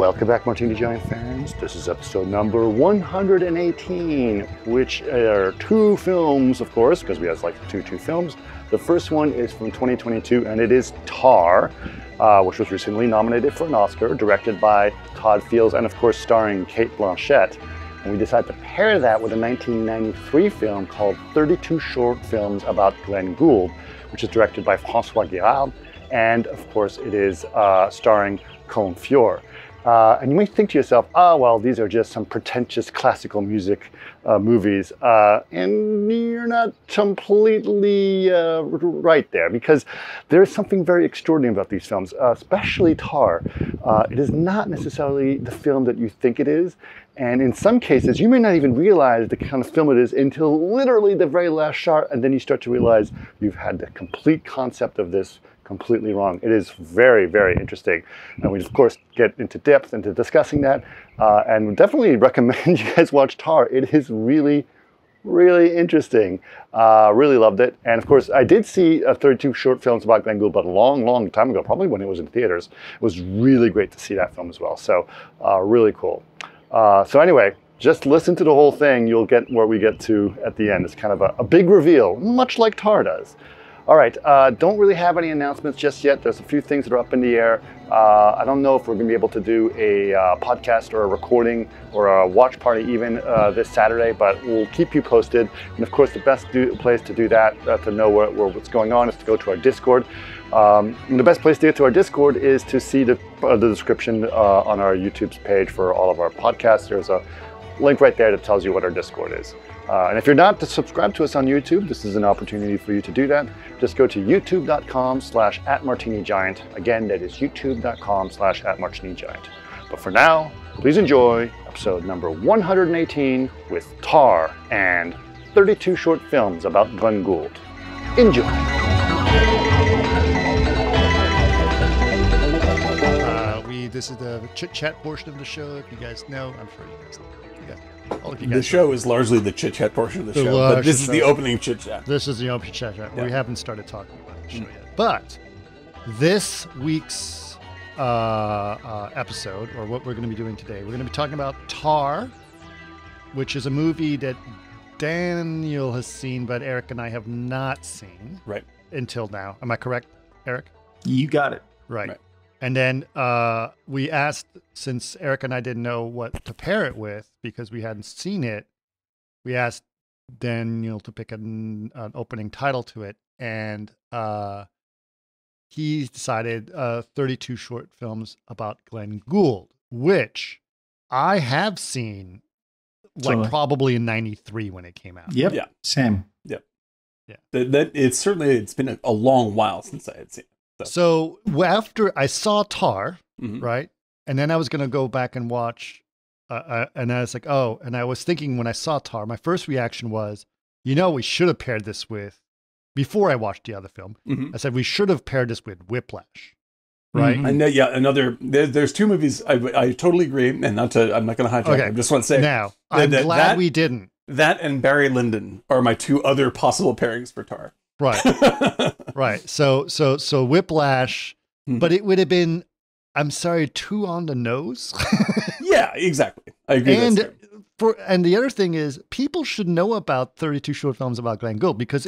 Welcome back, Martini Giant fans. This is episode number 118, which are two films, of course, because we have like two films. The first one is from 2022, and it is Tar, which was recently nominated for an Oscar, directed by Todd Fields, and of course starring Cate Blanchett. And we decided to pair that with a 1993 film called 32 Short Films About Glenn Gould, which is directed by François Girard, and of course it is starring Colin Feore. And you may think to yourself, oh, well, these are just some pretentious classical music movies. And you're not completely right there, because there is something very extraordinary about these films, especially Tar. It is not necessarily the film that you think it is. And in some cases, you may not even realize the kind of film it is until literally the very last shot. And then you start to realize you've had the complete concept of this completely wrong. It is very, very interesting. And we, of course, get into depth into discussing that. And we definitely recommend you guys watch Tar. It is really, really interesting. Really loved it. And of course, I did see 32 short films about Glenn Gould, but a long, long time ago, probably when it was in theaters. It was really great to see that film as well. So really cool. So anyway, just listen to the whole thing. You'll get where we get to at the end. It's kind of a big reveal, much like Tar does. All right, don't really have any announcements just yet. There's a few things that are up in the air. I don't know if we're gonna be able to do a podcast or a recording or a watch party even this Saturday, but we'll keep you posted. And of course, the best place to do that, to know what's going on, is to go to our Discord. And the best place to get to our Discord is to see the description on our YouTube's page for all of our podcasts. There's a link right there that tells you what our Discord is. And if you're not subscribed to us on YouTube, this is an opportunity for you to do that. Just go to youtube.com/@martinigiant. Again, that is youtube.com/@martinigiant. But for now, please enjoy episode number 118 with Tar and 32 short films about Glenn Gould. Enjoy. This is the chit-chat portion of the show. If you guys know, I'm sure you guys know. The show is largely the chit-chat portion of the show, but this is the opening chit-chat. This is the opening chit-chat. Yeah. We haven't started talking about the show yet. But this week's episode, or what we're going to be doing today, we're going to be talking about Tar, which is a movie that Daniel has seen, but Eric and I have not seen. Right. Until now. Am I correct, Eric? You got it. Right. And then we asked, since Eric and I didn't know what to pair it with because we hadn't seen it, we asked Daniel to pick an opening title to it. And he decided 32 short films about Glenn Gould, which I have seen probably in 93 when it came out. Yep. Yeah. Same. Yep. Yeah. It's been a long while since I had seen it. So after I saw Tar, right, and then I was going to go back and watch, and I was like, oh, and I was thinking when I saw Tar, my first reaction was, we should have paired this with, before I watched the other film, I said we should have paired this with Whiplash, right? I know, yeah, there's two movies, I totally agree, and I'm not going to hijack it. I just want to say, now, I'm glad we didn't. That and Barry Lyndon are my two other possible pairings for Tar. Right. Right. So Whiplash, but it would have been, I'm sorry, too on the nose. Yeah, exactly. I agree. And the other thing is, people should know about 32 short films about Glenn Gould, because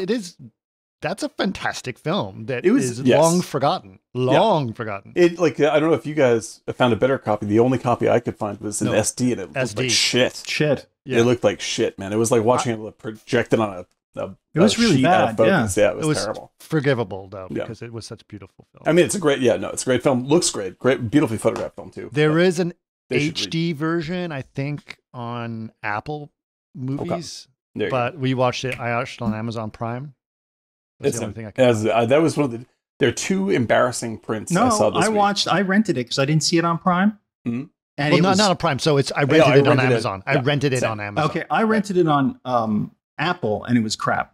that's a fantastic film that is long forgotten. Forgotten. I don't know if you guys found a better copy. The only copy I could find was an SD, and it looked like shit. Yeah. It looked like shit, man. It was like watching it projected on a it was really bad. Yeah, it was terrible. Forgivable though, because it was such a beautiful film. I mean, it's a great film. Looks great. Beautifully photographed film too. There is an HD version, I think, on Apple Movies, but we watched it. I watched it on Amazon Prime. That's the only thing I can. That was one of the. There are two embarrassing prints I saw this week. I rented it because I didn't see it on Prime. Mm-hmm. And not on Prime. So I rented it on Amazon. I rented it on Amazon. Okay, I rented it on Apple, and it was crap.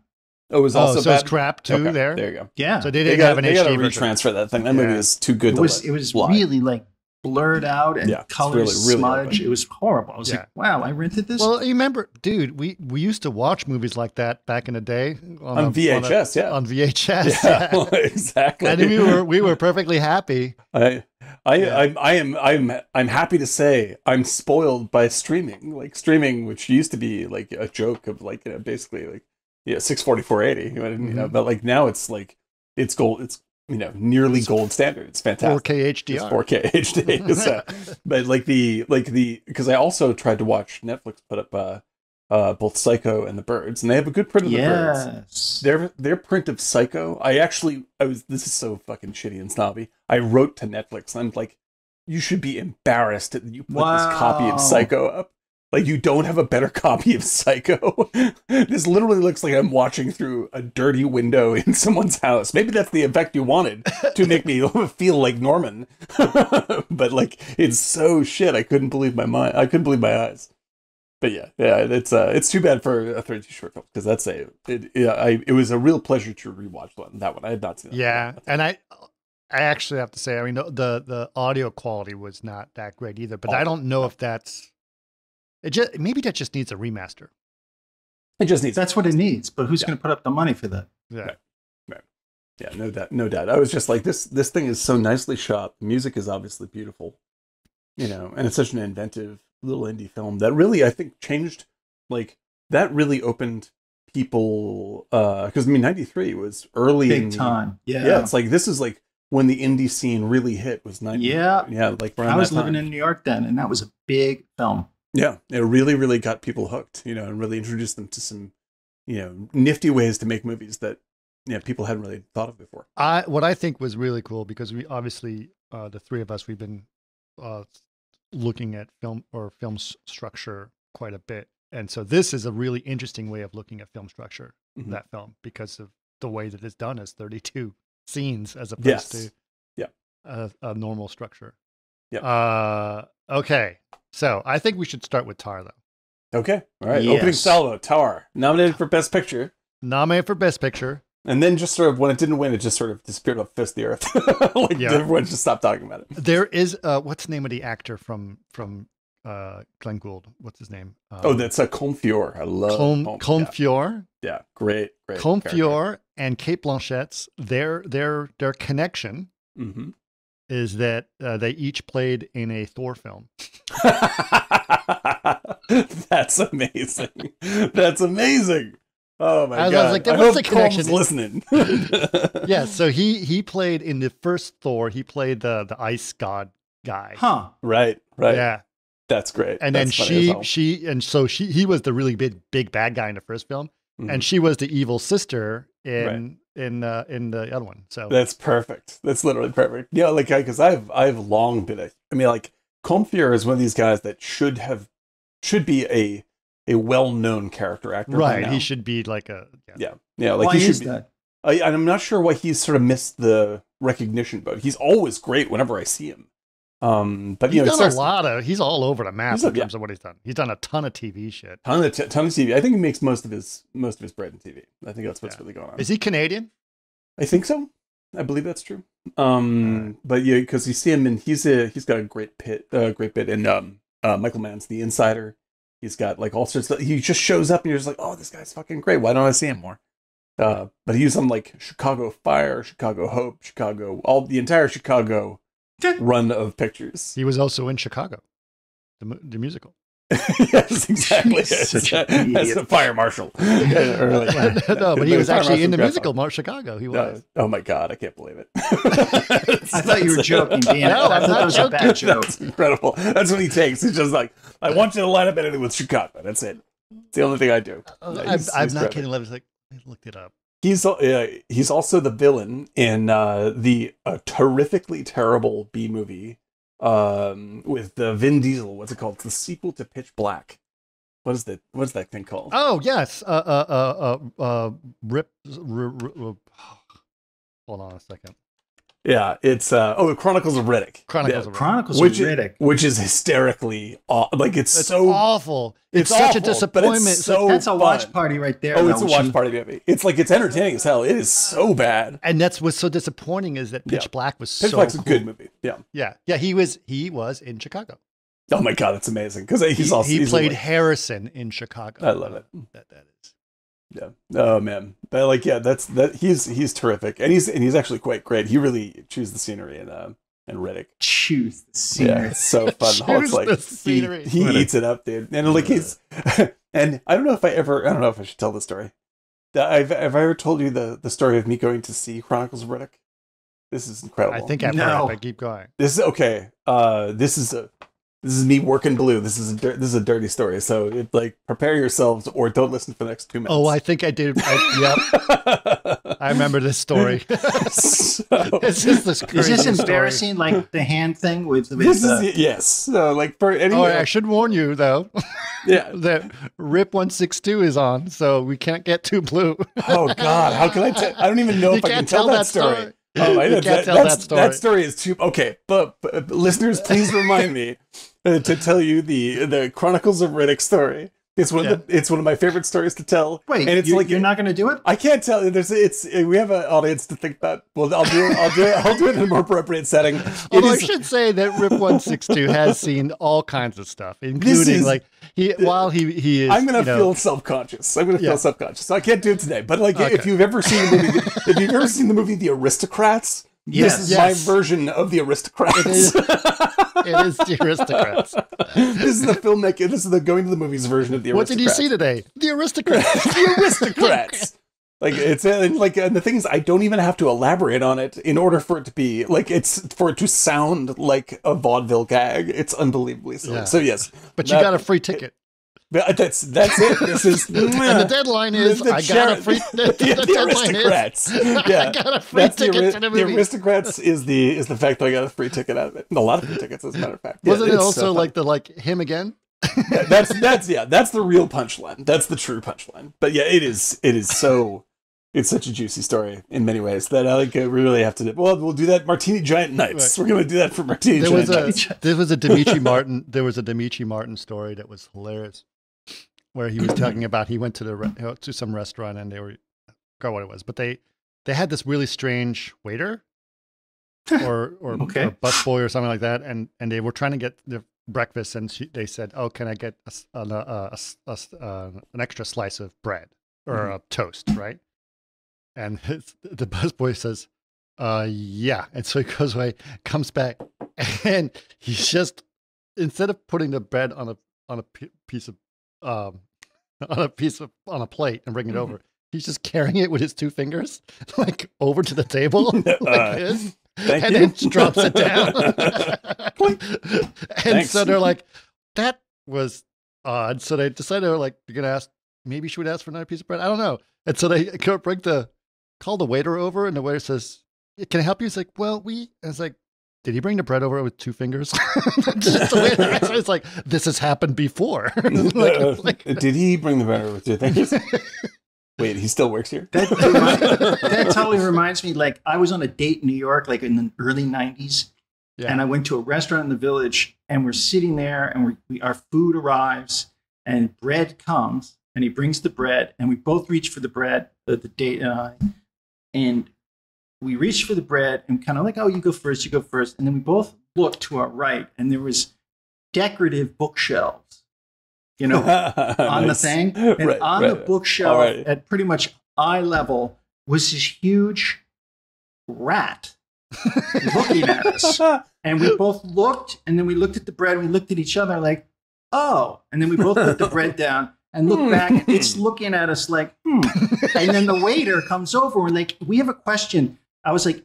Oh, it was also so it's crap too. There you go. Yeah, so they didn't have an HD version. Retransfer that thing. That movie is too good. It was really like blurred out and colors really smudge. It was horrible. I was like, wow, I rented this. Well, you remember, dude, we used to watch movies like that back in the day on VHS. On VHS, exactly. And we were perfectly happy. I I'm happy to say I'm spoiled by streaming. Like streaming, which used to be like a joke of like, basically like 640, 480. But like now it's like it's gold. It's nearly gold standard. It's fantastic. 4K HDR. It's 4K HD. So, but like because I also tried to watch Netflix put up both Psycho and The Birds, and they have a good print of The Birds. Their print of Psycho, this is so fucking shitty and snobby. I wrote to Netflix, and I'm like, you should be embarrassed that you put this copy of Psycho up. Like, you don't have a better copy of Psycho. This literally looks like I'm watching through a dirty window in someone's house. Maybe that's the effect you wanted to make me feel like Norman. But like, it's so shit. I couldn't believe my mind. I couldn't believe my eyes. But yeah, it's too bad for a 32 short film, because it was a real pleasure to rewatch that one. I had not seen that. Yeah, and I actually have to say, I mean, the audio quality was not that great either. But I don't know if that's maybe that just needs a remaster. It just needs. That's what it needs. But who's going to put up the money for that? Yeah. Right. Yeah, no doubt. I was just like, this thing is so nicely shot. The music is obviously beautiful, and it's such an inventive little indie film that really, I think, changed, like, that really opened people, because I mean, 93 was early big time. Yeah, it's like, this is like when the indie scene really hit, was 90. Yeah, like I was living in New York then, and that was a big film. Yeah, it really, really got people hooked, and really introduced them to some, nifty ways to make movies that people hadn't really thought of before. What I think was really cool, because we obviously, the three of us, we've been looking at film structure quite a bit, and so this is a really interesting way of looking at film structure. That film, because of the way that it's done, as 32 scenes as opposed to a normal structure. Okay, so I think we should start with Tar, though. Okay, all right. Opening salvo, Tar, nominated for Best Picture. And then just sort of, when it didn't win, it just sort of disappeared off the face of the earth. Everyone just stopped talking about it. There is, what's the name of the actor from Glenn Gould? What's his name? That's a Comfior. I love Comfior. Yeah, great. Comfior and Kate Blanchett's, their connection is that they each played in a Thor film. That's amazing. Oh my God! I was like, what's the connection? Combs listening. Yeah, so he played in the first Thor. He played the ice god guy. Huh? Right. Yeah, that's great. And then he was the really big bad guy in the first film, and she was the evil sister in the other one. So that's perfect. That's literally perfect. Yeah, like, because I've long been like, Comfier is one of these guys that should be a well-known character actor, right? He should be like a Like, why he should is be. That? I'm not sure why he's sort of missed the recognition, but he's always great whenever I see him. But he's done he's all over the map in terms of what he's done. He's done a ton of TV shit. Ton of TV. I think he makes most of his bread in TV. I think that's what's really going on. Is he Canadian? I think so. I believe that's true. But yeah, because you see him, and he's got a great bit in Michael Mann's The Insider. He's got like all sorts of, he just shows up and you're just like, oh, this guy's fucking great. Why don't I see him more? But he was on like Chicago Fire, Chicago Hope, the entire Chicago run of pictures. He was also in Chicago, the musical. Yes, exactly. As a fire marshal. No, but he was actually in the musical Chicago. He was. Oh my God, I can't believe it. I thought you were joking, Dan. No, I thought that was a bad joke. That's incredible. That's what he takes. He's just like, I want you to line up anything with Chicago. That's it. It's the only thing I do. I'm not kidding. I looked it up. He's also the villain in the terrifically terrible B movie with Vin Diesel. What's it called? It's the sequel to Pitch Black. What is that thing called? Oh yes, hold on a second. Yeah, it's Chronicles of Riddick. Chronicles of Riddick, which is hysterically it's so awful. It's such awful, a disappointment. That's a watch party right there. Oh, it's a watch party movie. It's entertaining as hell. It is so bad. And that's what's so disappointing is that Pitch Black was Pitch Black's a good movie. Yeah. He was in Chicago. Oh my God, that's amazing because he played Harrison in Chicago. I love it. That is. Yeah. Oh man. But he's terrific, and he's actually quite great. He really chews the scenery and Riddick choose the scenery. Yeah, it's so fun. Hulk's like he eats it up, dude. And like he's and I don't know if I should tell the story. Have I ever told you the story of me going to see Chronicles of Riddick? This is incredible. I think I've heard it, but keep going. This is okay. This is me working blue. This is a dirty story. So like prepare yourselves or don't listen for the next 2 minutes. Oh, I think I did. Yep. I remember this story. It's just this crazy Is this embarrassing? Story. Like the hand thing with yes. So like for any. Oh, I should warn you though. Yeah. That RIP 162 is on, so we can't get too blue. Oh God, how can I tell? I don't even know if I can tell that story. Oh, I know that story. That story is too okay. But listeners, please remind me to tell you the Chronicles of Riddick story. It's one of my favorite stories to tell. Wait, and it's you're not going to do it? I can't tell. We have an audience to think about. Well, I'll do it in a more appropriate setting. Although I should say that RIP 162 has seen all kinds of stuff, including while he is. I'm going to feel self-conscious. Feel self-conscious. So I can't do it today. But like, if you've ever seen the movie The Aristocrats. Yes, this is my version of The Aristocrats. It is The Aristocrats. This is the filmmaker. This is the going to the movies version of The Aristocrats. What did you see today? The Aristocrats. The Aristocrats. Like it's and the thing is, I don't even have to elaborate on it in order for it to be like for it to sound like a vaudeville gag. It's unbelievably silly. Yeah. So yes, but you got a free ticket. That's it. This is and the deadline is I got a free. The Aristocrats. I got a free ticket to the movie. The Aristocrats is the fact that I got a free ticket out of it. A lot of free tickets, as a matter of fact. Wasn't it also like him again? That's the real punchline. That's the true punchline. But yeah, it is so. It's such a juicy story in many ways that I we really have to. Well, we'll do that Martini Giant Nights. Right. We're going to do that for Martini Giant Nights. There was a Dimitri Martin. There was a Dimitri Martin story that was hilarious, where he was talking about he went to some restaurant and I forgot what it was, but they had this really strange waiter or busboy or something like that, and they were trying to get their breakfast, and they said, "Oh, can I get an extra slice of bread or a toast?" Right? And the busboy says, yeah. And so he goes away, comes back, and he's just, instead of putting the bread on a plate and bringing it over, he's just carrying it with his 2 fingers, like over to the table, like this, and then drops it down. So they're like, that was odd. So they decided, they're going to ask, maybe she would ask for another piece of bread. I don't know. And so they call the waiter over, and the waiter says, "Can I help you?" He's like, "Well, and it's like, did he bring the bread over with 2 fingers?" It's like, this has happened before. Did he bring the bread over with 2 fingers? Wait, he still works here? That totally reminds me, like, I was on a date in New York, like in the early 90s, and I went to a restaurant in the Village, and we're sitting there, and our food arrives, and bread comes, and he brings the bread, and we both reach for the bread, the date and I, and we reached for the bread and kind of like, "Oh, you go first. And then we both looked to our right, and there was decorative bookshelves, on the thing. And the bookshelf at pretty much eye level was this huge rat looking at us. And we both looked, and then we looked at the bread, and we looked at each other like, oh. And then we both put the bread down and look back, and it's looking at us like, And then the waiter comes over, and like, "We have a question." I was like,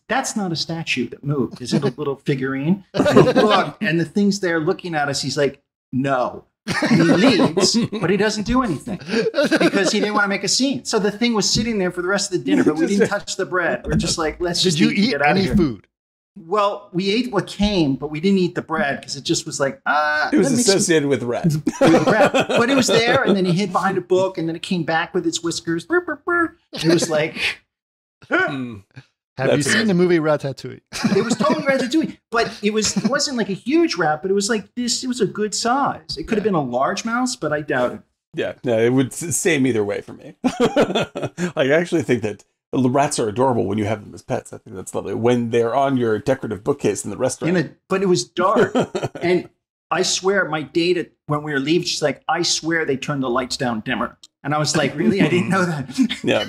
that's not a statue that moved. Is it a little figurine? And look, and the thing's there looking at us. He's like, "No." And he leaves, but he doesn't do anything because he didn't want to make a scene. So the thing was sitting there for the rest of the dinner, but we didn't touch the bread. We're just like, let's just Did you eat any food? Well, we ate what came, but we didn't eat the bread because it just was like, it was associated with rat. But it was there, and then he hid behind a book, and then it came back with its whiskers. It was like... Have you seen the movie Ratatouille? It was totally Ratatouille, but it wasn't like a huge rat, but it was like this. It was a good size. It could have been a large mouse, but I doubt it. Yeah, no, it would same either way for me. I actually think that the rats are adorable when you have them as pets. I think that's lovely. When they're on your decorative bookcase in the restaurant. But it was dark. And I swear my date when we were leaving, she's like, "I swear they turned the lights down dimmer." And I was like, really? I didn't know that. Yeah.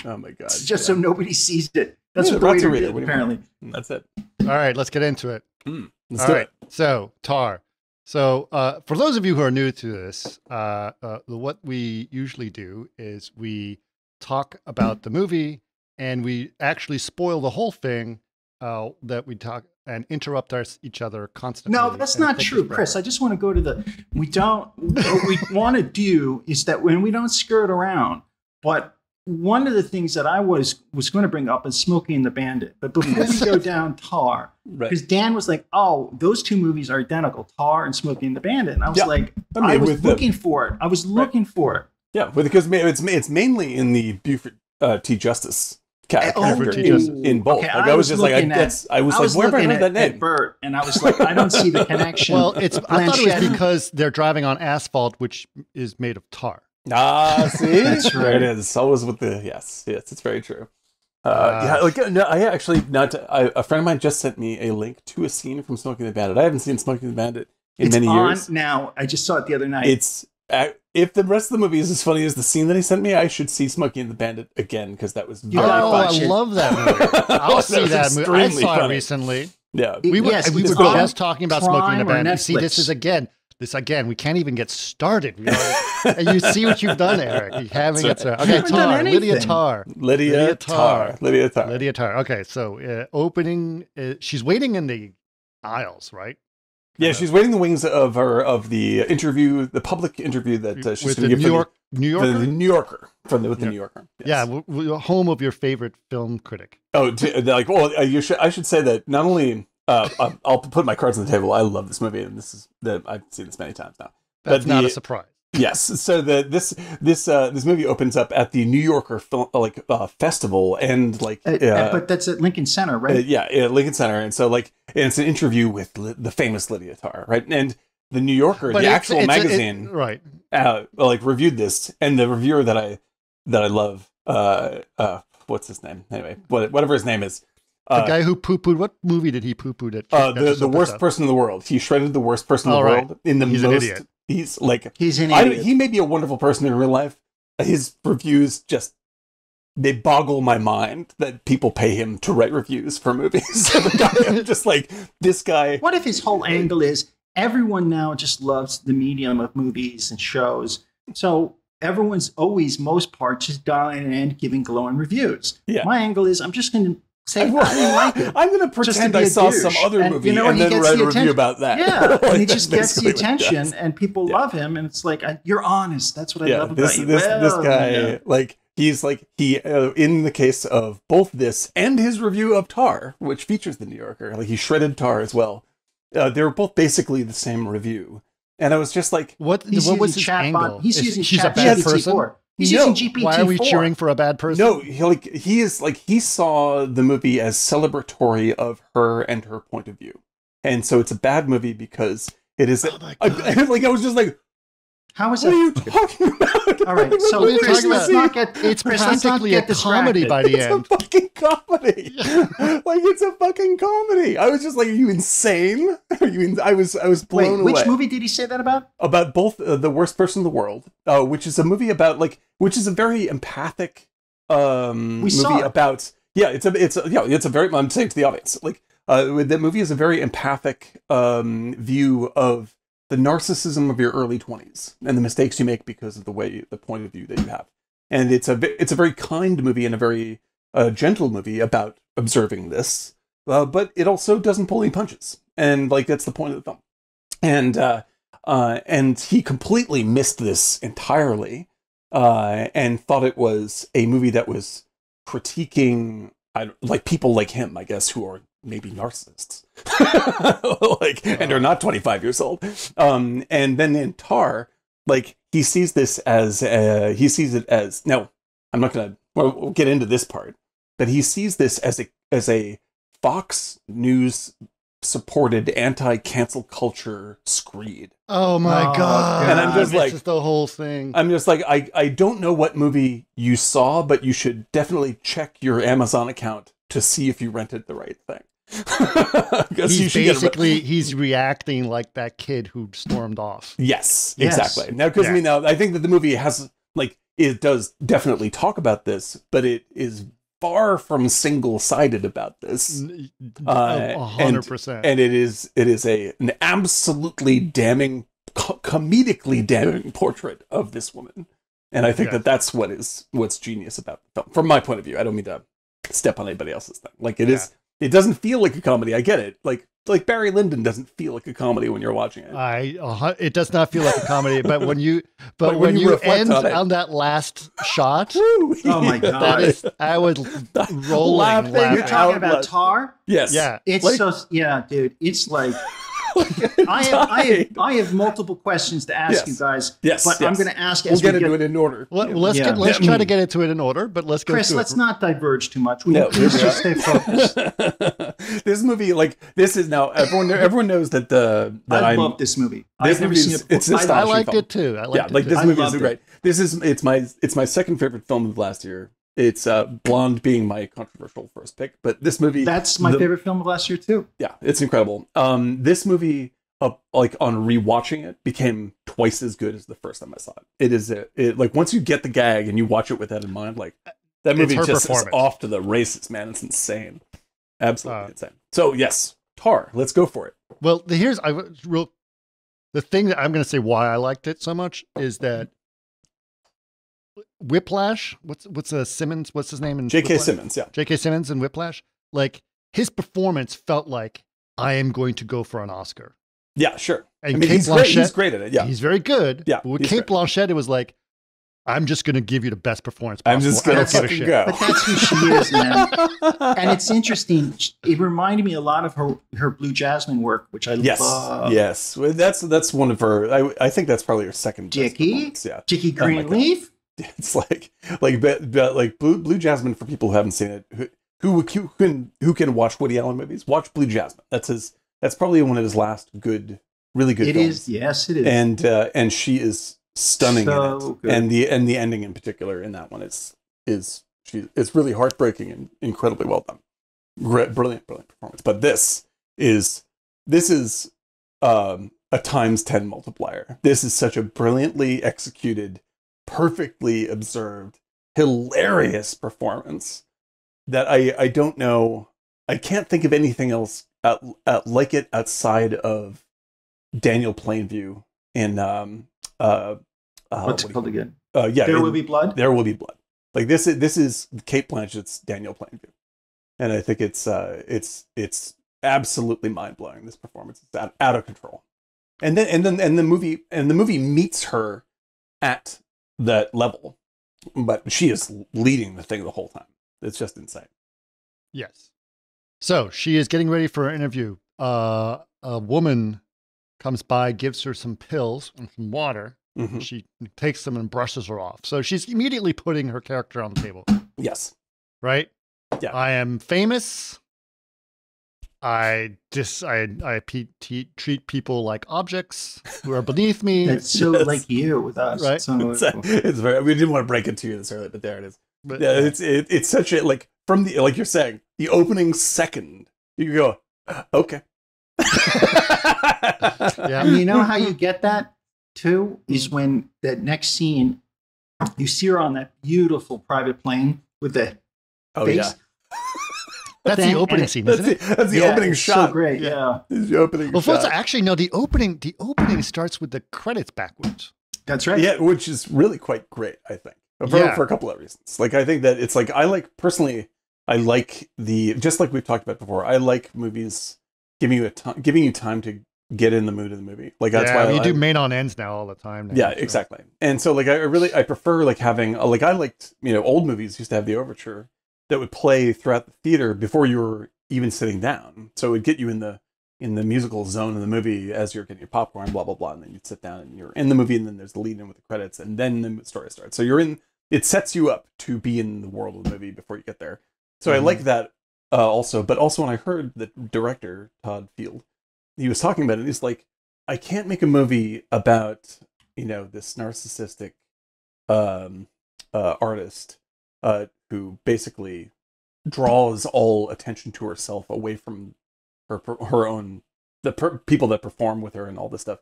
Oh my God. Just so nobody sees it. That's what the waiter did, apparently. That's it. All right, let's get into it. Let's do it. So, Tar. So, for those of you who are new to this, what we usually do is we talk about the movie and we actually spoil the whole thing that we talk and interrupt each other constantly. No, that's not true, Chris. I just want to go to what we want to do is that when we don't skirt around, but one of the things that I was going to bring up is Smokey and the Bandit. But before we go down Tar, because Dan was like, oh, those two movies are identical, Tar and Smokey and the Bandit. And I was I was looking for it. I was looking for it. Yeah, because it's mainly in the Buford T. Justice character in both. Okay, I was like, where have I heard that name? Bert, and I was like, I don't see the connection. Well, I thought it was because they're driving on asphalt, which is made of tar. Ah, see, that's right. There it is. Always with the yes, it's very true. A friend of mine just sent me a link to a scene from Smokey and the Bandit. I haven't seen Smokey and the Bandit in many years. Now, I just saw it the other night. If the rest of the movie is as funny as the scene that he sent me, I should see Smokey and the Bandit again because that was very fun. I love that movie. I'll see that movie. I saw it recently. Yeah, we were just talking about Smokey and the Bandit. See, this again. We can't even get started. And you see what you've done, Eric. You haven't get started. Okay, Tar. Lydia Tar. Okay, so opening. She's waiting in the aisles, right? Yeah, she's waiting in the wings of the interview, the public interview that she's going to give New Yorker? The New Yorker with the New Yorker. Yes. Yeah, home of your favorite film critic. Oh, I should say that not only. I'll put my cards on the table. I love this movie, and I've seen this many times now. That's not a surprise. Yes. So this movie opens up at the New Yorker film festival, and but that's at Lincoln Center, right? Yeah, Lincoln Center, and so it's an interview with the famous Lydia Tar, right? And the New Yorker, the actual magazine, right? Reviewed this, and the reviewer that I love, what's his name? Anyway, whatever his name is. The guy who poo-pooed, what movie did he poo-poo that? The worst person in the world. He shredded the worst person in the world. He's an idiot. He's an idiot. He may be a wonderful person in real life. His reviews they boggle my mind that people pay him to write reviews for movies. I'm just like, this guy. What if his whole angle is everyone now just loves the medium of movies and shows. So everyone's always, most part, just dialing and giving glowing reviews. Yeah. My angle is I'm just going to say, I didn't like it. I'm going to pretend I saw some other movie and then write a review about that. Yeah, and he just gets the attention, and people love him, and it's like, you're honest. That's what I love about you. This guy, he in the case of both this and his review of Tar, which features the New Yorker, he shredded Tar as well. They were both basically the same review, and I was just like, what was his angle? He's using she's a bad person. He's using GPT-4. Why are we cheering for a bad person? No, he saw the movie as celebratory of her and her point of view, and so it's a bad movie because it is. I was just like, how is what are you talking about? All right, so it's practically a comedy by the end. It's a fucking comedy. It's a fucking comedy. I was just like, are you insane? I was blown away. Which movie did he say that about? About both The Worst Person in the World, which is a movie about which is a very empathic movie about. Yeah, it's a very. I'm saying to the audience, that movie is a very empathic view of the narcissism of your early 20s and the mistakes you make because of the point of view that you have. And it's a very kind movie and a very gentle movie about observing this, but it also doesn't pull any punches. And that's the point of the film. And he completely missed this entirely, and thought it was a movie that was critiquing people like him, I guess, who are maybe narcissists, and are not 25 years old. And then in Tar, he sees this as now, I'm not gonna. We'll get into this part, but he sees this as a Fox News supported anti-cancel culture screed. Oh my God. And I'm just this is the whole thing. I'm just like, I don't know what movie you saw, but you should definitely check your Amazon account to see if you rented the right thing. He's reacting like that kid who stormed off. Yes, exactly. Now, because I think that the movie has it does definitely talk about this, but it is far from single-sided about this. 100%. And it is an absolutely damning, comedically damning portrait of this woman. And I think that's what's genius about the film, from my point of view. I don't mean to step on anybody else's thing. Like it is, it doesn't feel like a comedy. I get it. Like Barry Lyndon doesn't feel like a comedy when you're watching it. It does not feel like a comedy, but when you end on that last shot, oh my god, I was rolling laughing. You're talking about Tar? Yes. Yeah. It's dude. It's like I have multiple questions to ask you guys. Yes. But I'm going to ask. We'll get into it in order. Let's try to get into it in order. But let's go. Chris, let's not diverge too much. Let's just stay focused. This movie, like this, is now everyone knows that I love this movie. I've never seen it. It's I liked it too. This movie is great. It's my second favorite film of last year. It's Blonde being my controversial first pick, but this movie, that's my favorite film of last year too. Yeah, it's incredible. This movie, like on rewatching it, became twice as good as the first time I saw it. Like once you get the gag and you watch it with that in mind, like that movie just is off to the races, man. It's insane, absolutely insane. So yes, Tar, let's go for it. Well, the thing that I'm going to say why I liked it so much is that Whiplash, what's Simmons? What's his name? J.K. Simmons, yeah. J.K. Simmons in Whiplash. Like his performance felt like I am going to go for an Oscar. Yeah, sure. And Cate Blanchett, he's great at it. Yeah, he's very good. Yeah, but with Cate Blanchett, it was like, I'm just going to give you the best performance possible. I'm just going to fucking go. But that's who she is, man. And it's interesting. It reminded me a lot of her Blue Jasmine work, which I love. Yes, well, that's one of her. I think that's probably her second. Dickie Greenleaf. It's like Blue Jasmine, for people who haven't seen it, who can watch Woody Allen movies. Watch Blue Jasmine. That's probably one of his last really good films. It is. Yes, it is. And she is stunning in it. Good. And the ending in particular in that one it's really heartbreaking and incredibly well done. Brilliant performance. But this is a times 10 multiplier. This is such a brilliantly executed, perfectly observed, hilarious performance that I don't know. I can't think of anything else like it outside of Daniel Plainview in what's it called again? There Will Be Blood. There Will Be Blood. Like this is Cate Blanchett's Daniel Plainview, and I think it's absolutely mind blowing. This performance is out of control, and the movie meets her at that level, but she is leading the thing the whole time. It's just insane. Yes. So she is getting ready for an interview. A woman comes by, gives her some pills and some water. Mm-hmm. She takes them and brushes her off. So she's immediately putting her character on the table. Yes. Right? Yeah. I am famous. I treat people like objects who are beneath me. That's so like you with us. Right? So it's very. We didn't want to break it to you this early, but there it is. But, yeah, it's such a like from the like you're saying the opening second you go okay. Yeah, and you know how you get that too is when that next scene you see her on that beautiful private plane with the face. Yeah. That's the opening scene, isn't it? That's the opening shot. So great, yeah. It's the opening shot. First, actually, no. The opening starts with the credits backwards. That's right. Yeah, which is really quite great, I think, for a couple of reasons. Like, I think that it's like I like just like we've talked about before. I like movies giving you time to get in the mood of the movie. Like that's why you do main on ends now all the time. Yeah, exactly. And so like I prefer like having like I liked old movies used to have the overture that would play throughout the theater before you were even sitting down. So it would get you in the musical zone of the movie as you're getting your popcorn, blah, blah, blah. And then you'd sit down and you're in the movie and then there's the lead in with the credits and then the story starts. So it sets you up to be in the world of the movie before you get there. So I like that also. But also when I heard the director, Todd Field, he was talking about it, he's like, I can't make a movie about, this narcissistic artist who basically draws all attention to herself away from her own people that perform with her and all this stuff,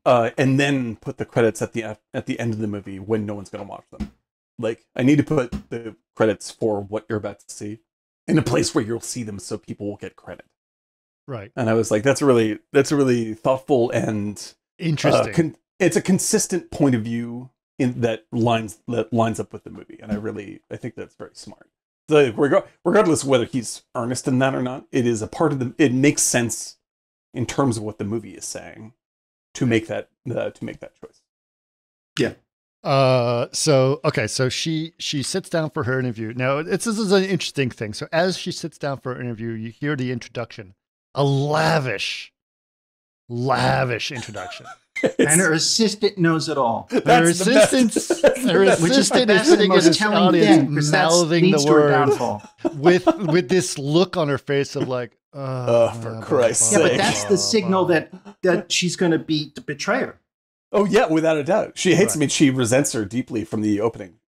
and then put the credits at the end of the movie when no one's going to watch them. like, I need to put the credits for what you're about to see in a place where you'll see them, so people will get credit. Right. And I was like, that's a really thoughtful and interesting. It's a consistent point of view that lines up with the movie, and I think that's very smart. So regardless of whether he's earnest in that or not, it is a part of it makes sense in terms of what the movie is saying to make that choice. Yeah. So she sits down for her interview. Now, this is an interesting thing. So as she sits down for her interview, you hear the introduction, a lavish introduction. And her assistant knows it all. Her assistant is sitting in his audience, mouthing the word with this look on her face of like, for Christ's sake. Yeah, but that's the signal that she's going to be the betrayer. Oh yeah, without a doubt. She hates me. She resents her deeply from her opening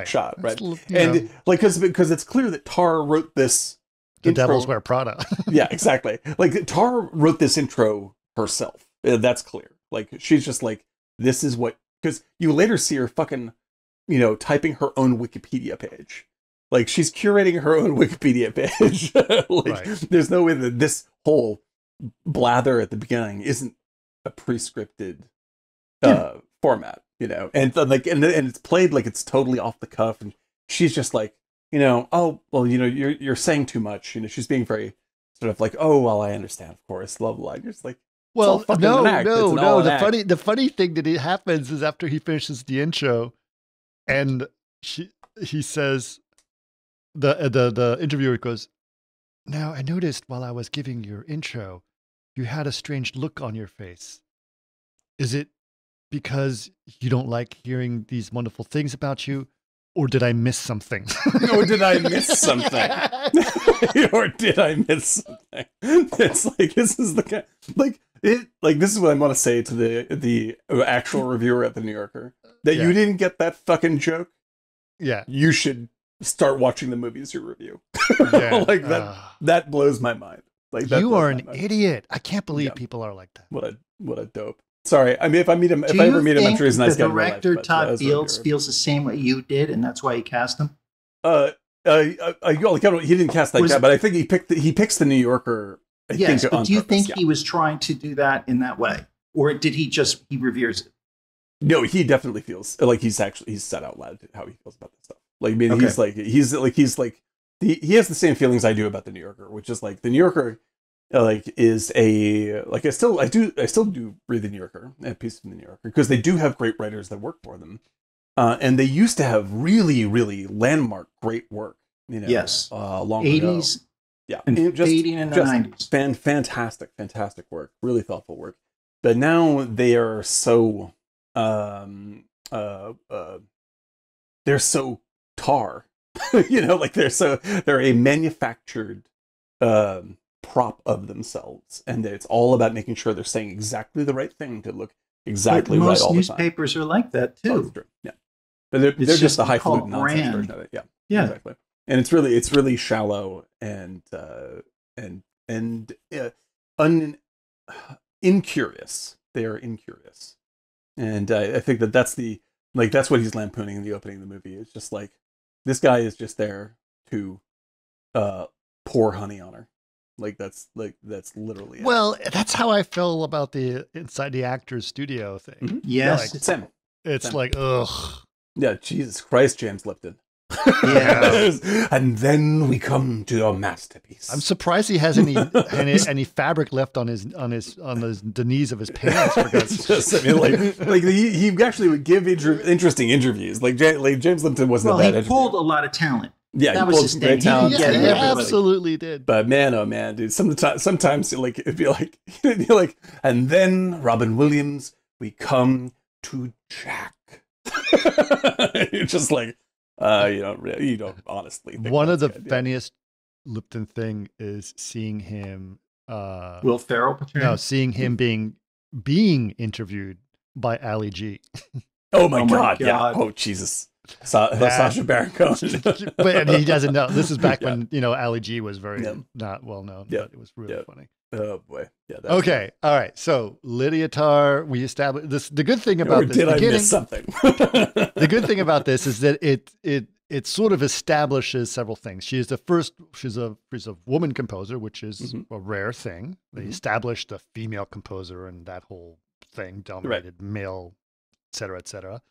shot, right? And like, because it's clear that Tar wrote this. The Devils Wear Prada. Yeah, exactly. Like, Tar wrote this intro herself. That's clear. Like, she's just like, this is what, because you later see her fucking, typing her own Wikipedia page. Like, she's curating her own Wikipedia page. There's no way that this whole blather at the beginning isn't a pre-scripted format, and it's played like it's totally off the cuff, and she's just like, oh well, you're saying too much. She's being very sort of like, oh well, I understand, of course, blah blah. You're just like, well, no. The funny thing that happens is after he finishes the intro, and he says, the interviewer goes, now I noticed while I was giving your intro, you had a strange look on your face. Is it because you don't like hearing these wonderful things about you? Or did I miss something? Or did I miss something? Or did I miss something? It's like, this is the kind, this is what I want to say to the actual reviewer at the New Yorker, that you didn't get that fucking joke. Yeah, you should start watching the movies you review. That blows my mind. Like, you are an idiot. I can't believe people are like that. What a dope. Sorry, I mean, if I ever meet him, I'm sure he's a nice guy. The director Todd Fields feels the same way you did, and that's why he cast him. He didn't cast that guy, but I think he picks the New Yorker. Yes, but do you think he was trying to do that in that way, or did he reveres it? No, he definitely feels like he's said out loud how he feels about this stuff. Like, I mean, he has the same feelings I do about the New Yorker, which is like the New Yorker. I still do read the New Yorker, a piece from the New Yorker, because they do have great writers that work for them, and they used to have really, really landmark great work. Yes, long 80s, ago. Yeah, and just 80s and the 90s. Fantastic work, really thoughtful work. But now they are so they're so Tar, they're a manufactured prop of themselves, and it's all about making sure they're saying exactly the right thing to look exactly right all the time. Most newspapers are like that too. That's true. Yeah, but they're just a highfalutin nonsense version of it. Yeah, exactly. And it's really shallow and incurious. They are incurious, and I think that's what he's lampooning in the opening of the movie. It's just like, this guy is just there to pour honey on her. That's literally it. Well, that's how I feel about the Inside the Actors Studio thing. Mm-hmm. Yes, it's like, ugh. Yeah, Jesus Christ, James Lipton. Yeah. And then we come to your masterpiece. I'm surprised he has any fabric left on the knees of his pants. For God's sake. I mean, he actually would give interesting interviews. Like James Lipton wasn't a bad he pulled a lot of talent. Yeah, that was his thing. Talent. He absolutely did. But man, oh man, dude, sometimes it'd be like, and then Robin Williams, we come to Jack. You're just like, you don't honestly think one of the funniest Lipton thing is seeing him Will Ferrell portraying? No, seeing him being interviewed by Ali G. Oh my god, yeah. Oh Jesus. Sacha Baron Cohen. But he doesn't know. This is back when Ali G was very not well known. Yeah. But it was really funny. Oh boy. Yeah. Okay. All right. So Lydia Tar, we established this. The good thing about this, I miss something? The good thing about this is that it sort of establishes several things. She's a woman composer, which is a rare thing. They established a female composer and that whole thing dominated male, et cetera, et cetera.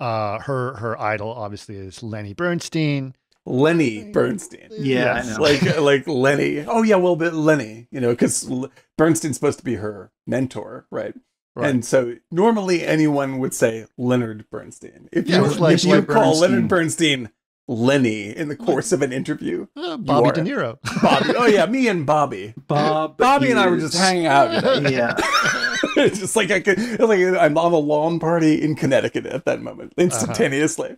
Her idol obviously is Lenny Bernstein. Lenny Bernstein. Yeah, I know. like Lenny. Oh yeah, well, but Lenny, because Bernstein's supposed to be her mentor, right? And so normally anyone would say Leonard Bernstein. If you call Leonard Bernstein Lenny in the course of an intervio, Bobby De Niro. Bobby. Oh yeah, me and Bobby. Bobby and I were just hanging out. Yeah. It's just like I'm on a lawn party in Connecticut at that moment, instantaneously.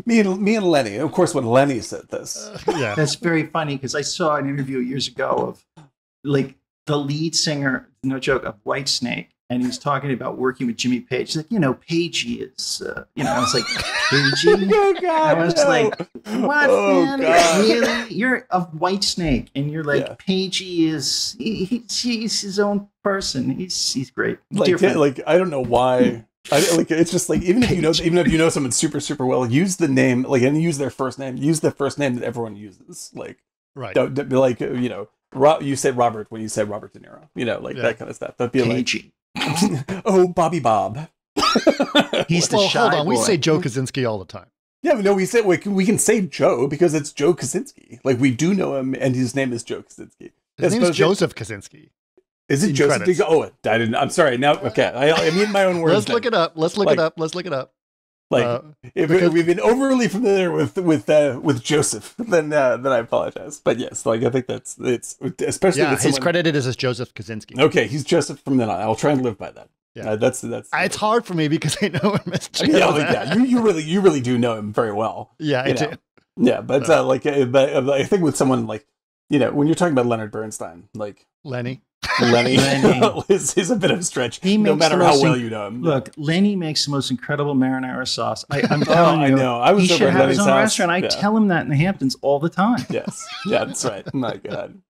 Me and Lenny. Of course, when Lenny said this, that's very funny because I saw an interview years ago of like the lead singer, no joke, of Whitesnake, and he was talking about working with Jimmy Page. He's like, Pagey is, I was like, Pagey? Oh, God, I was like, what, man? Really? You're a Whitesnake, and you're like, Pagey is, he's his own person. He's great. I don't know why. It's just like even if you know someone super super well, use the name and use their first name. Use the first name that everyone uses. Don't be like you said Robert when you said Robert De Niro. That kind of stuff. Don't be Pagey. Oh, Bobby Bob. He's the shy hold on. boy. We say Joe Kosinski all the time. Yeah, no, we can say Joe because it's Joe Kosinski. Like we do know him, and his name is Joe Kosinski. His name is Joseph Kosinski. Is it Joseph? Oh, I didn't. I'm sorry. Now, okay. I mean my own words. Let's look it up. Let's look it up. If we've been overly familiar with Joseph, then I apologize. But yes, I think it's especially with he's credited as Joseph Kosinski. Okay, he's Joseph from then on. I'll try and live by that. Yeah, that's. It's hard for me because I know him as Joe. You really do know him very well. Yeah, I do. Yeah, but but I think with someone when you're talking about Leonard Bernstein, Lenny is a bit of a stretch. No matter how well you know him. Look, Lenny makes the most incredible marinara sauce. I'm telling you. I know. I was he over should at have Lenny's his own house. restaurant. I tell him that in the Hamptons all the time. Yes. Yeah, that's right. My God.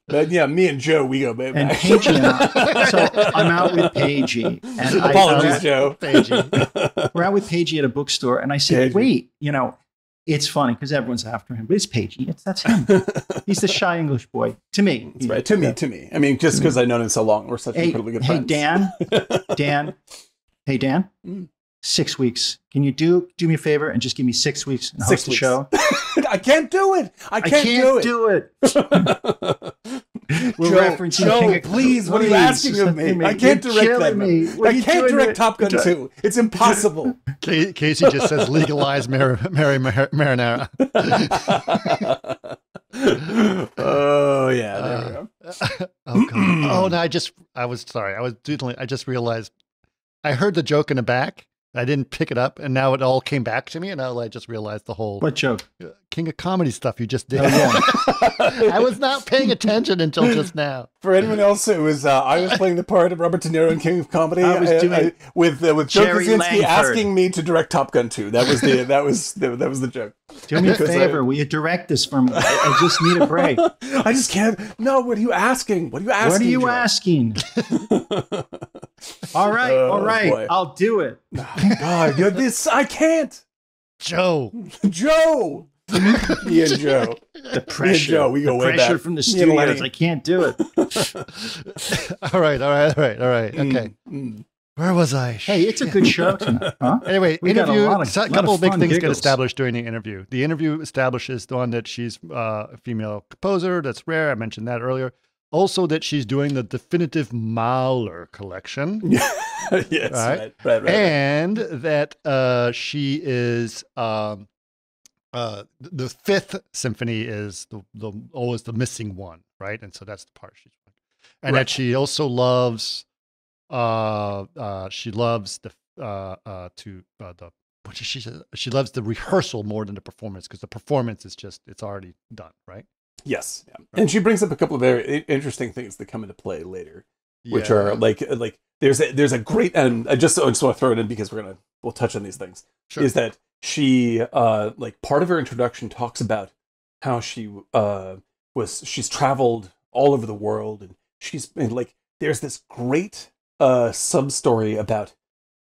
But yeah, me and Joe, we go baby. And Pagey and I. So I'm out with Pagey. And apologies, Joe. Pagey. We're out with Pagey at a bookstore, and I said, Pagey. wait, it's funny because everyone's after him, but it's Pagey. That's him. He's the shy English boy. To me. That's right. To me. I mean, just because I've known him so long, we're such incredibly good friends. Hey, Dan. 6 weeks. Can you do me a favor and just give me 6 weeks and host the show? I can't do it. I can't do it. We're referencing Joe, please, what are you asking of me? I can't direct that. I can't direct Top Gun 2. It's impossible. Casey just says legalize marinara. Oh yeah, there we go. Oh God. Oh no, I was sorry. I was doodling. I just realized I heard the joke in the back. I didn't pick it up, and now it all came back to me, and I just realized the whole what joke? King of Comedy stuff you just did. Oh, yeah. I was not paying attention until just now. For anyone else, it was I was playing the part of Robert De Niro in King of Comedy. I was doing with Joe Kosinski asking me to direct Top Gun 2. That was the joke. Do me a favor. Will you direct this for me? I just need a break. I just can't. No. What are you asking? What are you asking? All right. Boy. I'll do it. God, I can't. Joe. Me and Joe. The pressure. Joe, we go way back. From the studios. I can't do it. All right. Okay. Where was I? Hey, it's a good show tonight, huh? Anyway, interview. A couple of big things get established during the interview. The interview establishes the one that she's a female composer. That's rare. I mentioned that earlier. Also, that she's doing the definitive Mahler collection. Yes, right. And that she is the Fifth Symphony is always the missing one, right? And so that's the part she's doing. And that she also loves. She loves she loves the rehearsal more than the performance because the performance is it's already done, right? Yes, yeah. And she brings up a couple of very interesting things that come into play later, which are like there's a great, and I just want to throw it in because we'll touch on these things. Sure. Is that she part of her introduction talks about how she she's traveled all over the world, and she's been like, there's this great sub story about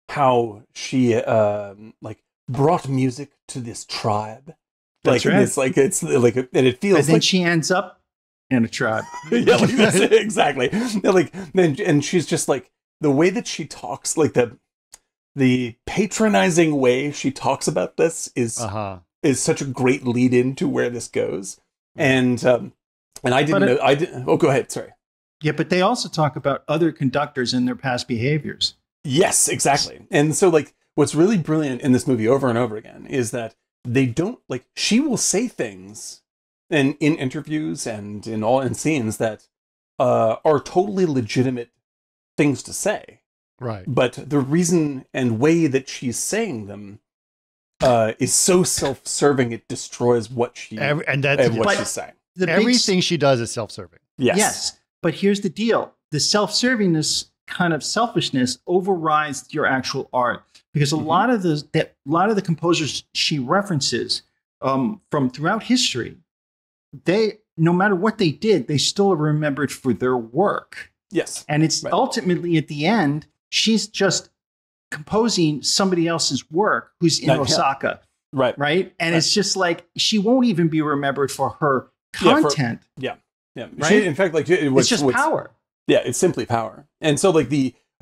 how she like brought music to this tribe. That's like right. it's like and it feels And then like she ends up in a tribe. yeah, like that's it, exactly. Like then, and she's just like the way that she talks, like the patronizing way she talks about this is such a great lead in to where this goes. And I didn't know. I didn't. Oh, go ahead. Sorry. Yeah, but they also talk about other conductors and their past behaviors. Yes, exactly. And so, like, what's really brilliant in this movie over and over again is that they don't, like, she will say things in interviews and in scenes that are totally legitimate things to say. Right. But the reason and way that she's saying them is so self-serving it destroys what she's saying. Everything she does is self-serving. Yes. But here's the deal. The self-servingness kind of selfishness overrides your actual art, because a lot of the composers she references from throughout history, they, no matter what they did, they still are remembered for their work. Yes. And it's ultimately at the end, she's just composing somebody else's work who's in Osaka. Right. Right. And it's just like, she won't even be remembered for her content. Yeah. Right? She, in fact, like it's just power. Yeah, it's simply power. And so, like,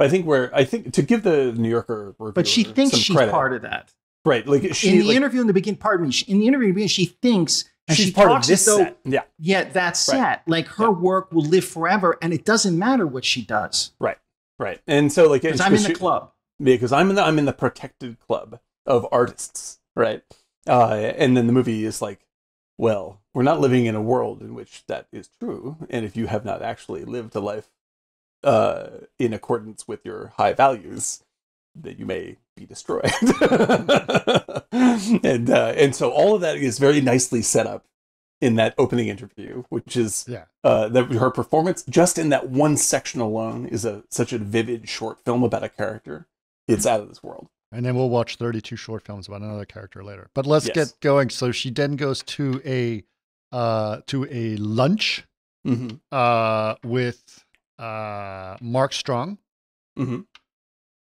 I think to give the New Yorker reviewer, but she thinks she's credit, part of that. Right. Like she, in the interview in the beginning, pardon me, in the interview in the beginning, she thinks, and she's she part talks of this as though, set. Yeah. Yeah, that set. Like her work will live forever, and it doesn't matter what she does. Right. Right. And so, like, because I'm in the club. Because I'm in the protected club of artists. Right. And then the movie is like, well, we're not living in a world in which that is true, and if you have not actually lived a life in accordance with your high values, that you may be destroyed. And so all of that is very nicely set up in that opening interview, which is that her performance just in that one section alone is such a vivid short film about a character. It's out of this world. And then we'll watch 32 short films about another character later. But let's get going. So she then goes to a lunch with Mark Strong,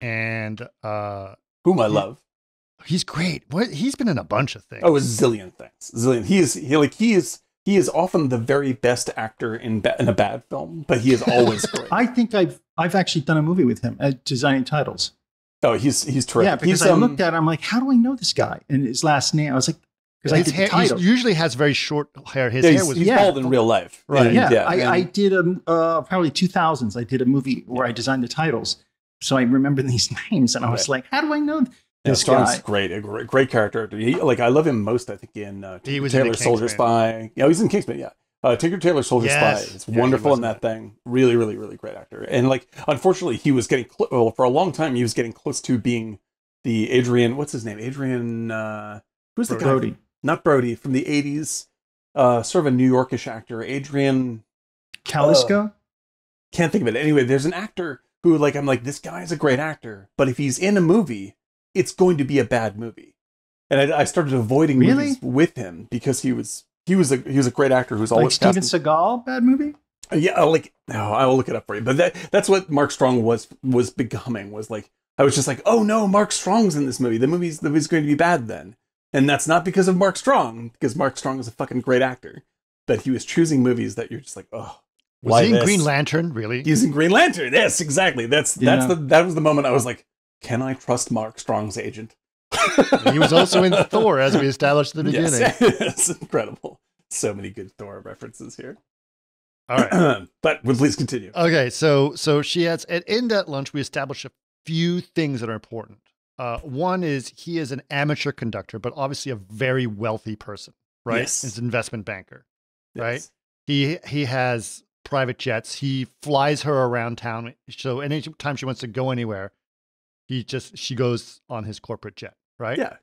and whom I love. He's great. He's been in a bunch of things. Oh, a zillion things. Zillion. He is often the very best actor in a bad film, but he is always great. I think I've actually done a movie with him at Designing Titles. Oh, he's terrific. Yeah, because I looked at it, I'm like, how do I know this guy? And his last name, I was like, because I did the title. He usually has very short hair. His hair was bald in real life. Right. I did probably 2000s. I did a movie where I designed the titles. So I remember these names, and I was like, how do I know this guy? Great, a great character. I love him most, I think, in he was Taylor in Soldier Spy. Yeah, he's in Kingsman, yeah. Tinker Tailor Soldier Spy. It's wonderful in that thing. Really, really, really great actor. And like, unfortunately, he was getting for a long time. He was getting close to being the Adrian. What's his name? Adrian. Who's the Brody? guy? Not Brody, from the '80s. Sort of a New Yorkish actor. Adrian Kalisko. Can't think of it. Anyway, there's an actor who, like, I'm like, this guy's a great actor, but if he's in a movie, it's going to be a bad movie. And I started avoiding movies with him because he was a great actor who's always like Steven Seagal, bad movie. Yeah, I will look it up for you. But that's what Mark Strong was becoming. Was like, I was just like, oh no, Mark Strong's in this movie. The movie's going to be bad then. And that's not because of Mark Strong, because Mark Strong is a fucking great actor. But he was choosing movies that you're just like, oh. Was he in Green Lantern? Really? He's in Green Lantern. Yes, exactly. That was the moment I was like, can I trust Mark Strong's agent? He was also in Thor, as we established at the beginning. Yes, incredible. So many good Thor references here. All right. But please continue. Okay, so she has, in that lunch, we establish a few things that are important. One is he is an amateur conductor, but obviously a very wealthy person, right? Yes. He's an investment banker, right? Yes. He has private jets. He flies her around town. So anytime she wants to go anywhere, she goes on his corporate jet, right? Yeah.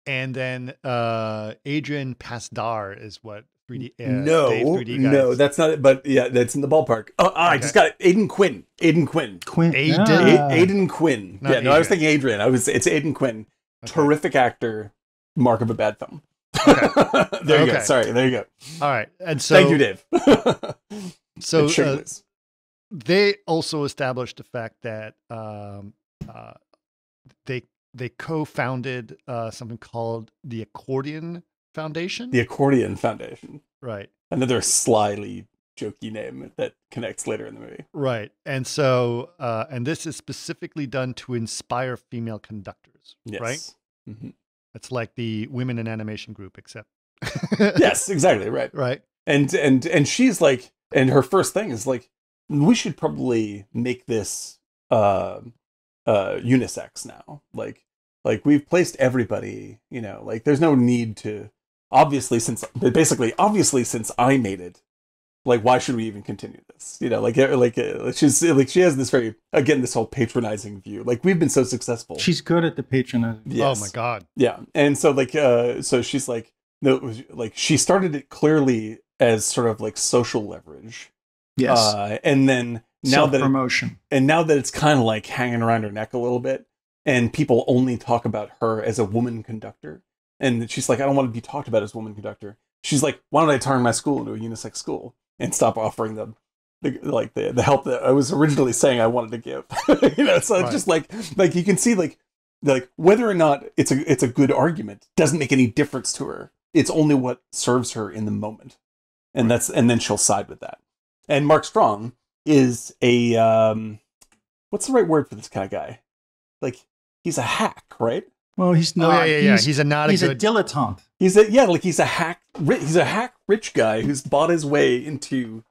And then Adrian Pasdar is what 3D. No, Dave 3D guys. No, that's not it. But yeah, that's in the ballpark. Oh, I just got it. Aiden Quinn. Aiden Quinn. Not I was Adrian. thinking Adrian. It's Aiden Quinn. Okay. Terrific actor. Mark of a bad film. There you go. Sorry, there you go. All right, and so thank you, Dave. So they also established the fact that they co-founded something called the Accordion Foundation. The Accordion Foundation, right? Another slyly jokey name that connects later in the movie, right? And so, and this is specifically done to inspire female conductors, right? Mm-hmm. It's like the Women in Animation group, except yes, exactly, right. And she's like, and her first thing is like, we should probably make this unisex now. Like we've placed everybody, you know, like there's no need to, obviously since I made it, like why should we even continue this? You know, she's like, she has this very, again, this whole patronizing view. Like we've been so successful. She's good at the patronizing. Yes. Oh my God. Yeah. And so like, so she's like, no, like she started it clearly as sort of like social leverage. Yes. And then now promotion. And now that it's kind of like hanging around her neck a little bit, and people only talk about her as a woman conductor, and she's like, I don't want to be talked about as a woman conductor. She's like, why don't I turn my school into a unisex school and stop offering them the help that I was originally saying I wanted to give? You know, so it's just like you can see like whether or not it's a good argument doesn't make any difference to her. It's only what serves her in the moment, and and then she'll side with that. And Mark Strong is a what's the right word for this kind of guy? Like he's a hack, right? Well, he's not. He's a dilettante. He's a hack rich guy who's bought his way into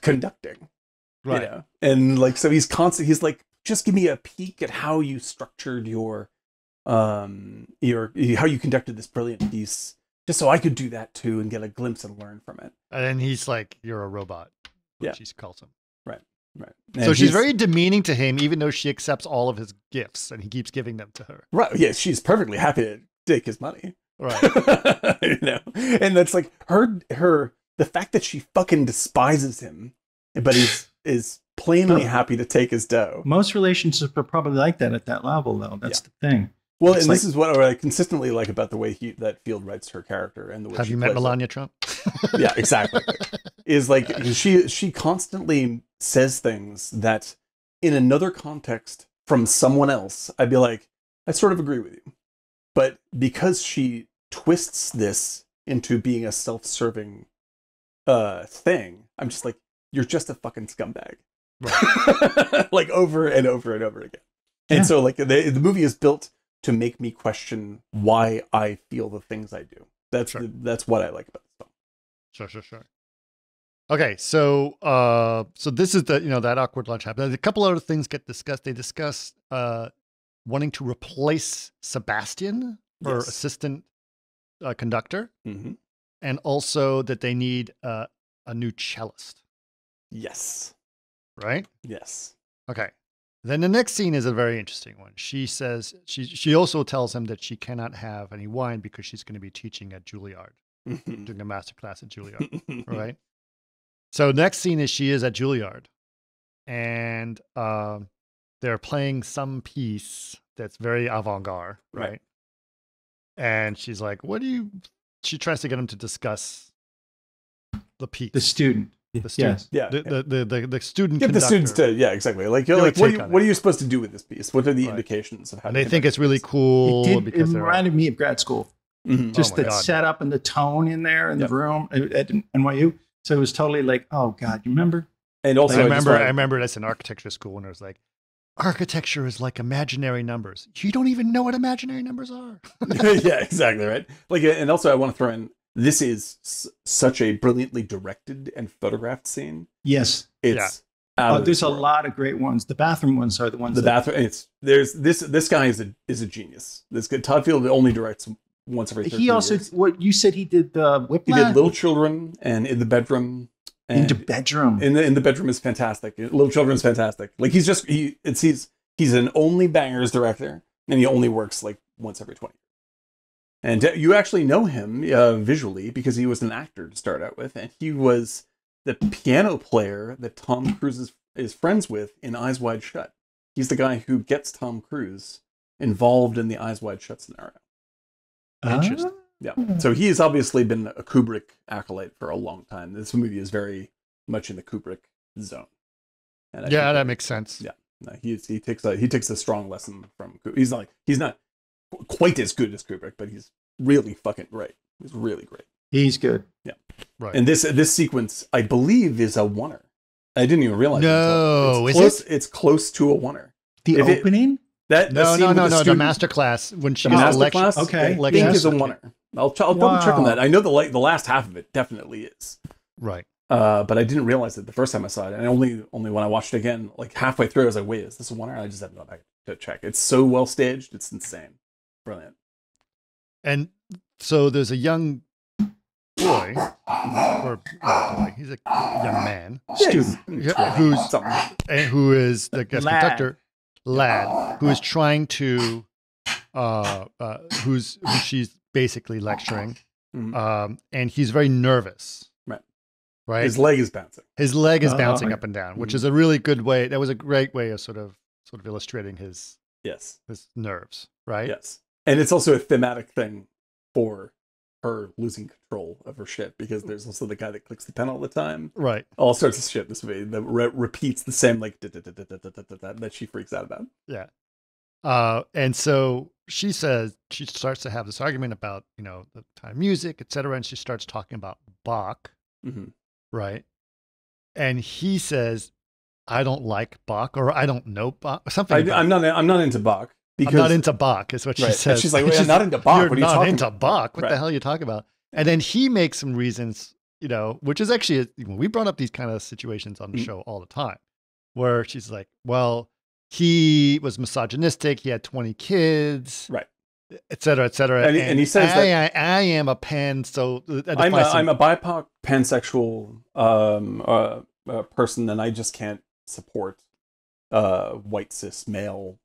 conducting. Right. You know? And like so he's like, just give me a peek at how you structured your how you conducted this brilliant piece, just so I could do that too and get a glimpse and learn from it. And then he's like, you're a robot, which she calls him. Right. And so she's very demeaning to him, even though she accepts all of his gifts and he keeps giving them to her. Right. Yeah, she's perfectly happy to take his money. Right. You know? And that's like the fact that she fucking despises him, but is plainly happy to take his dough. Most relationships are probably like that at that level, though. That's the thing. Well, and this is what I consistently like about the way that Field writes her character and the way Have you met Melania Trump? Yeah, exactly. Is like she constantly says things that in another context from someone else, I'd be like, I sort of agree with you. But because she twists this into being a self-serving thing, I'm just like, you're just a fucking scumbag. Right. Like over and over and over again. Yeah. And so like the movie is built to make me question why I feel the things I do. That's what I like about the film. Sure. Okay, so this is that awkward lunch happens. A couple other things get discussed. They discuss wanting to replace Sebastian for assistant conductor, and also that they need a new cellist. Yes. Right? Yes. Okay. Then the next scene is a very interesting one. She says she also tells him that she cannot have any wine because she's going to be teaching at Juilliard, doing a master class at Juilliard. Right. So next scene is she is at Juilliard, and they're playing some piece that's very avant-garde, right? And she's like, she tries to get him to discuss the piece. The student. The student. Yes. The student. Get the students to, exactly. Like what are you supposed to do with this piece? What are the indications of how? And they think it's really cool. It reminded me of grad school. Mm-hmm. Just the setup and the tone in there in the room at NYU. So it was totally like, oh God, you remember? And also, I remember that's in architecture school, and it was like, architecture is like imaginary numbers. You don't even know what imaginary numbers are. Yeah, exactly, right. Like, and also I want to throw in, this is such a brilliantly directed and photographed scene. Yes, it's there's a lot of great ones. The bathroom ones are the ones. This guy is a genius. This guy, Todd Field only directs once every 13 years. What you said he did Whiplash? He did Little Children and In the Bedroom. In the Bedroom. In the Bedroom is fantastic. Little Children is fantastic. Like he's an only bangers director, and he only works like once every 20 years. And you actually know him visually because he was an actor to start out with, and he was the piano player that Tom Cruise is friends with in Eyes Wide Shut. He's the guy who gets Tom Cruise involved in the Eyes Wide Shut scenario. Interesting. Yeah. So he has obviously been a Kubrick acolyte for a long time. This movie is very much in the Kubrick zone. And yeah, that makes sense. Yeah. No, he takes a strong lesson from Kubrick. He's not quite as good as Kubrick, but he's really fucking great. He's really great. He's good. Yeah. Right. And this sequence, I believe, is a oneer. I didn't even realize. No, it's close. It's close to a oneer. The opening? No. The master class when she master class. Okay. I think is a oneer. I'll double check on that. I know the last half of it definitely is. Right. But I didn't realize it the first time I saw it, and only when I watched it again, like halfway through, I was like, "Wait, is this a oneer?" I just had to go back to check. It's so well staged. It's insane. Brilliant. And so there's a young boy, or boy, he's a young man, student, who is the guest conductor, lad, who is trying to, who she's basically lecturing, and he's very nervous. Right. His leg is bouncing. His leg is bouncing up and down, which is a really good way. That was a great way of sort of illustrating his nerves. Right. Yes. And it's also a thematic thing for her losing control of her shit, because there's also the guy that clicks the pen all the time. Right. All sorts of shit in this movie that repeats the same like that she freaks out about. Yeah. And so she says, she starts to have this argument about, the time music, etc. And she starts talking about Bach. Mm-hmm. Right. And he says, I don't like Bach, or I don't know Bach, something. I'm not into Bach. Because, I'm not into Bach, is what she says. And she's like, I'm not into Bach. You're what are you not talking into about? Bach. What the hell are you talking about? And then he makes some reasons, which is actually, we brought up these kind of situations on the show all the time, where she's like, well, he was misogynistic. He had 20 kids. Right. Et cetera, et cetera. And he says I am a pan, so I'm a BIPOC pansexual person, and I just can't support white cis male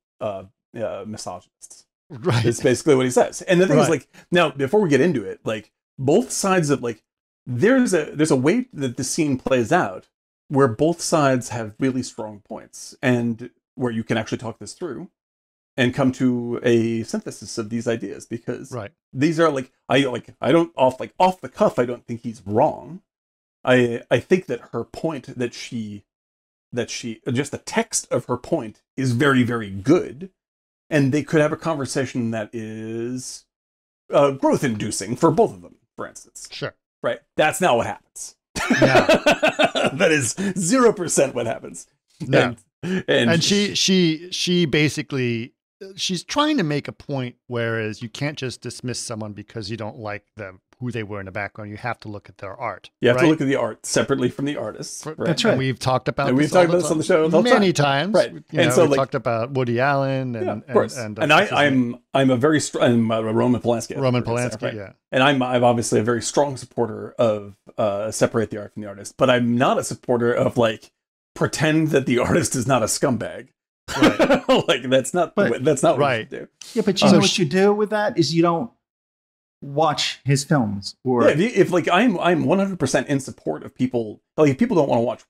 misogynists. Right. It's basically what he says. And the thing is, like, now before we get into it, like, both sides of, like, there's a way that the scene plays out where both sides have really strong points, and where you can actually talk this through and come to a synthesis of these ideas, because these are I don't off the cuff, I don't think he's wrong. I think that her point that she just the text of her point is very, very good, and they could have a conversation that is growth inducing for both of them, for instance. Sure. Right. That's not what happens. No. That is 0% what happens. No. And she basically, she's trying to make a point, whereas you can't just dismiss someone because you don't like them, who they were in the background. You have to look at their art. You have to look at the art separately from the artists. Right? That's right. And we've talked about this on the show many times. Right. We talked about Woody Allen and of course. I'm a very strong Roman Polanski. Roman Polanski, yeah. And I'm obviously a very strong supporter of separate the art from the artist, but I'm not a supporter of pretend that the artist is not a scumbag. Right. that's not what you do. Yeah, but you know what you do with that is you don't watch his films, or if I'm 100% in support of people. If people don't want to watch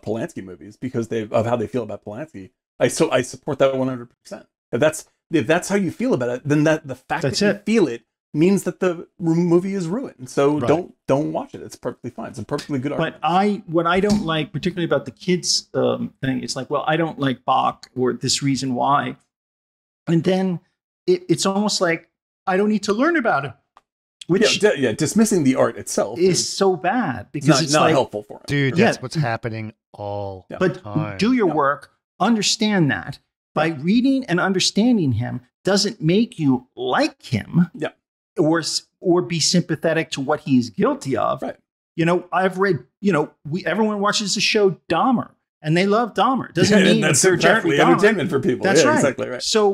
Polanski movies because of how they feel about Polanski, I support that 100%. If that's how you feel about it, then the fact that you feel it means that the movie is ruined. So don't watch it. It's perfectly fine. It's a perfectly good argument. But what I don't like, particularly about the kids thing, it's like, well, I don't like Bach, or this reason why, and then it's almost like I don't need to learn about it. Which dismissing the art itself is so bad, because it's not helpful for him. Dude, that's what's happening all the time. But do your work, understand that. By reading and understanding him doesn't make you like him. Yeah. Or be sympathetic to what he's guilty of. Right. I've read, everyone watches the show Dahmer, and they love Dahmer. Doesn't mean that's they're Jeffrey Dahmer. Entertainment for people. That's right. Exactly right. So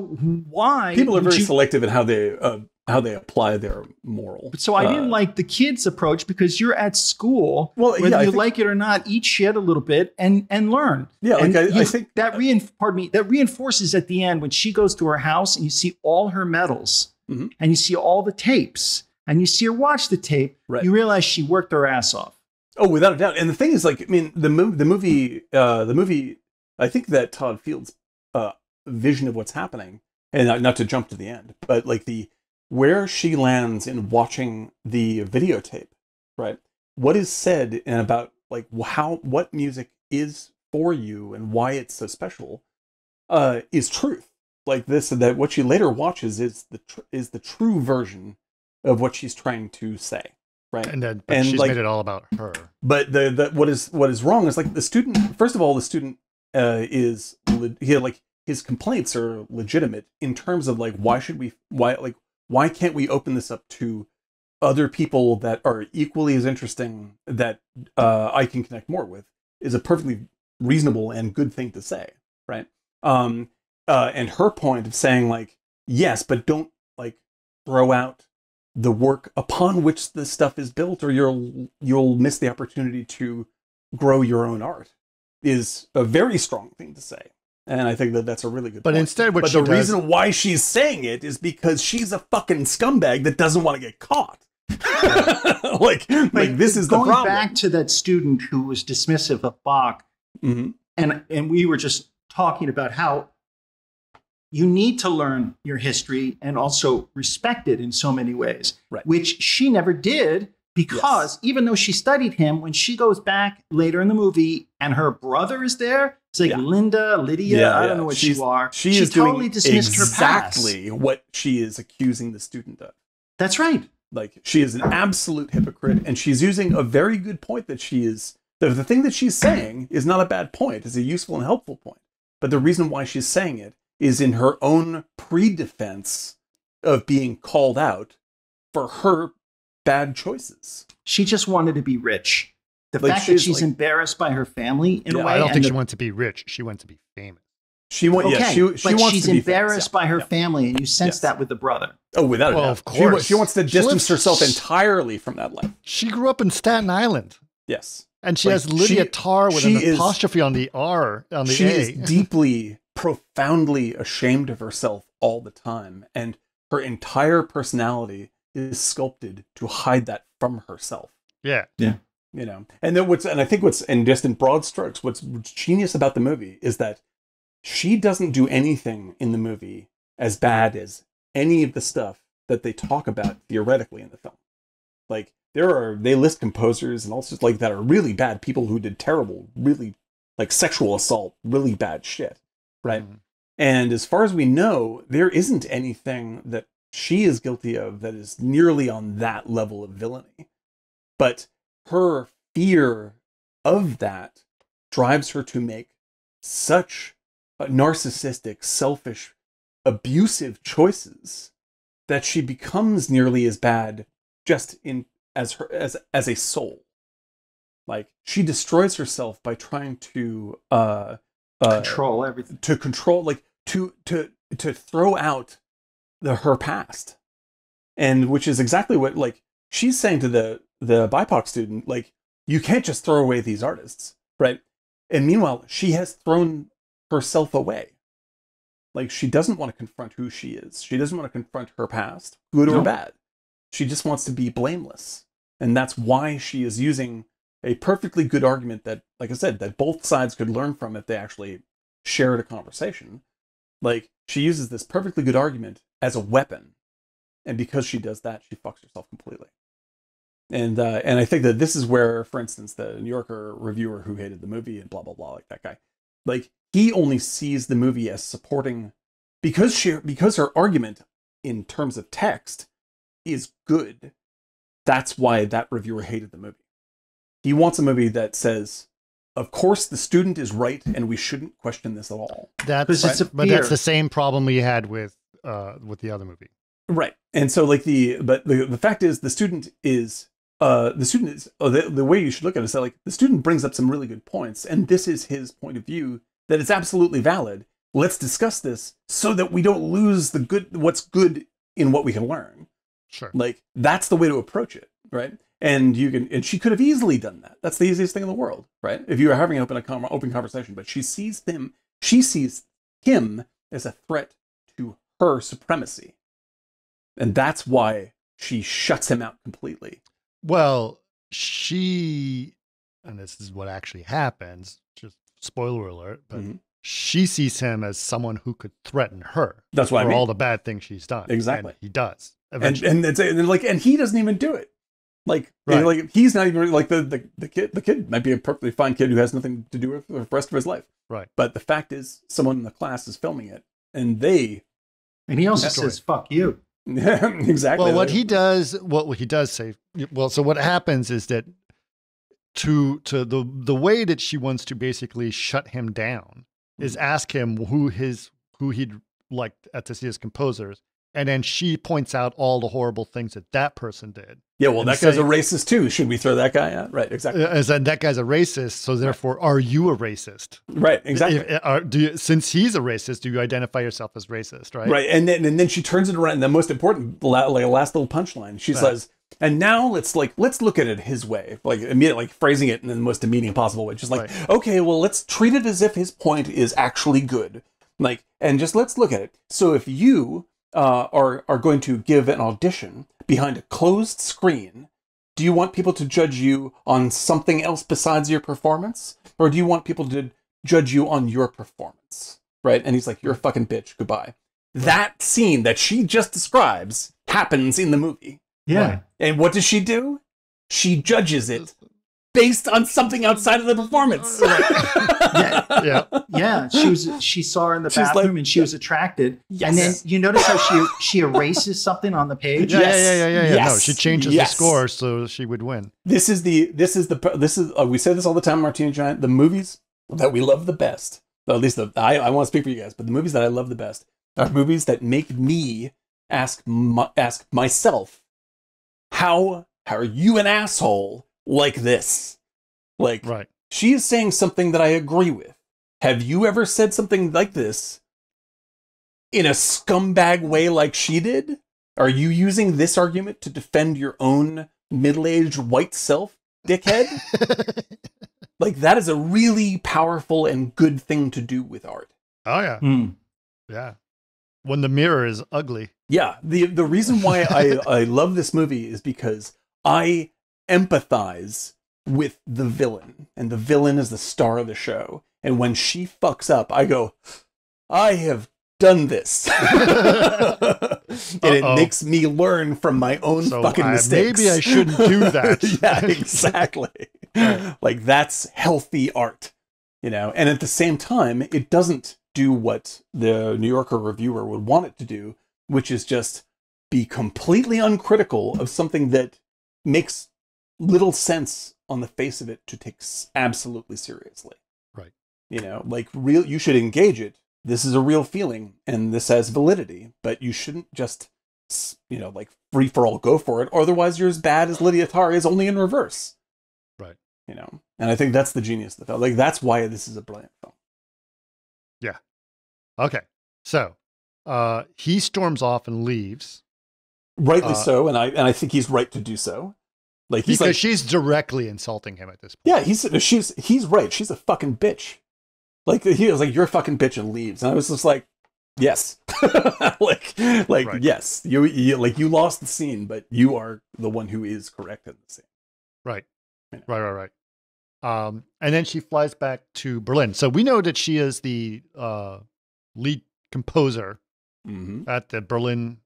why people are very selective in how they apply their moral. So I didn't like the kids' approach, because you're at school, whether you like it or not, eat shit a little bit and learn. Yeah, and I think that reinforces at the end when she goes to her house and you see all her medals. Mm-hmm. And you see all the tapes, and you see her watch the tape. Right. You realize she worked her ass off. Oh, without a doubt. And the thing is, the movie. I think that Todd Fields' vision of what's happening, and not to jump to the end, but where she lands in watching the videotape, right? What is said and about like what music is for you and why it's so special is truth. Like this, that what she later watches is the true version of what she's trying to say, right? And she's like, made it all about her. But what is wrong is like the student. First of all, the student his complaints are legitimate in terms of like why can't we open this up to other people that are equally as interesting that I can connect more with, is a perfectly reasonable and good thing to say, right? And her point of saying like, yes, but don't like throw out the work upon which this stuff is built, or you'll miss the opportunity to grow your own art, is a very strong thing to say. And I think that that's a really good point. Instead, but the reason why she's saying it is because she's a fucking scumbag that doesn't want to get caught. like this is the problem. Going back to that student who was dismissive of Bach, mm-hmm. and we were just talking about how you need to learn your history and also respect it in so many ways, right. Which she never did, because even though she studied him, when she goes back later in the movie and her brother is there, it's like Lydia, I don't know what you are. She is totally doing dismissed exactly her past. what she is accusing the student of. That's right. Like, she is an absolute hypocrite, and she's using a very good point that she is... The thing that she's saying is not a bad point. It's a useful and helpful point. But the reason why she's saying it is in her own pre-defense of being called out for her bad choices. She just wanted to be rich. The fact that she's embarrassed by her family in a way. I don't think she wanted to be rich. She wanted to be famous. She wants she's embarrassed by her family, and you sense that with the brother. Oh, without a doubt. Of course. She wants to distance herself entirely from that life. She grew up in Staten Island. Yes. And she has Lydia Tar with an apostrophe on the R, on the A. She is deeply, profoundly ashamed of herself all the time. And her entire personality is sculpted to hide that from herself. Yeah. Yeah. You know, and I think just in broad strokes, what's genius about the movie is that she doesn't do anything in the movie as bad as any of the stuff that they talk about theoretically in the film. Like, they list composers and all sorts like that are really bad people who did terrible, really like sexual assault, really bad shit, right? Mm-hmm. And as far as we know, there isn't anything that she is guilty of that is nearly on that level of villainy. But her fear of that drives her to make such narcissistic, selfish, abusive choices that she becomes nearly as bad just as a soul. Like, she destroys herself by trying to control everything. To control, like to throw out her past. And which is exactly what, like, she's saying to the BIPOC student, like, you can't just throw away these artists, right? And meanwhile, she has thrown herself away. Like, she doesn't want to confront who she is. She doesn't want to confront her past, good or bad. She just wants to be blameless. And that's why she is using a perfectly good argument that, like I said, that both sides could learn from if they actually shared a conversation. Like, she uses this perfectly good argument as a weapon. And because she does that, she fucks herself completely. And I think that this is where, for instance, the New Yorker reviewer who hated the movie and blah, blah, blah, like that guy, like, he only sees the movie as supporting, because her argument in terms of text is good. That's why that reviewer hated the movie. He wants a movie that says, of course the student is right and we shouldn't question this at all. But that's the same problem we had with the other movie. Right. And so, like, the fact is the way you should look at it is that, like, the student brings up some really good points, and this is his point of view that is absolutely valid. Let's discuss this so that we don't lose what's good in what we can learn. Sure. Like, that's the way to approach it, right? And she could have easily done that. That's the easiest thing in the world, right? If you were having an open conversation, but she sees him as a threat to her supremacy. And that's why she shuts him out completely. Well, and this is what actually happens, just spoiler alert, but she sees him as someone who could threaten her. That's what I mean. For all the bad things she's done. Exactly. And he does. and he doesn't even do it. Like, like he's not even like the kid. The kid might be a perfectly fine kid who has nothing to do with the rest of his life. Right. But the fact is, someone in the class is filming it, and he also says, "Fuck you." Yeah, exactly. Well, what he does say. Well, so what happens is that to the way that she wants to basically shut him down is ask him who he'd like to see as composers. And then she points out all the horrible things that person did. Yeah, well, that guy's a racist too. Should we throw that guy out? Right, exactly. That guy's a racist, so therefore, are you a racist? Right, exactly. Since he's a racist, do you identify yourself as racist? Right, right. And then she turns it around. And the most important, like a last little punchline, she says, "And now let's look at it his way, like immediately, like phrasing it in the most immediate possible way, just like, okay, well, let's treat it as if his point is actually good, like, and just let's look at it. So if you are going to give an audition behind a closed screen, do you want people to judge you on something else besides your performance? Or do you want people to judge you on your performance? Right? And he's like, you're a fucking bitch. Goodbye. That scene that she just describes happens in the movie. Yeah. Right? And what does she do? She judges it based on something outside of the performance. Yeah. She saw her in the bathroom and she was attracted. Yes. And then you notice how she erases something on the page. Yeah. Yes. No, she changes the score so she would win. We say this all the time, Martina Giant. The movies that we love the best, at least I want to speak for you guys, but the movies that I love the best are movies that make me ask myself, how are you an asshole like this? Like, she is saying something that I agree with. Have you ever said something like this in a scumbag way like she did? Are you using this argument to defend your own middle-aged white self, dickhead? Like, that is a really powerful and good thing to do with art. Oh, yeah. Yeah. When the mirror is ugly. Yeah. The reason why I love this movie is because I empathize with the villain, and the villain is the star of the show. And when she fucks up, I go, I have done this. And it makes me learn from my own fucking mistakes. Maybe I shouldn't do that. Yeah, exactly. Like, that's healthy art, you know? And at the same time, it doesn't do what the New Yorker reviewer would want it to do, which is just be completely uncritical of something that makes little sense on the face of it to take absolutely seriously. Right. You know, like, you should engage it. This is a real feeling and this has validity, but you shouldn't just, you know, like, free for all go for it. Otherwise you're as bad as Lydia Tarr is, only in reverse. Right. You know, and I think that's the genius of the film. Like, that's why this is a brilliant film. Yeah. Okay. So, he storms off and leaves. Rightly so, and I think he's right to do so. Like, he's because she's directly insulting him at this point. Yeah, he's right. She's a fucking bitch. Like, he was like, you're a fucking bitch, and leaves. And I was just like, yes. like right. Yes. You like, you lost the scene, but you are the one who is correct in the scene. Right. You know? Right. And then she flies back to Berlin. So we know that she is the lead composer at the Berlin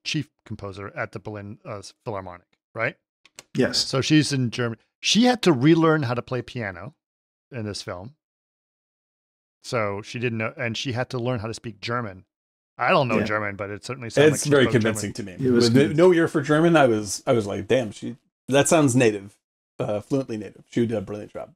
chief composer at the Berlin Philharmonic, right? Yes. So she's in Germany. She had to relearn how to play piano in this film. So she didn't know, and she had to learn how to speak German. I don't know German, but it certainly sounds it's very convincing German. to me. With no ear for German, I was like, damn, that sounds native, fluently native. She did a brilliant job.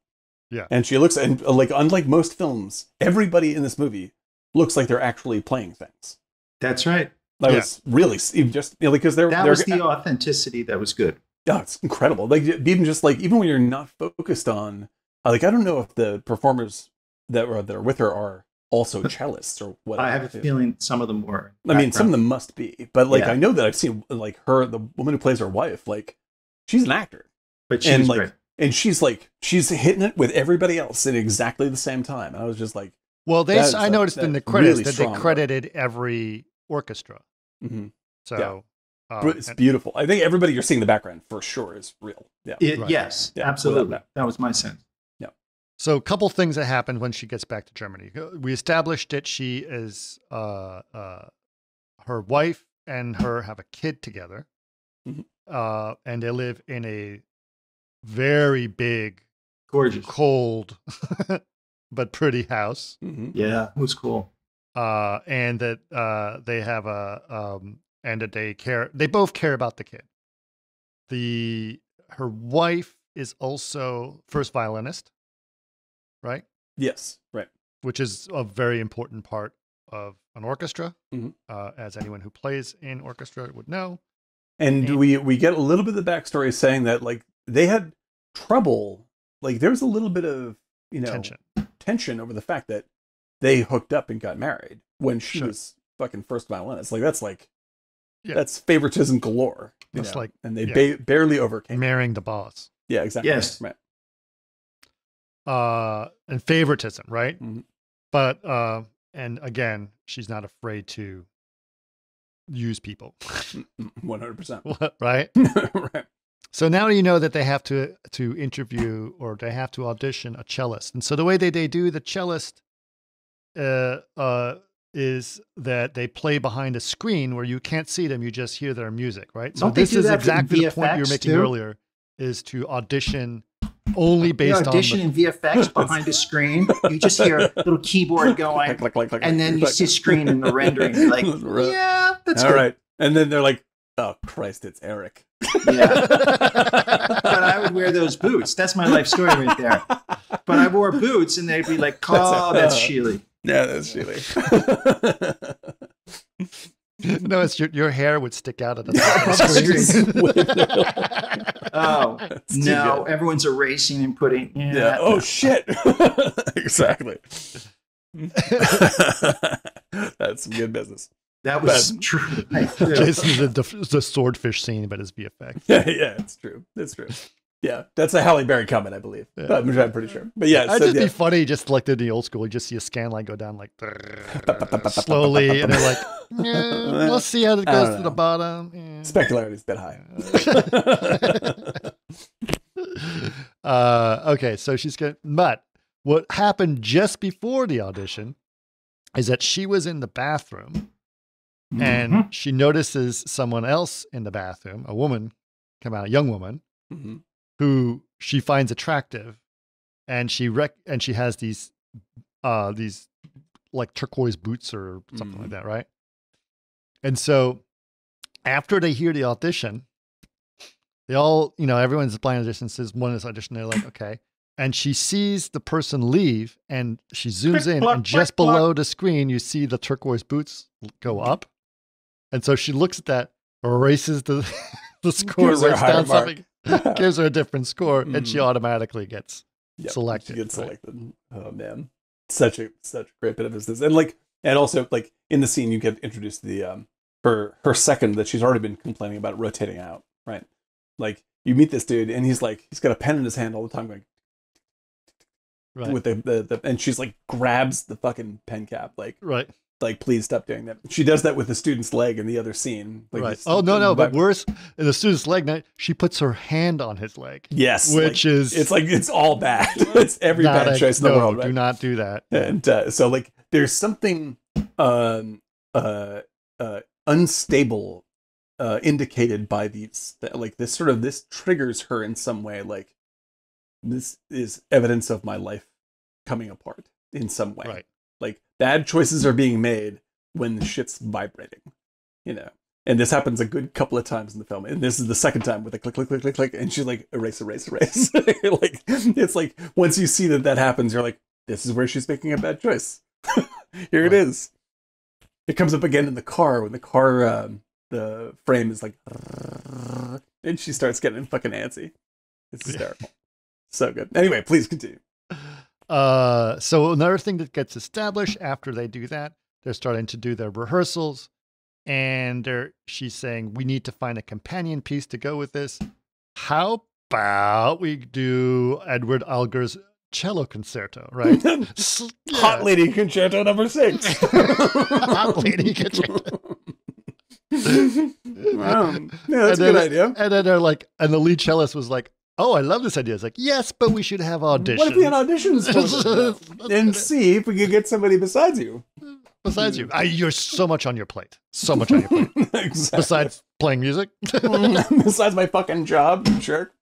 Yeah. And she looks, and like, unlike most films, everybody in this movie looks like they're actually playing things. That's right. That was really just, you know, because that was the authenticity that was good. Yeah, it's incredible. Like, even when you're not focused on, like, I don't know if the performers that are with her are also cellists or whatever. I have a feeling some of them were. I mean, some of them must be, but like, I know that I've seen, like, the woman who plays her wife, like, she's an actor, but she's like, great. And she's hitting it with everybody else at exactly the same time. And I was just like, well, I noticed in the credits that they credited every orchestra. Mm-hmm. So it's beautiful. I think everybody you're seeing in the background for sure is real. Yeah. Yes, absolutely. That was my sense. Yeah. So a couple things that happened when she gets back to Germany. We established that she is her her wife and her have a kid together. Mm-hmm. And they live in a very big, gorgeous, cold, but pretty house. Mm-hmm. Yeah, it was cool. And that they have and that they both care about the kid. Her wife is also first violinist, right? Yes, right. Which is a very important part of an orchestra, mm-hmm. As anyone who plays in orchestra would know. And we get a little bit of the backstory saying that like they had trouble, like there was a little bit of tension over the fact that they hooked up and got married when she was fucking first violinist. Like that's favoritism galore. That's like, and they barely overcame marrying the boss. Yeah, exactly. Yes. Right. And favoritism, right? Mm-hmm. But and again, she's not afraid to use people. 100%. Right? Right. So now you know that they have to interview or they have to audition a cellist. And so the way they do the cellist is that they play behind a screen where you can't see them, you just hear their music, right? So this is exactly the point you were making earlier, is to audition only based on in VFX behind a screen. You just hear a little keyboard going, and then you see screen in the rendering. You're like, yeah, that's all good. Right. And then they're like, oh Christ, it's Eric. Yeah. But I would wear those boots. That's my life story right there. But I wore boots, and they'd be like, oh, that's Sheely. Yeah, that's Sheely. No, it's your hair would stick out at the top of the screen. Oh, no, everyone's erasing and putting. Yeah. Oh, shit. Exactly. That's some good business. That was true. Jason's the swordfish scene, but it's VFX. Yeah, it's true. It's true. Yeah, that's a Halle Berry comment, I believe. Yeah. I'm pretty sure. But yeah, it'd just be funny, just like in the old school, you just see a scan line go down like slowly, and they're like, let's see how it goes to the bottom. Yeah. Specularity's a bit high. Okay, so she's good. But what happened just before the audition is that she was in the bathroom, and she notices someone else in the bathroom, a woman come out, a young woman. Mm-hmm. Who she finds attractive, and she has these like turquoise boots or something like that, right? And so after they hear the audition, they all, everyone's applying audition, says one is audition, they're like, okay. And she sees the person leave, and she zooms in, and just below the screen, you see the turquoise boots go up. And so she looks at that, erases the score, writes down something. Gives her a different score, and she automatically gets selected. She gets selected. Oh man, such a great bit of business, and also like in the scene you get introduced to the her second that she's already been complaining about rotating out. Right, like you meet this dude, and he's got a pen in his hand all the time, going with the and she's like grabs the fucking pen cap, like please stop doing that. She does that with the student's leg in the other scene. Like but worse, in the student's leg, she puts her hand on his leg. Yes, which is it's all bad. It's every bad choice in the world. Right? Do not do that. And so like there's something unstable indicated by these, like this triggers her in some way. Like this is evidence of my life coming apart in some way. Right. Like bad choices are being made when the shit's vibrating, and this happens a good couple of times in the film. And this is the second time with a click, click, click, click, click. And she's like, erase. Like, it's like, once you see that happens, you're like, this is where she's making a bad choice. Here it is. It comes up again in the car when the frame is like, and she starts getting fucking antsy. It's hysterical. So good. Anyway, please continue. So another thing that gets established after they do that, they're starting to do their rehearsals, and she's saying, we need to find a companion piece to go with this. How about we do Edward Elgar's cello concerto, right? Hot Lady Concerto number 6. Hot Lady Concerto. Wow. Yeah, that's a good idea. And then they're like, and the lead cellist was like, oh, I love this idea. It's like, yes, but we should have auditions. What if we had auditions and see if we could get somebody besides you? Besides you, you're so much on your plate. So much on your plate. Exactly. Besides playing music. Besides my fucking job, you jerk.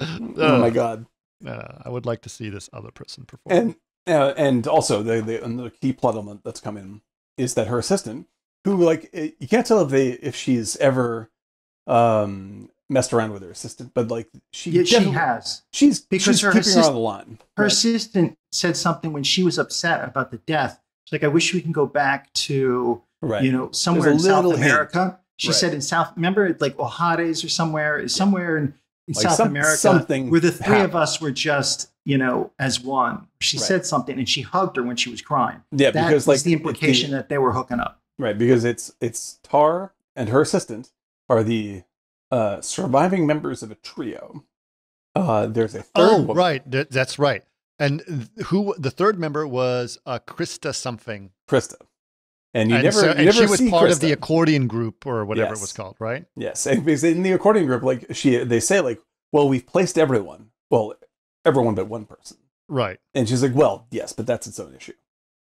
Oh my God. I would like to see this other person perform. And also the key plot element that's come in is that her assistant, who like you can't tell if she's ever messed around with her assistant, but like she has. She's keeping her on the line. Her assistant said something when she was upset about the death. She's like, I wish we can go back to somewhere in South America. She said in South, remember like Oaxaca or somewhere in like South America, where the three of us were just, as one. She said something and she hugged her when she was crying. Yeah, that because was the implication that they were hooking up. Right, because it's Tar and her assistant are the surviving members of a trio. There's a third woman. Right, that's right. And who the third member was Krista something. Krista. And you never she was see part Krista. of the accordion group or whatever it was called, right? Yes, and because in the accordion group, like they say, like, well, we've placed everyone. Well, everyone but one person. Right. And she's like, well, yes, but that's its own issue.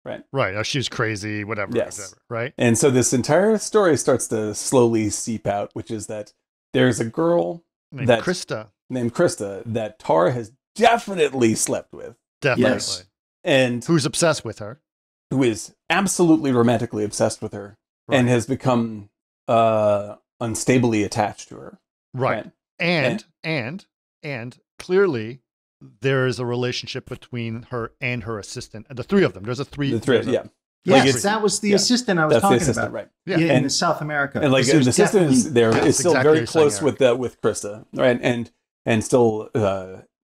Right. Right. Oh, she's crazy, whatever. Yes. Whatever, right. And so this entire story starts to slowly seep out, which is that there's a girl named Krista that Tar has definitely slept with. Definitely. Yes. And who's obsessed with her. Who is absolutely romantically obsessed with her and has become unstably attached to her. Right. And clearly there is a relationship between her and her assistant. The three of them. There's a three. The three, yeah. Yes, that was the assistant I was talking about. Right. Yeah, in South America. And like the assistant is still very close with Krista, right? And still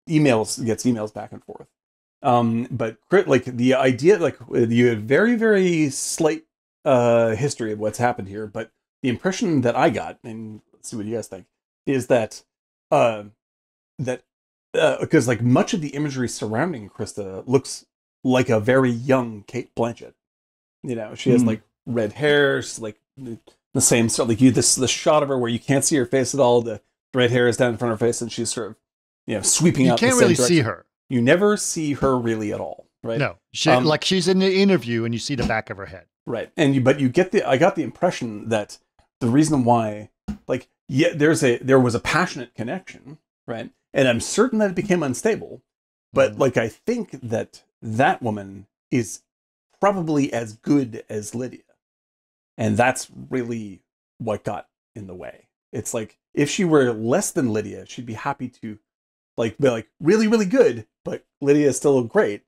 gets emails back and forth. But like the idea, like you had very, very slight history of what's happened here, but the impression that I got, and let's see what you guys think, is that because like much of the imagery surrounding Krista looks like a very young Cate Blanchett. She has like red hair, like the same sort, like the shot of her where you can't see her face at all. The red hair is down in front of her face, and she's sort of sweeping out. You can't really see her. You never see her really at all, right? No, like she's in the interview and you see the back of her head, right? And I got the impression that the reason why, like, there was a passionate connection, right? And I'm certain that it became unstable, but like I think that woman is probably as good as Lydia, and that's really what got in the way. It's like if she were less than Lydia, she'd be happy to be like really, really good, but Lydia is still great.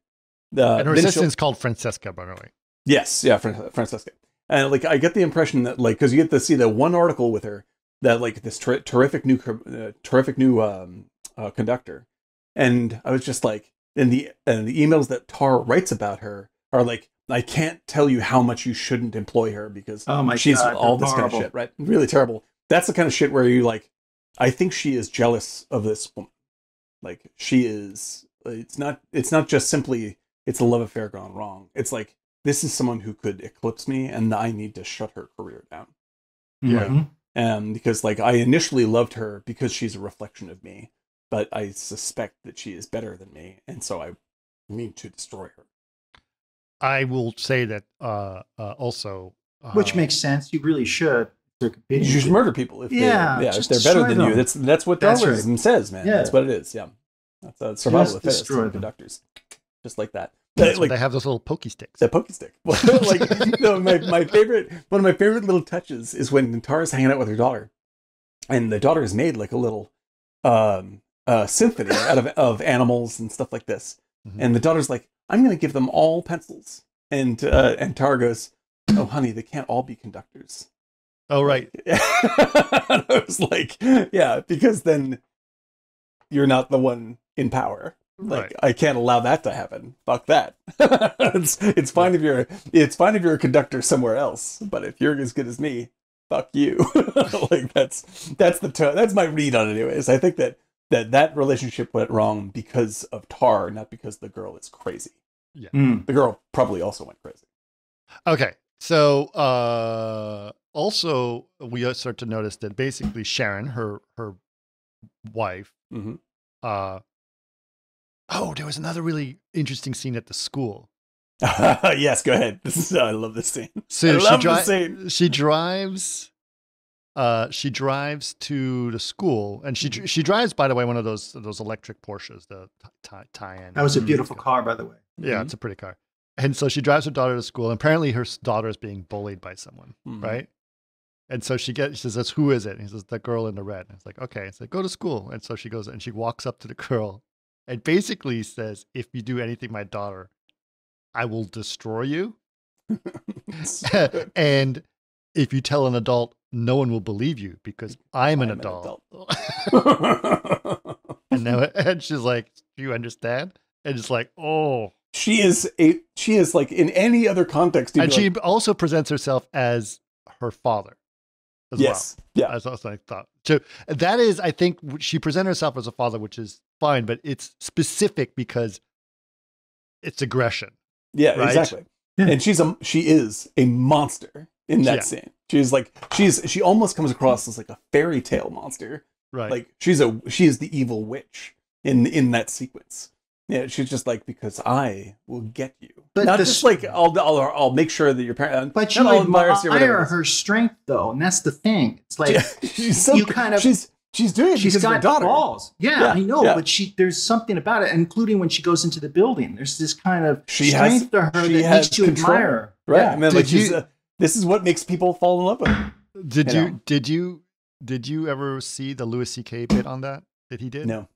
And her assistant's called Francesca, by the way. Yes, yeah, Francesca. And like I get the impression that like because you get to see the one article with her that like this terrific new conductor, and I was just like, and the emails that Tar writes about her are like, I can't tell you how much you shouldn't employ her because she's all this kind of shit, right? Really terrible. That's the kind of shit where you like, I think she is jealous of this woman. Like she is, it's not just simply, it's a love affair gone wrong. It's like, this is someone who could eclipse me and I need to shut her career down. Yeah. Right? Because like I initially loved her because she's a reflection of me, but I suspect that she is better than me. And so I need to destroy her. I will say that also. Which makes sense. You really should. You should murder people if they're better than you. That's what Darwinism says, man. Yeah. That's what it is. Yeah, that's a survival of the fittest. Conductors, just like that. That's like, they have those little pokey sticks. That pokey stick. My favorite, one of my favorite little touches is when Tara's hanging out with her daughter, and the daughter has made like a little symphony out of animals and stuff like this, and the daughter's like, I'm going to give them all pencils, and Tara goes, oh honey, they can't all be conductors. Oh, right. I was like, yeah, because then you're not the one in power. Like, right. I can't allow that to happen. Fuck that. It's fine if you're a conductor somewhere else, but if you're as good as me, fuck you. Like that's my read on it anyways. I think that relationship went wrong because of Tar, not because the girl is crazy. Yeah. The girl probably also went crazy. Okay. So, also, we start to notice that basically Sharon, her wife, there was another really interesting scene at the school. Yes, go ahead. I love this scene. So She drives to the school, and she drives, by the way, one of those electric Porsches, the tie-in. That was a beautiful car, by the way. Yeah, it's a pretty car. And so she drives her daughter to school, and apparently her daughter is being bullied by someone, right? And so she says, "Who is it?" And he says, "The girl in the red." And it's like, okay. It's like, go to school. And so she goes, and she walks up to the girl, and basically says, "If you do anything to my daughter, I will destroy you." And if you tell an adult, no one will believe you because I'm an adult. And she's like, "Do you understand?" And it's like, oh. She is like in any other context. And she also presents herself as her father. Yes. Well. Yeah. That's also I thought. So that is, I think she presented herself as a father, which is fine, but it's specific because it's aggression. Yeah, right? Exactly. Yeah. And she is a monster in that scene. She almost comes across as like a fairy tale monster. Right. Like she is the evil witch in that sequence. Yeah, she's just like, because I will get you. But not just like I'll make sure that your parents. But you admire her strength, though, and that's the thing. It's like she's doing it. She's got daughter. Balls. Yeah, I know, but there's something about it, including when she goes into the building. There's this kind of strength to her that makes you admire her. Right. Yeah. I mean, like this is what makes people fall in love with her. Did you ever see the Louis C.K. bit on that he did? No.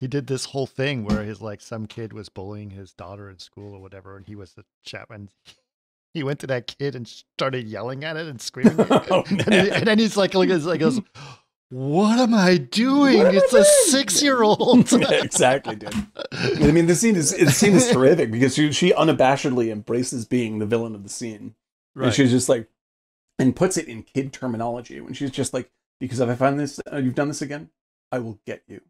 He did this whole thing where some kid was bullying his daughter in school or whatever, and he was the chap, and he went to that kid and started yelling at it and screaming at it. And then he's like, goes, "What am I doing? It's a 6-year-old." Yeah, exactly, dude. I mean, the scene is terrific because she unabashedly embraces being the villain of the scene, right. And she's just like, and puts it in kid terminology when she's just like, because if I find this, you've done this again, I will get you.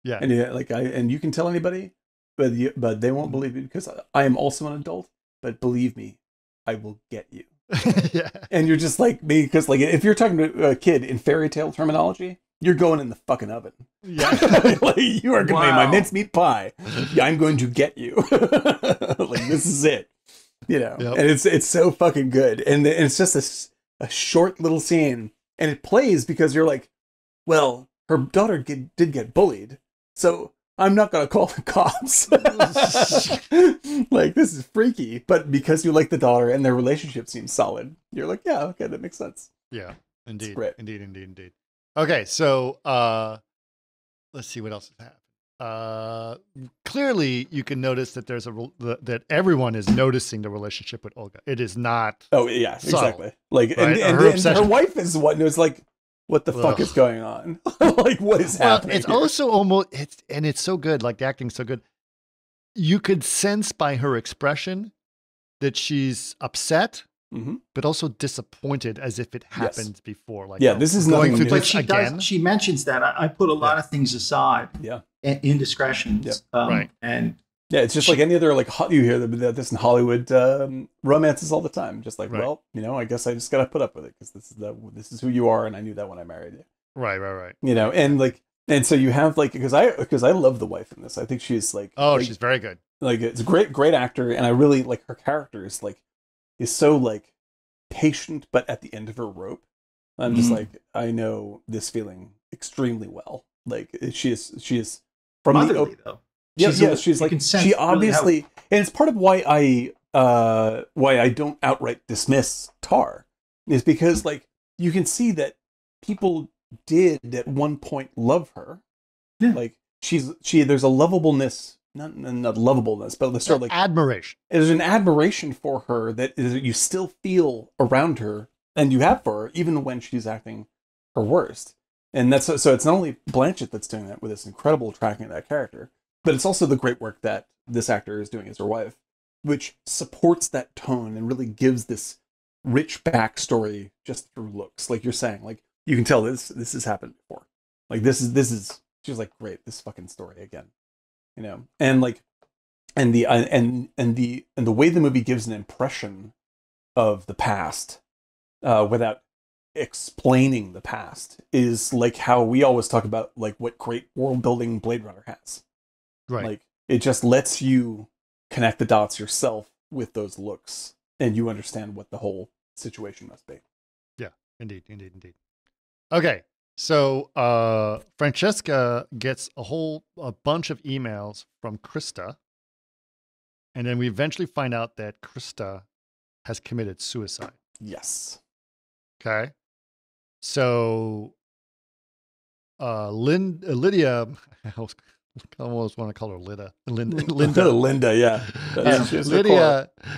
Yeah, and you can tell anybody, but they won't believe you because I am also an adult. But believe me, I will get you. Yeah, and you're just like me because like if you're talking to a kid in fairy tale terminology, you're going in the fucking oven. Yeah, like you are going to be my mincemeat pie. Yeah, I'm going to get you. Like this is it, and it's so fucking good, and it's just a short little scene, and it plays because you're like, well, her daughter did get bullied. So I'm not going to call the cops. Like, this is freaky. But because you like the daughter and their relationship seems solid, you're like, yeah, okay, that makes sense. Yeah, indeed. Indeed. Okay, so let's see what else has happened. Clearly, you can notice that that everyone is noticing the relationship with Olga. It is not. Oh, yeah, subtle, exactly. Like, right? and her wife is what knows, like, what the fuck is going on? Like, what is happening? It's also almost, it's so good. Like, the acting's so good. You could sense by her expression that she's upset, but also disappointed as if it happened before. Like, this is nothing new. But she mentions that. I put a lot of things aside. Yeah. Indiscretions. Yeah. Right. And yeah, it's just like any other, like, you hear this in Hollywood romances all the time. Just like, well, I guess I just got to put up with it because this is who you are, and I knew that when I married you. Right. And like, and so you have like, because I love the wife in this. I think she's like, she's very good. Like, it's a great actor, and I really like her character is so like patient, but at the end of her rope. I'm just like, I know this feeling extremely well. Like she is from motherly, though. She's like, she obviously, really, and it's part of why I don't outright dismiss Tar, is because like you can see that people did at one point love her. Yeah. Like there's a lovableness, not lovableness, but sort of like admiration. There's an admiration for her that you still feel around her, and you have for her even when she's acting her worst. And so it's not only Blanchett that's doing that with this incredible tracking of that character, but it's also the great work that this actor is doing as her wife, which supports that tone and really gives this rich backstory just through looks. Like you're saying, like you can tell this has happened before. Like this is she's like, great, this fucking story again, and like, and the way the movie gives an impression of the past without explaining the past is like how we always talk about like what great world building Blade Runner has. Right. Like it just lets you connect the dots yourself with those looks, and you understand what the whole situation must be. Yeah, indeed. Okay, so Francesca gets a bunch of emails from Krista, and then we eventually find out that Krista has committed suicide. Yes. Okay, so Lydia, I almost want to call her Linda. Linda, yeah.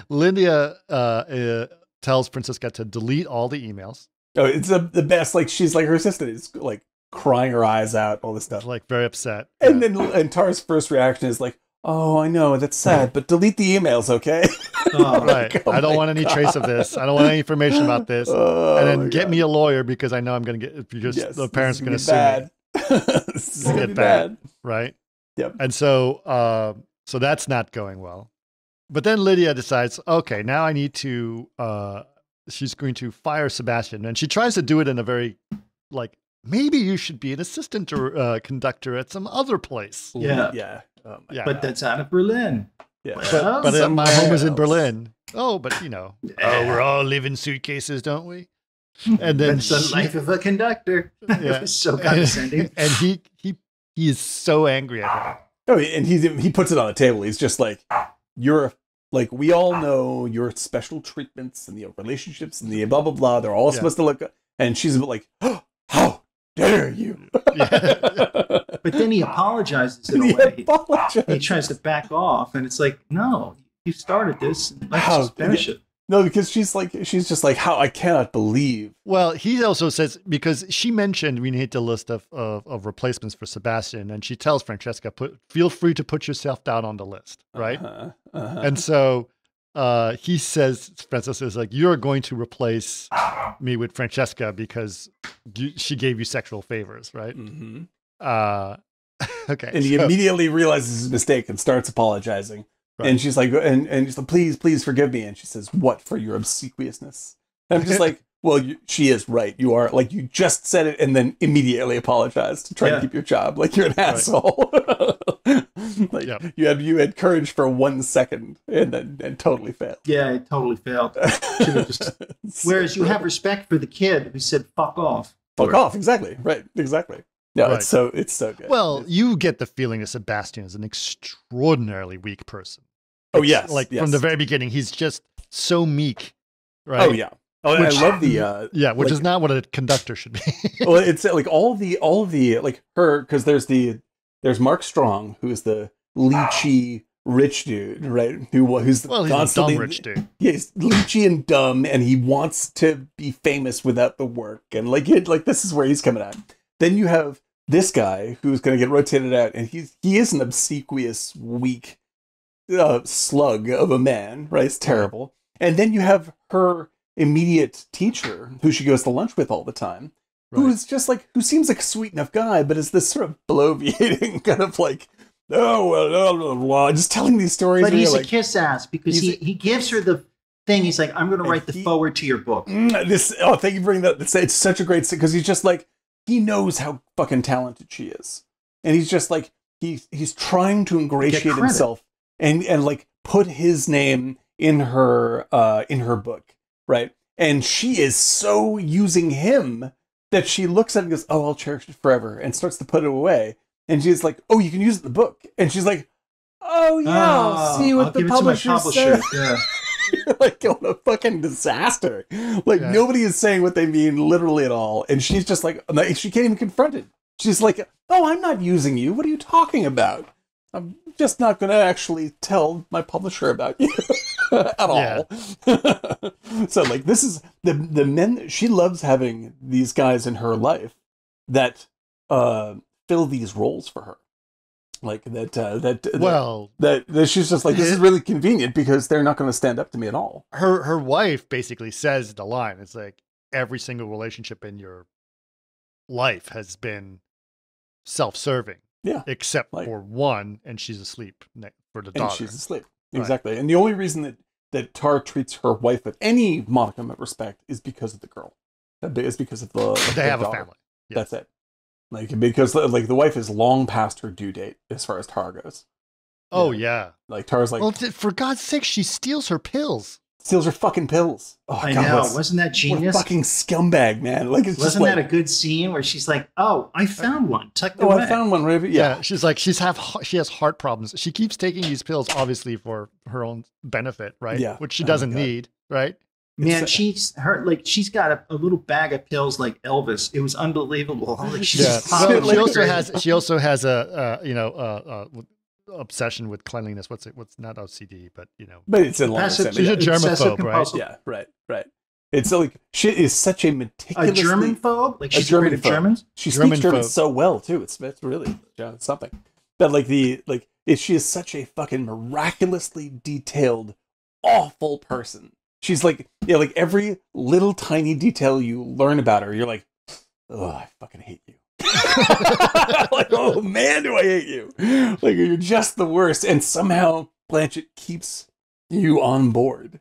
Lydia tells Francesca to delete all the emails. Oh, it's the best. Like, she's like, her assistant is like crying her eyes out, all this stuff. She's, like, very upset. And then Tar's first reaction is like, oh, I know, that's sad, but delete the emails, okay? Right. I don't want any trace of this. I don't want any information about this. And then get me a lawyer because I know I'm going to get, because the parents are going to sue me. This is going to be bad. Right? Yep. And so that's not going well. But then Lydia decides, okay, now I need to, she's going to fire Sebastian. And she tries to do it in a very, like, maybe you should be an assistant conductor at some other place. Yeah. Yeah. Oh my but God. that's out of Berlin. Yeah. But my home is in Berlin. Oh, but we're all live in suitcases, don't we? And then that's the life of a conductor. Yeah. So condescending. And he is so angry at her. Oh, and he puts it on the table. He's just like, you're like, we all know your special treatments and the relationships and the blah blah blah. They're all supposed to look. And she's like, oh, how dare you? But then he apologizes in a way. He tries to back off, and it's like, no, you started this. Let's just finish it. No, because she's just like, how, I cannot believe. Well, he also says, because she mentioned we need a list of replacements for Sebastian, and she tells Francesca, feel free to put yourself down on the list, right? And so he says, Francesca is like, you're going to replace me with Francesca because she gave you sexual favors, right? Mm-hmm. Okay. And he immediately realizes his mistake and starts apologizing. Right. And she's like, and she's like, please forgive me. And she says, what, for your obsequiousness? And I'm just like, well, she is right. You are, like, you just said it and then immediately apologized to try to keep your job. Like, you're an asshole. Like, you had courage for 1 second and totally failed. Yeah, it totally failed. Whereas you have respect for the kid who said, fuck off. Fuck off. Exactly. Right. Exactly. No, right. It's so good. Well, you get the feeling that Sebastian is an extraordinarily weak person. Oh, yes. Like, from the very beginning, he's just so meek, right? Oh, yeah. Oh, which, I love the... which is not what a conductor should be. Well, it's like all of the like, her, because there's Mark Strong, who is the leechy rich dude, right? He's constantly a dumb rich dude. Yeah, he's leechy and dumb, and he wants to be famous without the work. And like this is where he's coming at. Then you have this guy who's going to get rotated out, and he is an obsequious, weak slug of a man, right? It's terrible. And then you have her immediate teacher, who she goes to lunch with all the time, who is just like, who seems like a sweet enough guy, but is this sort of bloviating kind of like, just telling these stories. But he's a kiss ass because he gives her the thing. He's like, I'm going to write the forward to your book. Thank you for bringing that. It's such a great thing because he's just like, he knows how fucking talented she is. And he's just like, he's trying to ingratiate himself and like put his name in her book, right? And she is so using him that she looks at it and goes, oh, I'll cherish it forever, and starts to put it away. And she's like, oh, you can use it in the book. And she's like, oh yeah, I'll see what the publisher says. Yeah. Like, what a fucking disaster. Like, nobody is saying what they mean literally at all. And she's just like, she can't even confront it. She's like, oh, I'm not using you. What are you talking about? I'm just not going to actually tell my publisher about you at all. So, like, this is the men. She loves having these guys in her life that fill these roles for her. Like that she's just like, this is really convenient because they're not going to stand up to me at all. Her wife basically says the line. It's like, every single relationship in your life has been self-serving. Yeah. Except for one, and she's asleep for the daughter. And she's asleep. Exactly. And the only reason that Tar treats her wife with any modicum of respect is because of the girl. It's because of they have a family. Yeah. That's it. Like, because like the wife is long past her due date as far as Tar goes. Oh yeah. Like Tar's like, well, for God's sake, she steals her pills. Steals her fucking pills. Oh, I know. Wasn't that genius? What a fucking scumbag, man. Like, it's wasn't that a good scene where she's like, "Oh, I found one. Tucked away. I found one." Right? Yeah. She's like, she has heart problems. She keeps taking these pills, obviously for her own benefit, right? Yeah. Which she doesn't need, right? Man, she's got a little bag of pills like Elvis. It was unbelievable. Like she also has a obsession with cleanliness. What's not OCD, but But it's in line. She's a germaphobe, right? Yeah, right. It's like she is such a meticulous germanphobe. Like she's afraid of Germans. She speaks German so well too. It's really something. But she is such a fucking miraculously detailed, awful person. She's like every little tiny detail you learn about her, you're like, oh, I fucking hate you. Like, oh man, do I hate you? Like, you're just the worst. And somehow Blanchett keeps you on board.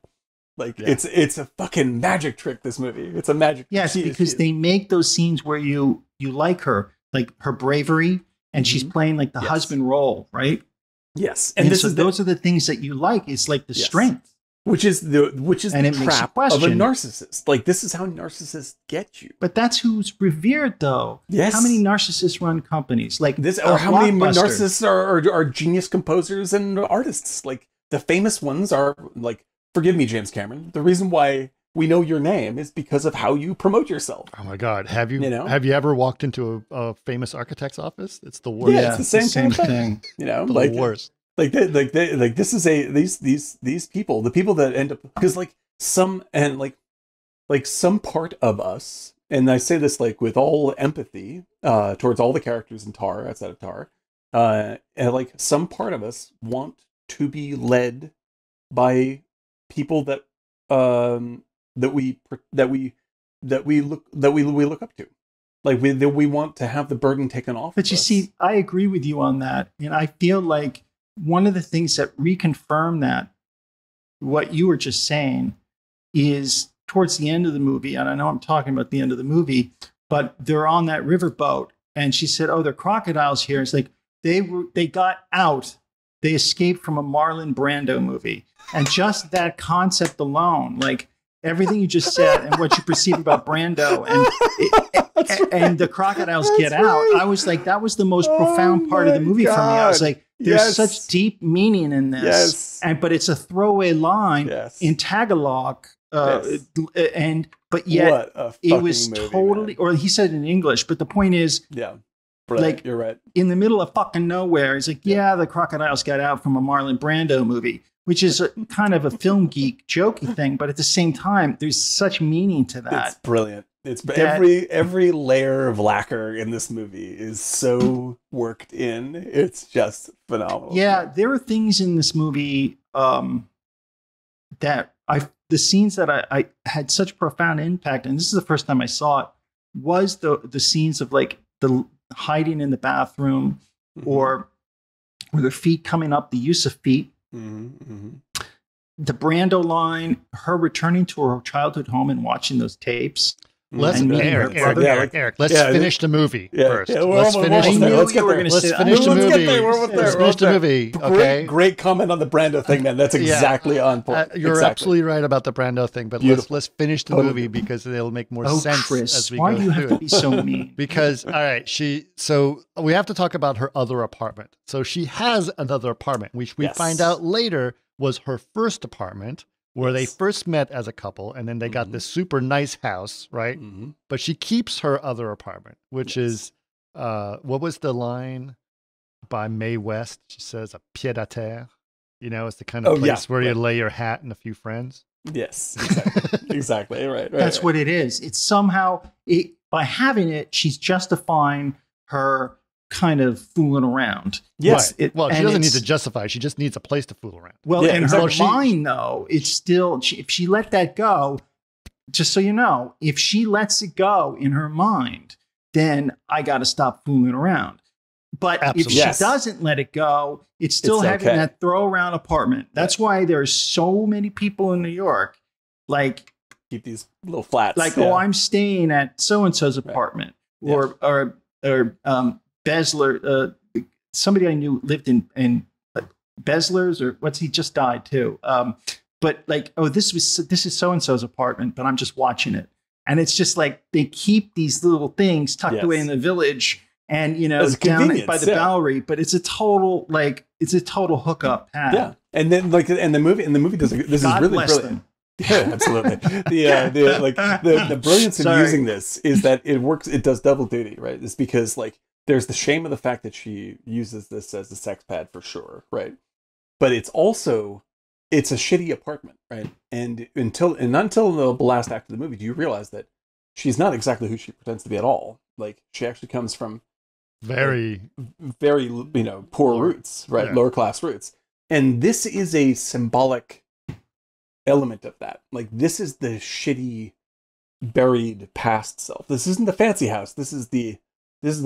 Like, it's a fucking magic trick, this movie. It's a magic trick. Yes, because they make those scenes where you like her, like her bravery, and she's playing like the husband role, right? Yes. And those are the things that you like. It's like the strength. Which is the trap of a narcissist. Like, this is how narcissists get you. But that's who's revered, though. Yes. How many narcissists run companies like this? Or how many narcissists are genius composers and artists? Like, the famous ones are like, forgive me, James Cameron. The reason why we know your name is because of how you promote yourself. Oh my God! Have you ever walked into a famous architect's office? It's the worst. Yeah, it's the same thing. The worst. This is these people, the people that end up, because some part of us, and I say this like with all empathy towards all the characters in Tar, outside of Tar, and like some part of us want to be led by people that we look up to. Like we want to have the burden taken off. But you see, I agree with you on that, and I feel like one of the things that reconfirm that, what you were just saying, is towards the end of the movie, and I know I'm talking about the end of the movie, but they're on that riverboat, and she said, "Oh, there are crocodiles here." It's like they got out, they escaped from a Marlon Brando movie, and just that concept alone, like everything you just said and what you perceive about Brando and the crocodiles get out, I was like, that was the most profound part of the movie for me. I was like, there's such deep meaning in this, but it's a throwaway line in Tagalog, but yet it was totally, or he said it in English. But the point is, like, you're right. In the middle of fucking nowhere, he's like, the crocodiles got out from a Marlon Brando movie, which is kind of a film geek jokey thing, but at the same time, there's such meaning to that. It's brilliant. It's every layer of lacquer in this movie is so worked in. It's just phenomenal. Yeah, there are things in this movie that the scenes that I had such profound impact, and this is the first time I saw it, was the scenes of like the hiding in the bathroom, or their feet coming up, the use of feet. The Brando line, her returning to her childhood home and watching those tapes. Eric, let's finish the movie first. Let's finish the movie. Okay. Great comment on the Brando thing, man. That's exactly on point. You're absolutely right about the Brando thing, but let's finish the movie because it'll make more sense Chris, as we why go do you through have to be so mean? Because, all right, so we have to talk about her other apartment. So she has another apartment, which we find out later was her first apartment, where they first met as a couple, and then they got this super nice house, right? But she keeps her other apartment, which is, what was the line by Mae West? She says, a pied-à-terre. It's the kind of place where you lay your hat and a few friends. Yes, exactly. Exactly. Right. That's what it is. It's somehow, by having it, she's justifying her kind of fooling around. Yes. Right. She doesn't need to justify. She just needs a place to fool around. Well, in her mind, though, it's still, if she let that go, just so you know, if she lets it go in her mind, then I got to stop fooling around. But if she doesn't let it go, it's still having that throw around apartment. That's why there's so many people in New York, like, keep these little flats. Like, I'm staying at so-and-so's apartment, or Besler, somebody I knew lived in Bezler's, or what's he just died too. But like, oh, this is so and so's apartment, but I'm just watching it, and it's just like they keep these little things tucked away in the village, and down by the Bowery. But it's a total hookup pad. Yeah, and then the movie does this God is really bless brilliant. them. Yeah, absolutely. The brilliance of using this is that it works. It does double duty, right? It's because like there's the shame of the fact that she uses this as a sex pad for sure, right? But it's also a shitty apartment, right? And not until the last act of the movie do you realize that she's not exactly who she pretends to be at all. Like she actually comes from very poor roots, right? Lower class roots, and this is a symbolic element of that. Like this is the shitty buried past self. This isn't the fancy house. This is the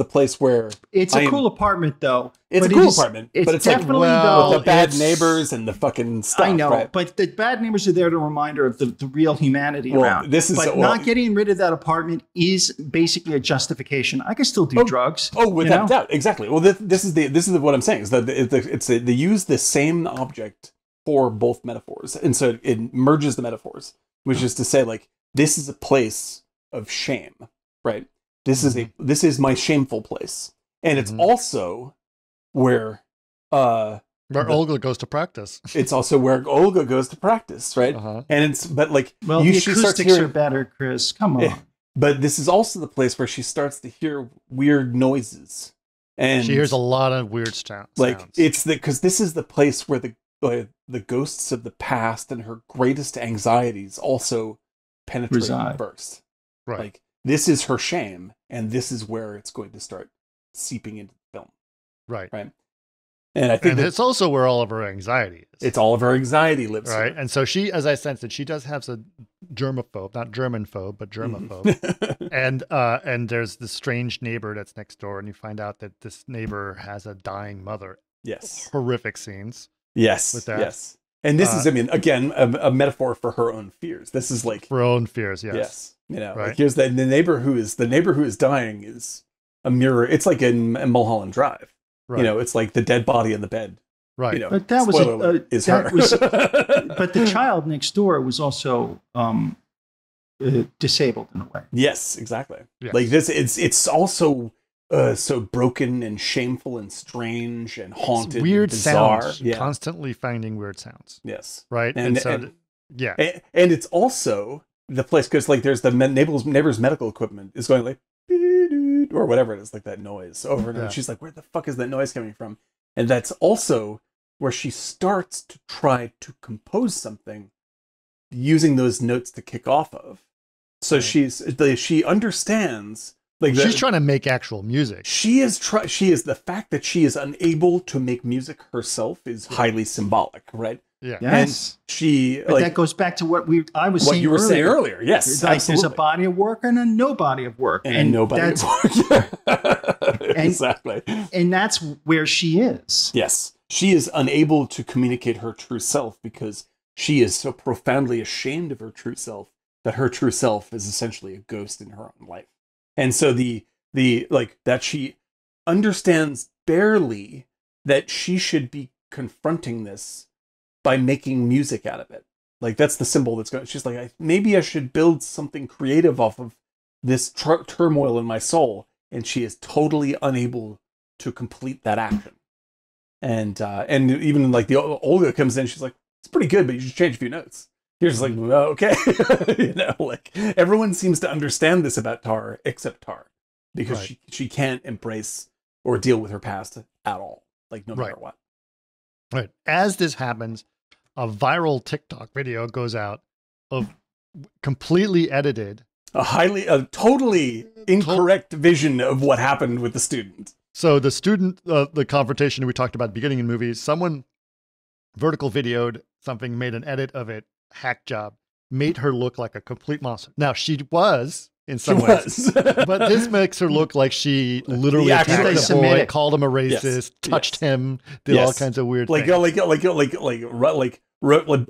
place where it's a cool apartment though. It's a cool apartment, but it's definitely like with the bad neighbors and the fucking stuff. I know, right? But the bad neighbors are there to remind her of the real humanity around. Not getting rid of that apartment is basically a justification. I can still do drugs. Oh, without doubt, exactly. Well, this is what I'm saying is that they use the same object for both metaphors, and so it merges the metaphors, which is to say, like this is a place of shame, right? This is my shameful place, and it's also where Olga goes to practice. It's also where Olga goes to practice, right? And the acoustics are better, Chris. Come on. But this is also the place where she starts to hear weird noises, and she hears a lot of weird sounds. Like because this is the place where the ghosts of the past and her greatest anxieties also penetrate first. Right. Like this is her shame, and this is where it's going to start seeping into the film. Right. Right. And I think it's also where all of her anxiety is. It's all of her anxiety lives right. here. And so she, as I sensed it, she does have a germaphobe, not Germanphobe, but germaphobe. And there's this strange neighbor that's next door, and you find out that this neighbor has a dying mother. Yes. Horrific scenes. Yes. With that. Yes. And this is, I mean, again, a metaphor for her own fears. This is like for her own fears. Yes. Yes. Like here's the neighbor who is dying is a mirror. It's like in Mulholland Drive. Right. It's like the dead body in the bed. Right. But that was but the child next door was also disabled in a way. Yes, exactly. Yes. Like this, it's also so broken and shameful and strange and haunted, it's weird and bizarre. Sounds. Yeah. Constantly finding weird sounds. Yes. Right. And it's also the place because like there's the neighbor's medical equipment is going like or whatever it is, like that noise over and over. She's like, where the fuck is that noise coming from? And that's also where she starts to try to compose something using those notes to kick off of. So she understands. Like she's trying to make actual music. She is the fact that she is unable to make music herself is highly symbolic, right? Yeah. Yes. And but that goes back to what you were saying earlier. Yes. Like there's a body of work and a no body of work. And no body of work. Exactly. And that's where she is. Yes. She is unable to communicate her true self because she is so profoundly ashamed of her true self that her true self is essentially a ghost in her own life. And so the like that she understands barely that she should be confronting this by making music out of it. Like that's the symbol that's going. She's like, maybe I should build something creative off of this turmoil in my soul, and she is totally unable to complete that action. And even like the Olga comes in, she's like, it's pretty good, but you should change a few notes. You're just like, okay, like everyone seems to understand this about Tar except Tar, because she can't embrace or deal with her past at all, like no matter what. Right. As this happens, a viral TikTok video goes out of completely edited, a totally incorrect vision of what happened with the student. So the student, the confrontation we talked about at the beginning of the movie, someone vertical videoed something, made an edit of it, hack job, made her look like a complete monster. Now she was in some ways, but this makes her look like she literally attacked the boy, called him a racist, touched him, did all kinds of weird things.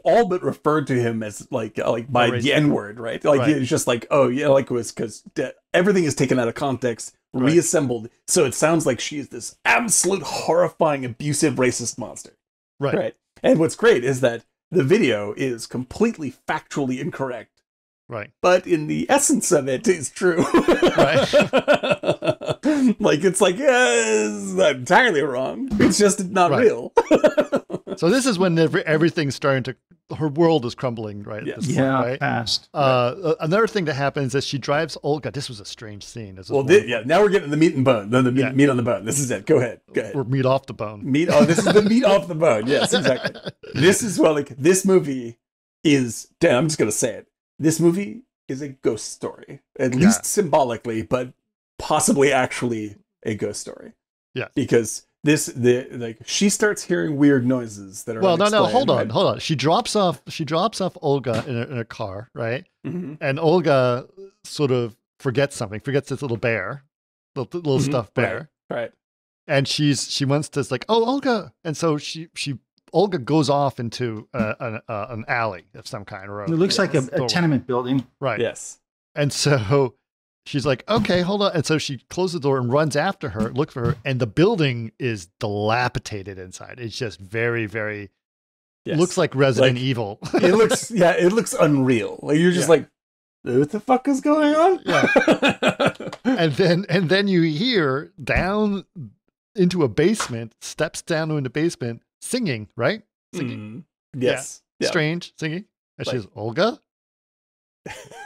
All but referred to him as like by the N-word, right? Like it's just like, oh yeah, like it was because everything is taken out of context, reassembled, so it sounds like she is this absolute horrifying, abusive, racist monster. Right. And what's great is that the video is completely factually incorrect. Right. But in the essence of it is true. Right. Like, it's like, it's not entirely wrong. It's just not real. So this is when everything's starting to, her world is crumbling, right? Yes. Point, right? Fast. Another thing that happens is she drives Olga. This was a strange scene. Now we're getting the meat and bone. The meat on the bone. This is it. Go ahead. Or meat off the bone. This is the meat off the bone. Yes, exactly. This is this movie is, I'm just going to say it. This movie is a ghost story, at least symbolically, but possibly actually a ghost story. Yeah. Because she starts hearing weird noises that are hold on. She drops off Olga in a car, right? Mm-hmm. And Olga sort of forgets this little bear, little stuffed bear. Right. And she wants to like, oh, Olga. And so Olga goes off into an alley of some kind. Or it looks like a tenement building. Right. Yes. And so she's like, okay, hold on. And so she closes the door and runs after her, look for her. And the building is dilapidated inside. It's just very, very, looks like Resident Evil. It looks unreal. Like you're just like, what the fuck is going on? Yeah. and then you hear down into a basement, steps down into the basement, singing, right? Singing. Yes. Yeah. Strange singing. And she's Olga?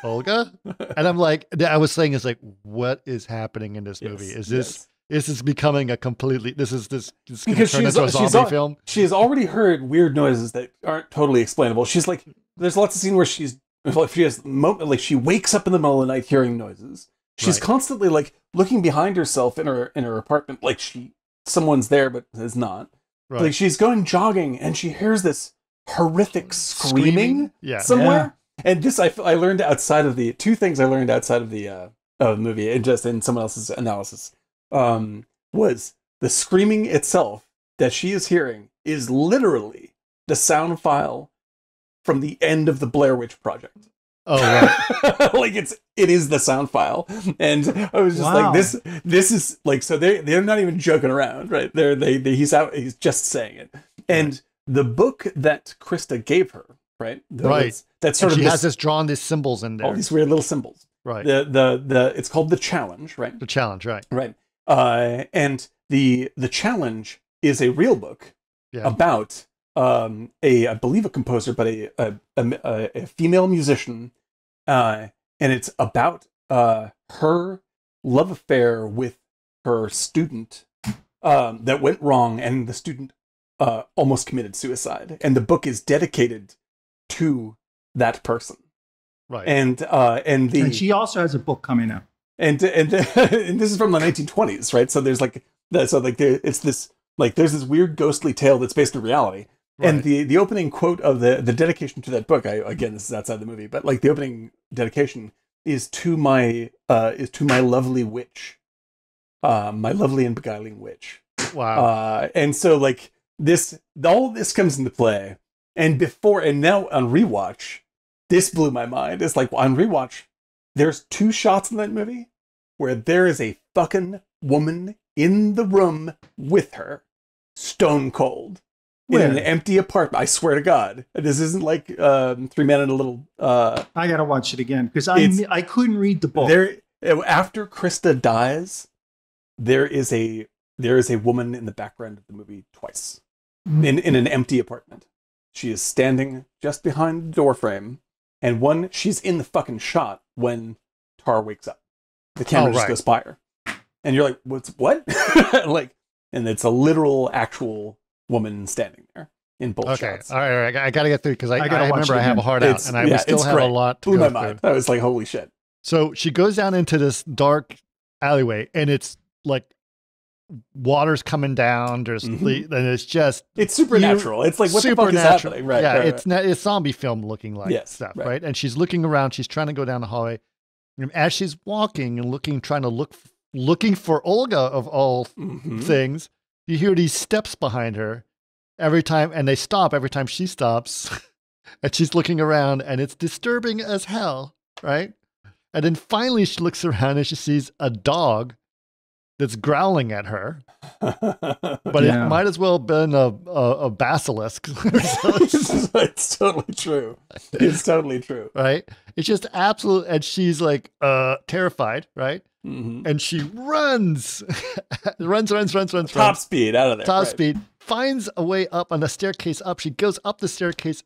And I'm like, I was saying, it's like, what is happening in this movie? Is this becoming a completely, this because turn into a zombie film? She has already heard weird noises that aren't totally explainable. She's like, there's lots of scenes where she wakes up in the middle of the night hearing noises. She's constantly like looking behind herself in her apartment, like someone's there, but is not. Right. Like she's going jogging and she hears this horrific screaming somewhere. Yeah. And this I learned outside of the two things I learned outside of the movie and just in someone else's analysis was the screaming itself that she is hearing is literally the sound file from the end of the Blair Witch Project. Oh, right. Like it is the sound file. And I was just like, this is like, so they're not even joking around, right? He's just saying it. And the book that Krista gave her, right? That's sort of she has these symbols in there. All these weird little symbols. Right. It's called The Challenge, right? The Challenge, right. Right. And the Challenge is a real book about I believe a composer, but a female musician, and it's about her love affair with her student that went wrong, and the student almost committed suicide, and the book is dedicated to that person. Right. And she also has a book coming out. And this is from the 1920s, right? So there's there's this weird ghostly tale that's based in reality. Right. And the opening quote of the dedication to that book, again, this is outside the movie, but like the opening dedication is to my lovely witch, my lovely and beguiling witch. Wow. And so like all this comes into play, and now on rewatch, this blew my mind. It's like on rewatch, there's two shots in that movie where there is a fucking woman in the room with her, stone cold. In an empty apartment. I swear to God, this isn't like Three Men and a Little. I gotta watch it again because I couldn't read the book. After Krista dies, there is a woman in the background of the movie twice in an empty apartment. She is standing just behind the doorframe, and she's in the fucking shot when Tar wakes up. The camera just goes by her, and you're like, what? Like, and it's a literal actual woman standing there in both shots. All right. I got to get through because I remember I have a heart out and I still have a lot to go through. I was like, holy shit. So she goes down into this dark alleyway and it's like water's coming down. There's and it's supernatural. It's like, what the fuck is happening? Right. Yeah. It's zombie film looking like stuff. Right. And she's looking around. She's trying to go down the hallway. And as she's walking and trying to looking for Olga of all things, you hear these steps behind her every time, and they stop every time she stops. And she's looking around, and it's disturbing as hell, right? And then finally she looks around and she sees a dog that's growling at her. But it might as well have been a basilisk. It's totally true. It's totally true. Right? It's just absolute, and she's like terrified, right? Mm-hmm. And she runs. runs. Top speed out of there. Top speed. Finds a way up on the staircase up. She goes up the staircase,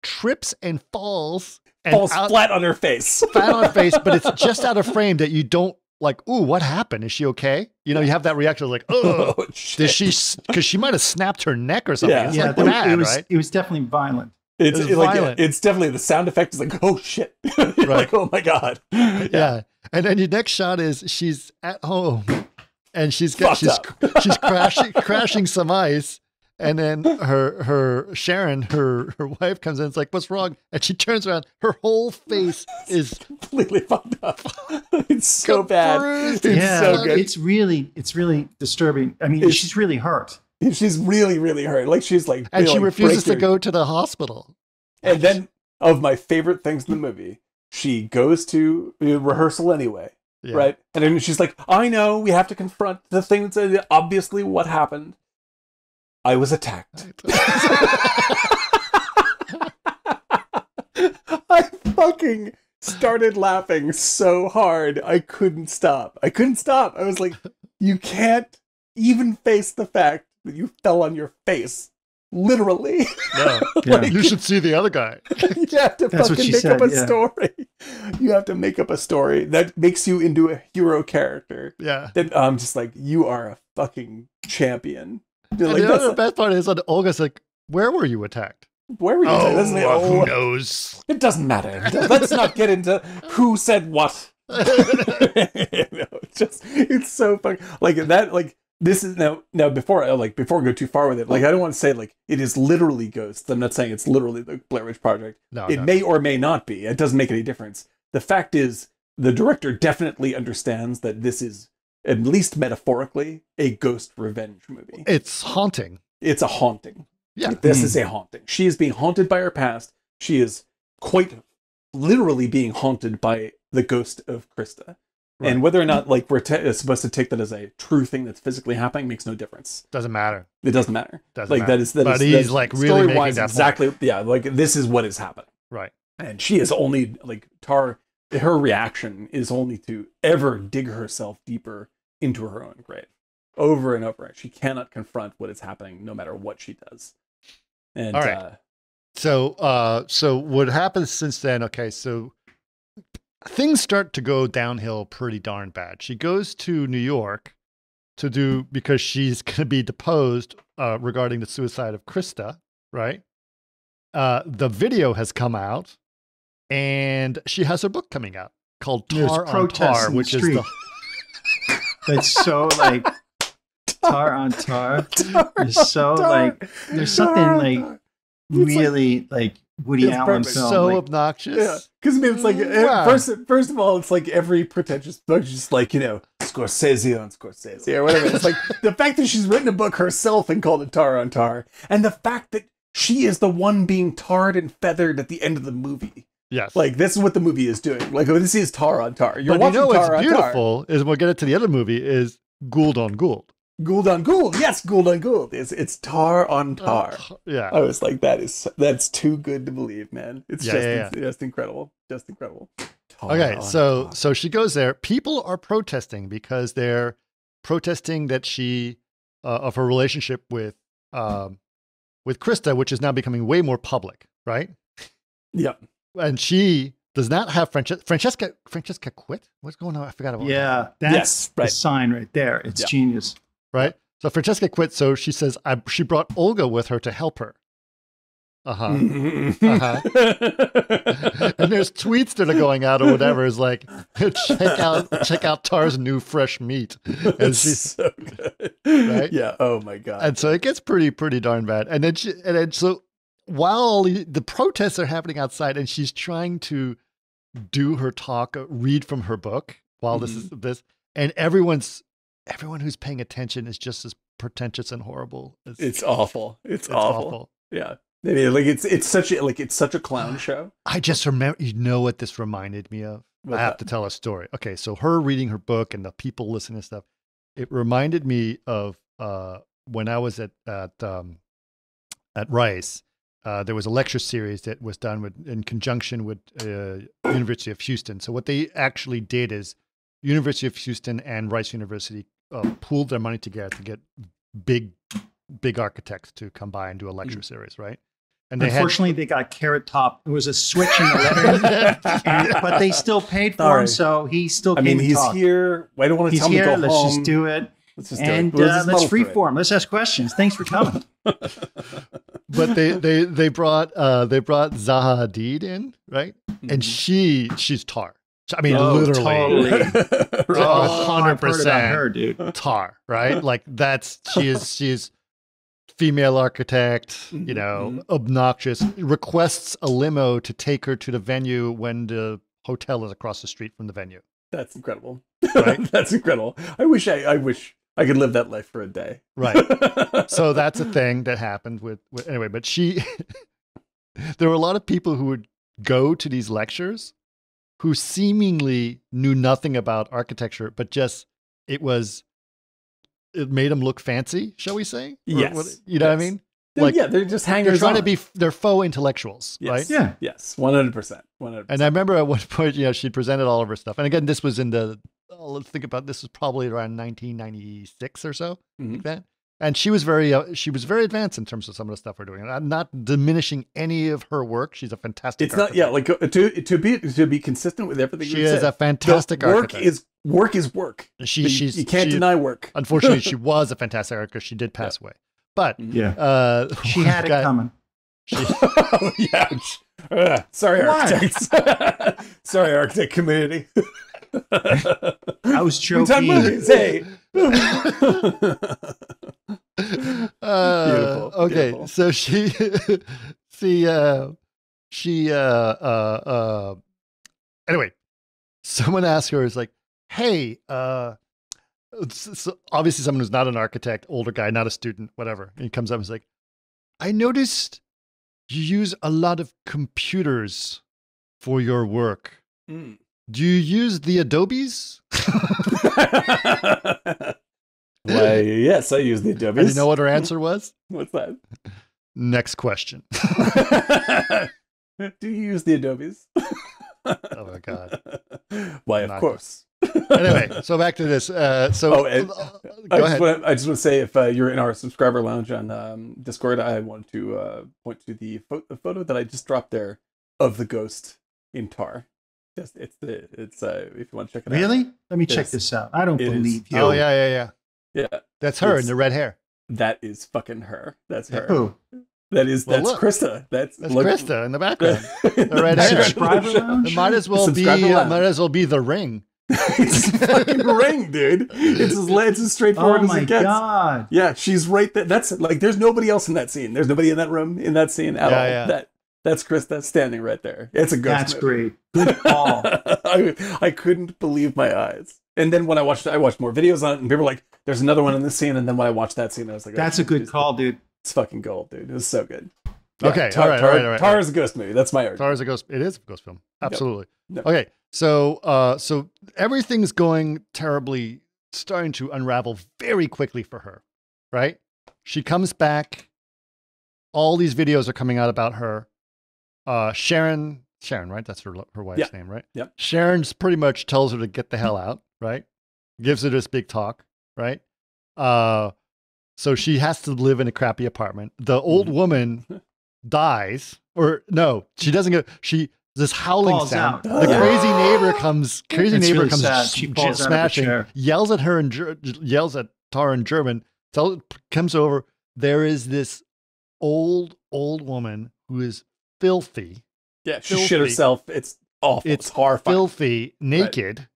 trips and falls. And falls flat on her face. Flat on her face, but it's just out of frame that you don't like, ooh, what happened? Is she okay? You know, you have that reaction like, oh, did she, because she might have snapped her neck or something. It's like bad, right? It was definitely violent. It's violent. It's definitely the sound effect is like, oh shit. Right. Like, oh my God. Yeah. And then your next shot is she's at home and she's crashing some ice. And then her Sharon, her wife comes in. It's like, what's wrong? And she turns around. Her whole face is completely fucked up. It's so bad. It's so good. It's really disturbing. I mean, she's really hurt. She's really, really hurt. Like she's like, and she refuses to go to the hospital. And then, of my favorite things in the movie, she goes to rehearsal anyway, right? And then she's like, I know we have to confront the thing that's obviously what happened. I was attacked. I fucking started laughing so hard. I couldn't stop. I was like, you can't even face the fact that you fell on your face. Literally. No. Like, you should see the other guy. You have to fucking make up a story. You have to make up a story that makes you into a hero character. Yeah. Then I'm just like, you are a fucking champion. Like, the other best part is that Olga's like, where were you attacked? Where were you attacked? Who knows? It doesn't matter. Let's not get into who said what. It's so funny. Like that, like this is now before we go too far with it, like I don't want to say like it is literally ghosts. I'm not saying it's literally the Blair Witch Project. It may or may not be. It doesn't make any difference. The fact is the director definitely understands that this is, at least metaphorically, a ghost revenge movie. It's haunting. It's a haunting. Yeah. This is a haunting. She is being haunted by her past. She is quite literally being haunted by the ghost of Krista. Right. And whether or not like we're supposed to take that as a true thing that's physically happening makes no difference. Doesn't matter. It doesn't matter. Doesn't matter. But he's like really making that exactly point. Yeah, like this is what is happening. Right. And she is only like Tar, her reaction is only to ever dig herself deeper into her own grave. Over and over. She cannot confront what is happening no matter what she does. And all right. So what happens since then, okay, so things start to go downhill pretty darn bad. She goes to New York because she's going to be deposed regarding the suicide of Krista, right? The video has come out, and she has her book coming out called Tar on Tar, which is the... It's so like Tar on Tar. There's so like there's something like really like Woody Allen film. So like, obnoxious. Yeah, because I mean, it's like first of all, it's like every pretentious book, just like Scorsese on Scorsese or whatever. It's like the fact that she's written a book herself and called it Tar on Tar, and the fact that she is the one being tarred and feathered at the end of the movie. Yes. Like, this is what the movie is doing. Like, this is Tar on Tar. You're watching Tar on Tar. What's beautiful is, we'll get into the other movie, is Gould on Gould. Gould on Gould. Yes, Gould on Gould. It's Tar on Tar. Yeah. I was like, that's too good to believe, man. It's just incredible. Just incredible. Okay, so she goes there. People are protesting because they're protesting that she, of her relationship with Krista, which is now becoming way more public, right? Yeah. And she does not have Francesca quit? What's going on? I forgot about that. Yeah, that's the sign right there. It's genius. Right? So Francesca quit, so she says she brought Olga with her to help her. Uh-huh. And there's tweets that are going out or whatever. Is like, check out Tar's new fresh meat. And she's so good. Right? Yeah. Oh my God. And so it gets pretty darn bad. And then so while the protests are happening outside, and she's trying to do her talk, read from her book while this, and everyone who's paying attention is just as pretentious and horrible. It's awful. It's awful. Yeah. I mean, like it's such a clown show. I just remember, you know what this reminded me of? I have to tell a story. Okay, so her reading her book and the people listening to stuff. it reminded me of when I was at Rice. There was a lecture series that was done in conjunction with University of Houston. So what they actually did is University of Houston and Rice University pooled their money together to get big architects to come by and do a lecture series, right? And unfortunately, they got Carrot Top. It was a switch in the lettering, but they still paid for him, so he still came. I mean, he's here. I don't want to tell him to go Let's home. just do it. Let's freeform. Let's ask questions. Thanks for coming. But they brought Zaha Hadid in, right? And she's Tar. I mean, literally, totally. 100% her, dude. Tar, right? Like she's female architect, obnoxious, requests a limo to take her to the venue when the hotel is across the street from the venue. That's incredible. Right? That's incredible. I wish I could live that life for a day. Right. So that's a thing that happened with anyway, but there were a lot of people who would go to these lectures who seemingly knew nothing about architecture, but just it made them look fancy, shall we say? Yes. You know what I mean? They're just hangers. They're trying to they're faux intellectuals, right? Yeah. Yes, 100%. And I remember at one point, she presented all of her stuff. And again, this was let's think about this was probably around 1996 or so, like that. And she was very advanced in terms of some of the stuff we're doing. And I'm not diminishing any of her work. She's a fantastic architect. To be consistent with everything she is a fantastic architect. Work is work. You can't deny work. Unfortunately, she was a fantastic architect. She did pass away. But she had it coming. Sorry, architects. Sorry, architect community. I was joking. Hey. Beautiful. Okay, beautiful. So anyway, someone asked her, is like, hey, so obviously someone who's not an architect, older guy, not a student, whatever. And he comes up and is like, I noticed you use a lot of computers for your work. Do you use the Adobes? Why, yes, I use the Adobes. And you know what her answer was? What's that? Next question. Do you use the Adobes? Oh my God. Why, of course. Anyway, so back to this. Go ahead. I just want to say, if you're in our subscriber lounge on Discord, I want to point to the photo that I just dropped there of the ghost in Tar. It's if you want to check it out. Really? Let me check this out. I don't believe you. Oh yeah. That's her in the red hair. That is fucking her. That's her. Who? That's Krista. That's Krista in the background. The red hair. It might as well be the Ring. It's fucking Ring, dude. It's as straightforward as it gets. Oh my God. Yeah, she's right there. That's like, there's nobody else in that scene. There's nobody in that room in that scene at all. Yeah. That's Krista standing right there. It's a ghost. That's great. Good call. I couldn't believe my eyes. And then when I watched more videos on it, and people were like, there's another one in this scene. And then when I watched that scene, I was like, that's a good call, dude. It's fucking gold, dude. It was so good. Yeah, okay, all right. Tar is a ghost movie. That's my argument. Tar is a ghost. It is a ghost film. Absolutely. Yep. Okay, so everything's going terribly, starting to unravel very quickly for her, right? She comes back. All these videos are coming out about her. Sharon, right? That's her wife's name, right? Yep. Sharon's pretty much tells her to get the hell out, right? Gives her this big talk, right? So she has to live in a crappy apartment. The old woman dies, or no, she doesn't go. This howling falls sound. Out. The crazy neighbor comes. She falls smashing, yells at her and yells at Tar in German. Comes over. There is this old woman who is filthy. Yeah, she shit herself. It's awful. It's horrifying. Filthy, naked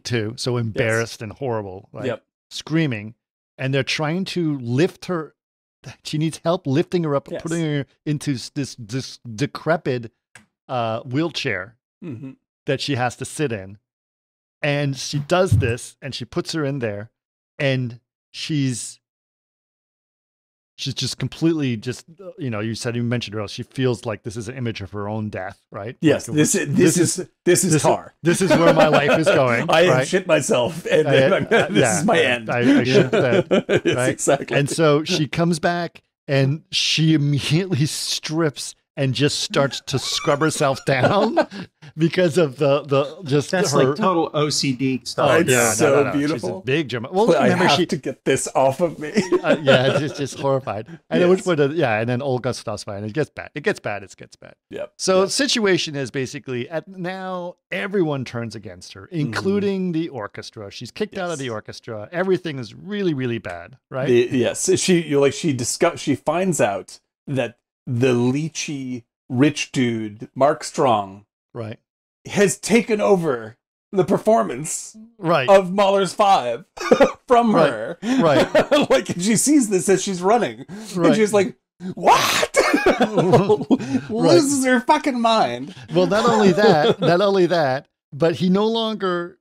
too. So embarrassed and horrible. Like, screaming. And they're trying to lift her. She needs help lifting her up, putting her into this decrepit wheelchair that she has to sit in. And she does this, and she puts her in there, and she's she's just completely just, you mentioned earlier, she feels like this is an image of her own death, right? Yes, like, this is Tar. This is where my life is going. I have shit myself, and this is my end. I shit the bed, Yes, right? exactly. And so she comes back and she immediately strips and just starts to scrub herself down because of that's her, like total OCD stuff. Oh, it's so beautiful. She's a big German. Well, I remember have to get this off of me. it's just horrified. And at which point, and then Olga stops by, and it gets bad. It gets bad. Yep. So the situation is basically now everyone turns against her, including the orchestra. She's kicked out of the orchestra. Everything is really, really bad, right? She finds out that the leechy rich dude, Mark Strong, right, has taken over the performance right of Mahler's 5 from her. Right. Like, she sees this as she's running. Right. And she's like, what? Loses her fucking mind. Well, not only that, but he no longer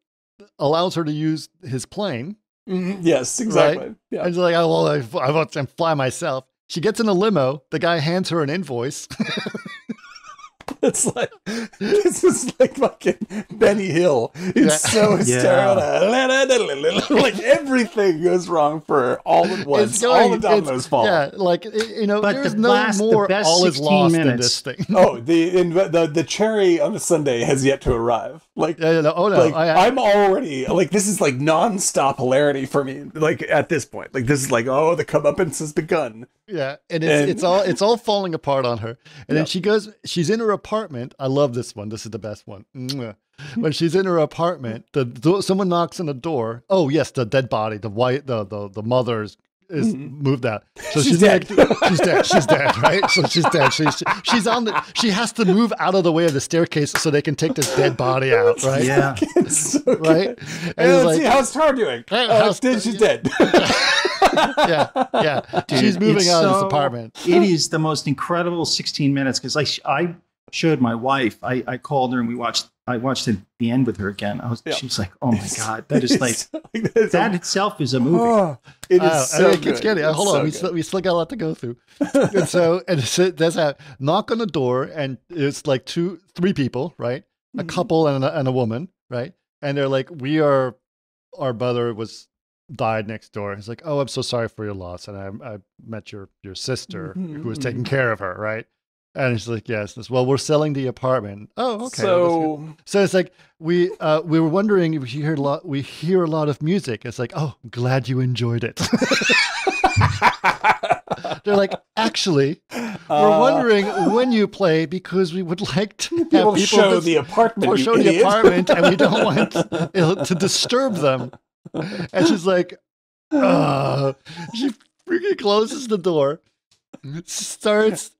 allows her to use his plane. Mm-hmm. Yes, exactly. Right? Yeah. And she's like, oh, well, I want to fly myself. She gets in a limo. The guy hands her an invoice. It's like, this is like fucking Benny Hill. It's so hysterical. Like, everything goes wrong for her all at once. All the dominoes fall. Yeah, like, but there's more all is lost in this thing. Oh, the cherry on the sundae has yet to arrive. Like, I'm already, like, this is like nonstop hilarity for me. Like, at this point, like, this is like, oh, the comeuppance has begun. Yeah, and it's all falling apart on her. And then she's in her apartment. I love this one. This is the best one. When she's in her apartment, someone knocks on the door. Oh yes, the dead body, the mother's is moved out. So she's dead. She's dead, right? So she's dead. She's on she has to move out of the way of the staircase so they can take this dead body out, right? Yeah. So right? And let's see, how's Tar doing? She's dead. Yeah. Dude, she's moving out of this apartment. It is the most incredible 16 minutes because I showed my wife. I called her and I watched the end with her again. She was like, "Oh my god, that is like that itself is a movie." Oh, it is so good. It's getting. Hold on, we still got a lot to go through. And so there's a knock on the door, and it's like 3 people, right? A couple and a woman, right? And they're like, our brother died next door. He's like, "Oh, I'm so sorry for your loss, and I met your sister who was taking care of her, right?" And she's like, "Yes." Well, we're selling the apartment. Oh, okay. So it's like we were wondering if we hear a lot of music. It's like, "Oh, I'm glad you enjoyed it." They're like, "Actually, we're wondering when you play because we would like to have people show the apartment. Show the apartment, and we don't want to disturb them." And she's like, she freaking closes the door, starts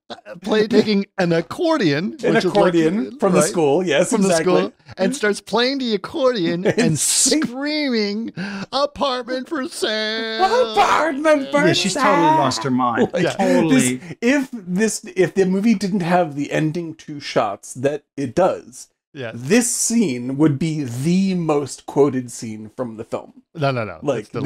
taking an accordion, from the school, yes, from exactly. the school, and starts playing the accordion and screaming, "Apartment for sale! Apartment for sale!" Yeah, she's totally lost her mind. Like, totally. If the movie didn't have the ending 2 shots that it does, this scene would be the most quoted scene from the film. No. Like, but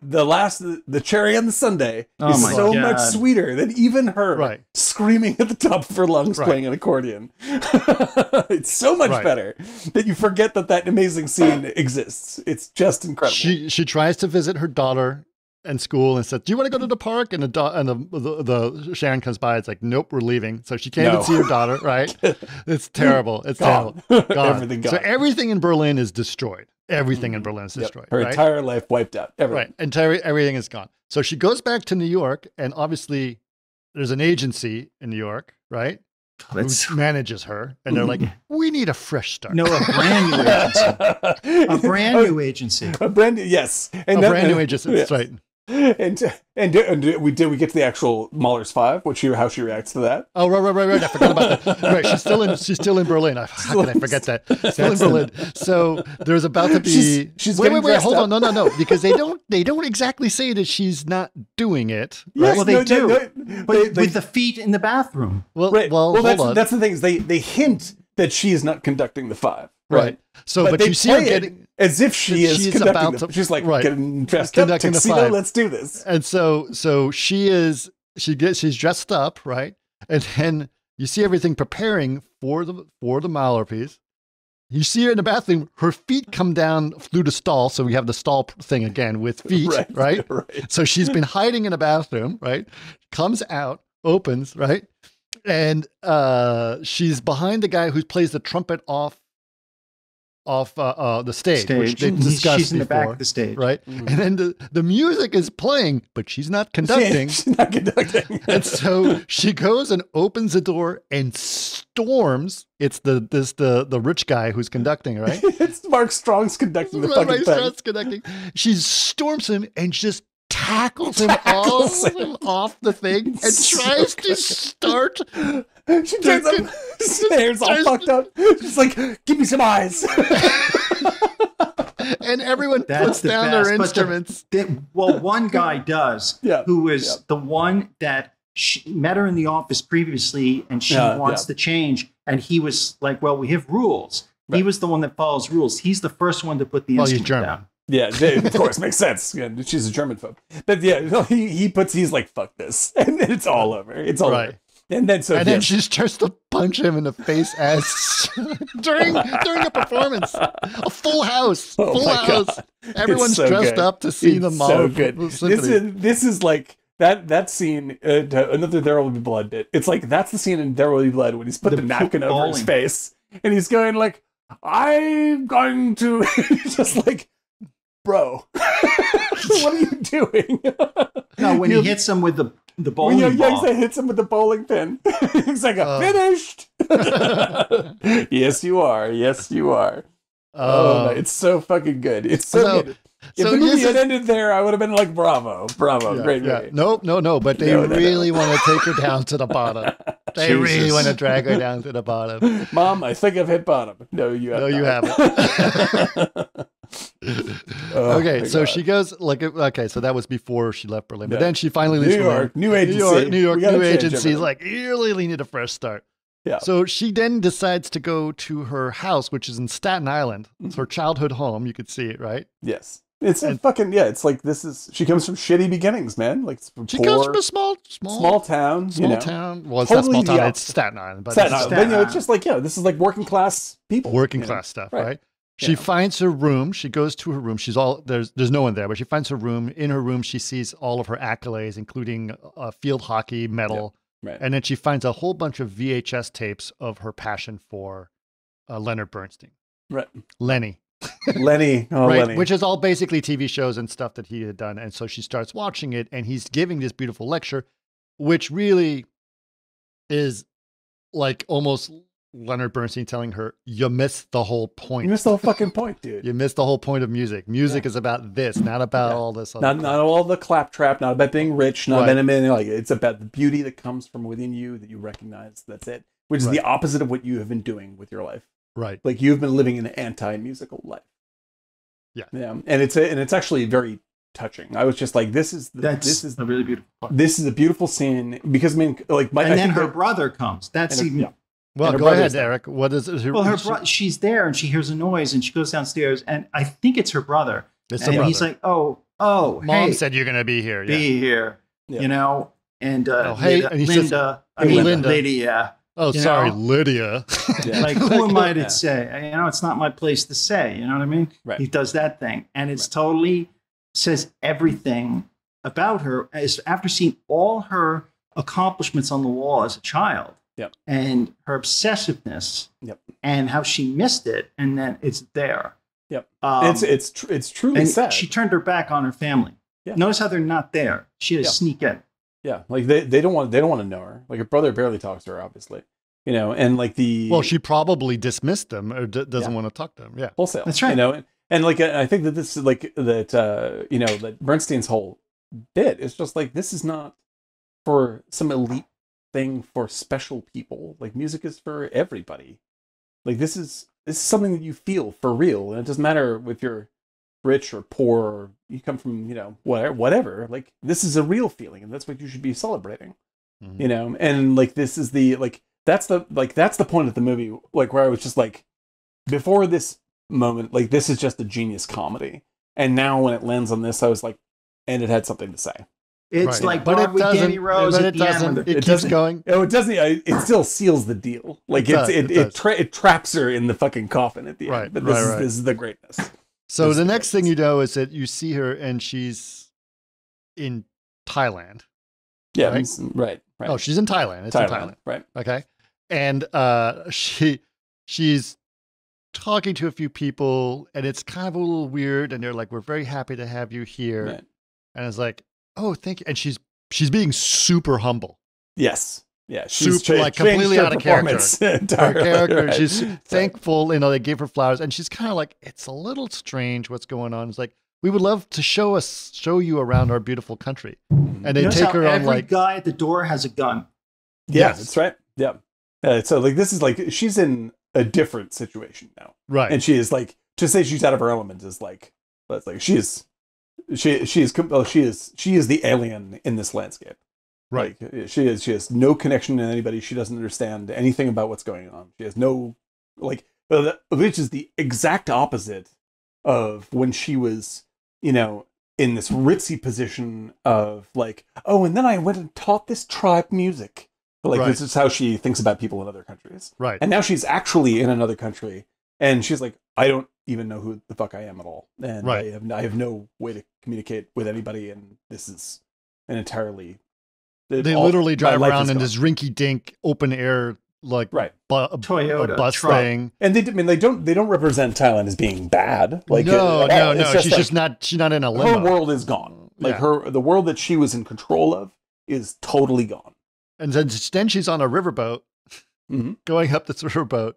the cherry on the sundae is so much sweeter than even her screaming at the top of her lungs playing an accordion. It's so much better that you forget that amazing scene exists. It's just incredible. She tries to visit her daughter and school and said, "Do you want to go to the park?" And the Sharon comes by. It's like, "Nope, we're leaving." So she can't even see her daughter. Right? It's terrible. It's gone. terrible. Gone. Everything gone. So everything in Berlin is destroyed. Everything in Berlin is destroyed. Her entire life wiped out. Everything. Right. Everything is gone. So she goes back to New York, and obviously there's an agency in New York, right? Who manages her, and they're like, "We need a fresh start." No, a brand new agency. A brand new agency. A brand new, yes. And brand new agency. That's right. And did we get to the actual Mahler's 5? How she reacts to that? Oh, right. I forgot about that. Right, she's still in Berlin. How can I forget that? Still in Berlin. So there's about to be. Wait. Hold on. No. Because they don't exactly say that she's not doing it. Right? Yes, well, they do. But with the feet in the bathroom. Well, that's the thing is they hint that she is not conducting the 5. Right. So, but you see her getting. as if she's about to. She's like getting dressed up, tuxedo. Let's do this. And so she's dressed up, right? And then you see everything preparing for the Mahler piece. You see her in the bathroom. Her feet come down through the stall. So we have the stall thing again with feet, right? So she's been hiding in the bathroom, right? Comes out, opens, right? And she's behind the guy who plays the trumpet off the stage. Which they discussed she's in before, the back of the stage. Right? And then the music is playing, but she's not conducting. She's not conducting. And so she goes and opens the door and storms. It's the rich guy who's conducting, right? It's Mark Strong's conducting the fucking thing. She storms him and just tackles him off the thing and tries to start. She turns up, stares all fucked up. She's like, "Give me some eyes." And everyone puts down their instruments. One guy does, who was the one that met her in the office previously, and she wants to change. And he was like, "Well, we have rules." Right. He was the one that follows rules. He's the first one to put the instrument down. Yeah, of course, makes sense. Yeah, she's a German folk. But yeah, he's like, "Fuck this," and then it's all over. It's all over. And then she starts to punch him in the face as during a performance. A full house. Full house. God. Everyone's dressed up to see the Mahler. So good. This is like that scene, another There Will Be Blood bit. It's like that's the scene in There Will Be Blood when he's put the napkin over his face and he's going like, "I'm going to," just like, bro, what are you doing? No, when he hits him with the bowling ball. He hits him with the bowling pin. He's like, "Finished." Yes, you are. Yes, you are. No, it's so fucking good. It's so good. If the movie had ended there, I would have been like, bravo, great movie. No, but they really want to take her down to the bottom. They really want to drag her down to the bottom. Mom, I think I've hit bottom. No, you haven't. No, you haven't. Okay, so she goes so that was before she left Berlin, but then she finally leaves Berlin. New agency. New York, new agency is like, you really need a fresh start. Yeah. So she then decides to go to her house, which is in Staten Island. It's her childhood home. You could see it, right? Yes. It's it's like she comes from shitty beginnings, man. Like she comes from a small town. Town. Well, it's not small town. It's Staten Island. But Staten Island. But, it's just like, this is like working class people. Working class stuff, right? She finds her room. She goes to her room. There's no one there, but she finds her room. In her room, she sees all of her accolades, including a field hockey medal. Right. And then she finds a whole bunch of VHS tapes of her passion for Leonard Bernstein. Right. Lenny. Lenny. Oh, right, Lenny. Which is all basically TV shows and stuff that he had done. And so she starts watching it, and he's giving this beautiful lecture, which really is like almost Leonard Bernstein telling her, "You missed the whole point. You missed the whole fucking point, dude. You missed the whole point of music. Music is about this, not about all this other not all the claptrap, not about being rich, not about anything like it. It's about the beauty that comes from within you that you recognize. That's it. Which is the opposite of what you have been doing with your life. Right. Like you've been living an anti-musical life. Yeah. Yeah. And it's actually very touching. I was just like, this is a really beautiful part. This is a beautiful scene because then her brother comes. That's even. Well, go ahead, Eric. What is her? Well, she's there and she hears a noise and she goes downstairs and I think it's her brother. He's like, "Oh, Mom said you're gonna be here. Be here." Yeah. You know, and Linda. Lydia. Oh, sorry, Lydia. Like, who am I to say? It's not my place to say. You know what I mean? Right. He does that thing, and it's totally says everything about her as after seeing all her accomplishments on the wall as a child. Yep. And her obsessiveness. Yep. And how she missed it, and then it's there. Yep. It's truly sad. She turned her back on her family. Yeah. Notice how they're not there. She had to sneak in. Yeah, like they don't want to know her. Like her brother barely talks to her, obviously. And like she probably dismissed them or doesn't want to talk to them. Yeah, wholesale. That's right. And like I think that this is like that. That Bernstein's whole bit is just like this is not for some elite thing for special people. Like music is for everybody. Like this is something that you feel for real, and it doesn't matter if you're rich or poor or you come from whatever. Like this is a real feeling, and that's what you should be celebrating. Mm-hmm. And like this is that's the point of the movie. Like where I was just like, before this moment. Like, this is just a genius comedy. And now when it lands on this, I was like, and it had something to say. It's like Broadway Danny Rose at the end. It keeps going. Oh, it doesn't. It still seals the deal. Like it traps her in the fucking coffin at the end. But this is the greatness. So the next thing you know is that you see her and she's in Thailand. Yeah, right. Oh, she's in Thailand. It's in Thailand. Right. Okay. And she's talking to a few people, and it's kind of a little weird. And they're like, "We're very happy to have you here." Right. And it's like, "Oh, thank you." And she's being super humble. Yes. Yeah. She's completely out of character. Her character. Right. She's thankful. They gave her flowers, and she's kind of like, "It's a little strange what's going on." It's like, we would love to show you around our beautiful country. And they take her on every guy at the door has a gun. Yeah, that's right. Yeah. So like this is like she's in a different situation now. Right. And she is like, to say she's out of her element is like, that's like she is the alien in this landscape. Right. Like, she has no connection to anybody. She doesn't understand anything about what's going on. She has no, like, which is the exact opposite of when she was, in this ritzy position of like, oh, and then I went and taught this tribe music. Like, this is how she thinks about people in other countries. Right. And now she's actually in another country, and she's like, I don't even know who the fuck I am at all. And I have no way to communicate with anybody, and this is an entirely... They literally drive around in this rinky-dink open air Toyota bus truck thing, and they don't represent Thailand as being bad. Like no. She's not in a limo. Her world is gone. Like the world that she was in control of is totally gone. And then she's on a riverboat, going up this riverboat,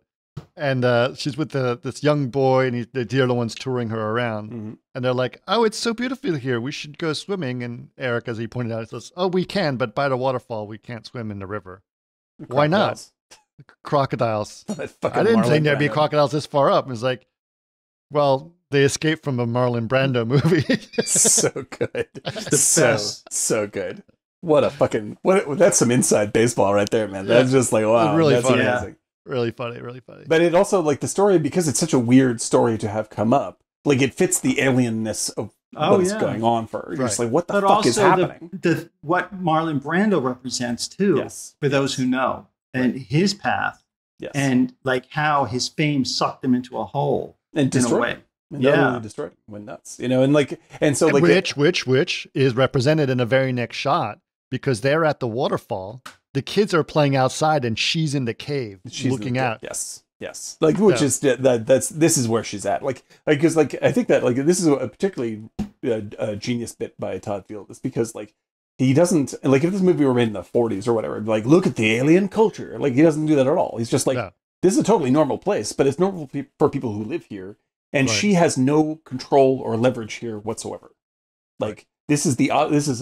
and she's with this young boy, and they're the ones touring her around. And they're like, "Oh, it's so beautiful here. We should go swimming." And Eric, as he pointed out, says, "Oh, we can, but by the waterfall, we can't swim in the river." Why not? Crocodiles. I didn't think there'd be crocodiles this far up. It was like, well, they escaped from a Marlon Brando movie. So good. So good. What a fucking, that's some inside baseball right there, man. That's just like, wow. Really that's funny. amazing. Really funny. But it also, like, the story, because it's such a weird story to have come up, like, it fits the alienness of what's going on for her. You're just like, what the fuck is happening? What Marlon Brando represents, too, for those who know, and his path, and, like, how his fame sucked him into a hole and destroyed him. Totally destroyed him. Went nuts. Which is represented in the very next shot, because they're at the waterfall. The kids are playing outside, and she's in the cave, looking out. Yes. Like, which is this is where she's at. Like, because I think that like this is a particularly genius bit by Todd Fields. It's because like he doesn't like, if this movie were made in the 40s or whatever, like, look at the alien culture. Like, he doesn't do that at all. He's just like, this is a totally normal place, but it's normal for people who live here, and she has no control or leverage here whatsoever. Like, this is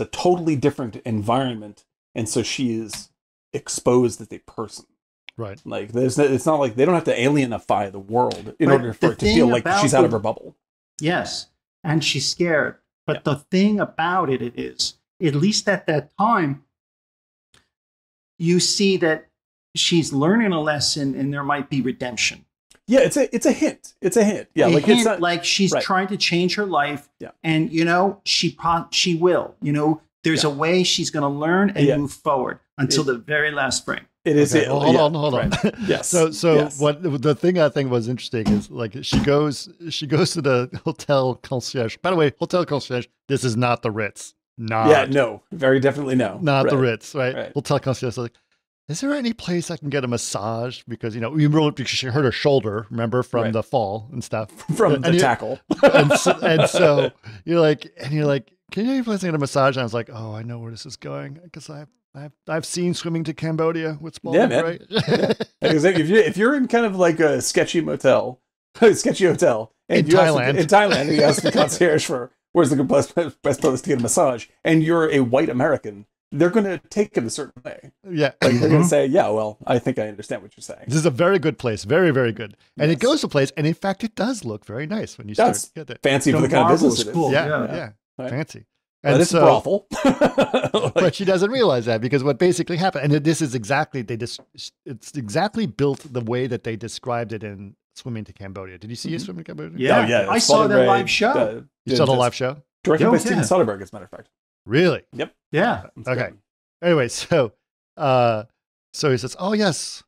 a totally different environment, and so she is exposed as a person. Right. Like, it's not like they don't have to alienify the world in order for it to feel like she's out of her bubble. Yes. And she's scared. But the thing about it is, at least at that time, you see that she's learning a lesson and there might be redemption. Yeah, it's a hint. It's a hint. Yeah, like, it's not, like she's trying to change her life. Yeah. And she will. There's a way she's going to learn and move forward until the very last frame. It is. Okay. Hold on. Right. Yes. So what the thing I think was interesting is, like, she goes to the hotel concierge. By the way, hotel concierge, this is not the Ritz. No, very definitely no. Not the Ritz, right? Hotel concierge is like, is there any place I can get a massage? Because, she hurt her shoulder, remember, from the fall and stuff. From the tackle. and so you're like, can you any place I get a massage? And I was like, oh, I know where this is going. Because I've seen Swimming to Cambodia with Spalding, right? If you're in kind of like a sketchy hotel, and in Thailand, and you ask the concierge for where's the best place to get a massage, and you're a white American, they're going to take it a certain way. Yeah. Like, they're going to say, yeah, well, I think I understand what you're saying. This is a very good place. Very, very good. And it goes to a place, and in fact, it does look very nice when you start to get there. Fancy for the kind of business it is. Cool. Yeah. Right. Fancy. And it's a brothel. But she doesn't realize that, because what basically happened, and this is exactly, it's exactly built the way that they described it in Swimming to Cambodia. Did you see Swimming to Cambodia? Yeah, yeah. I saw that live show. You saw the live show? Directed by Steven Soderbergh, as a matter of fact. Really? Yep. Yeah. Okay. Anyway, so he says, "Oh yes,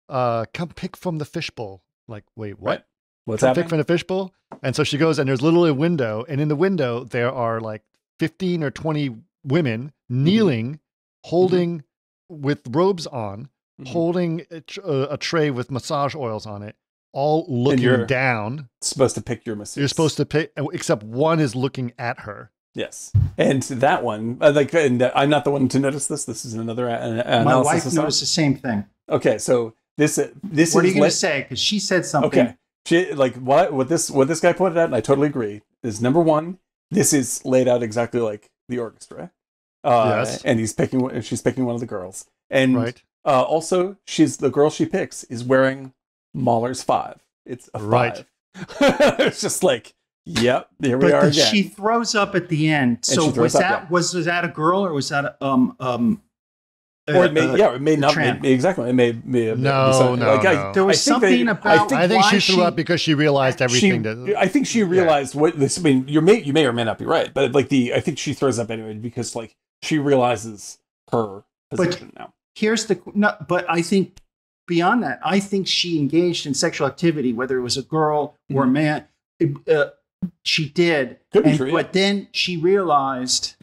come pick from the fishbowl." Like, wait, what? Right. What's come happening? Pick from the fishbowl? And so she goes, and there's literally a window, and in the window there are like 15 or 20 women kneeling, holding with robes on, holding a tray with massage oils on it, all looking down. Supposed to pick your masseuse. You're supposed to pick, except one is looking at her. Yes, and that one, and I'm not the one to notice this. This is another analysis. My wife noticed the same thing. Okay, so this what are you going to say? Because she said something. Okay, what this guy pointed out, and I totally agree, is number one, this is laid out exactly like the orchestra. Yes, and she's picking one of the girls, and right. Also, the girl she picks is wearing Mahler's 5. It's a 5. Right. It's just like, yep, there we are again. She throws up at the end. So was that a girl or was that or it may not be exactly. It may no. There was something about. I think she threw up because she realized everything. I think she realized what this. I mean, you may or may not be right, but I think she throws up anyway because like she realizes her position now. But I think beyond that, I think she engaged in sexual activity, whether it was a girl or a man. She did. Could be true, but then she realized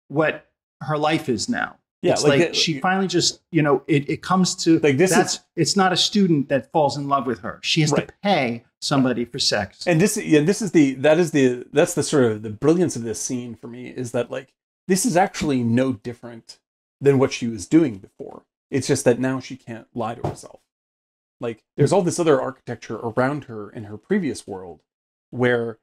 what her life is now. Yeah, it's like she finally just, it comes to like this. It's not a student that falls in love with her. She has to pay somebody for sex. And that's the sort of the brilliance of this scene for me is that like this is actually no different than what she was doing before. It's just that now she can't lie to herself. Like there's all this other architecture around her in her previous world where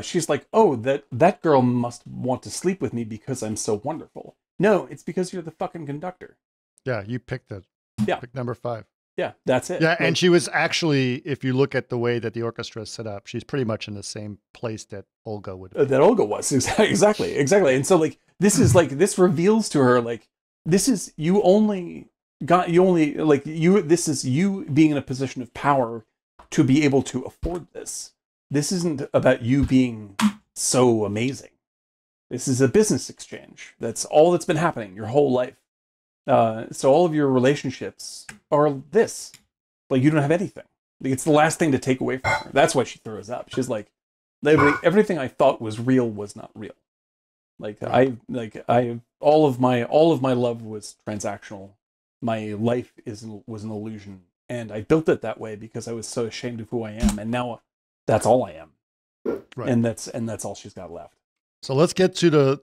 she's like, oh, that girl must want to sleep with me because I'm so wonderful. No, it's because you're the fucking conductor. Yeah, you picked it. Yeah. Pick number 5. Yeah, that's it. Yeah, and she was actually, if you look at the way that the orchestra is set up, she's pretty much in the same place that Olga would have been. That Olga was. Exactly. And so like this reveals to her like this is you being in a position of power to be able to afford this. This isn't about you being so amazing. This is a business exchange. That's all that's been happening your whole life. So all of your relationships are this. Like you don't have anything. Like, it's the last thing to take away from her. That's why she throws up. She's like, everything I thought was real was not real. All of my love was transactional. My life was an illusion, and I built it that way because I was so ashamed of who I am, and now that's all I am. Right. And that's all she's got left. So let's get to the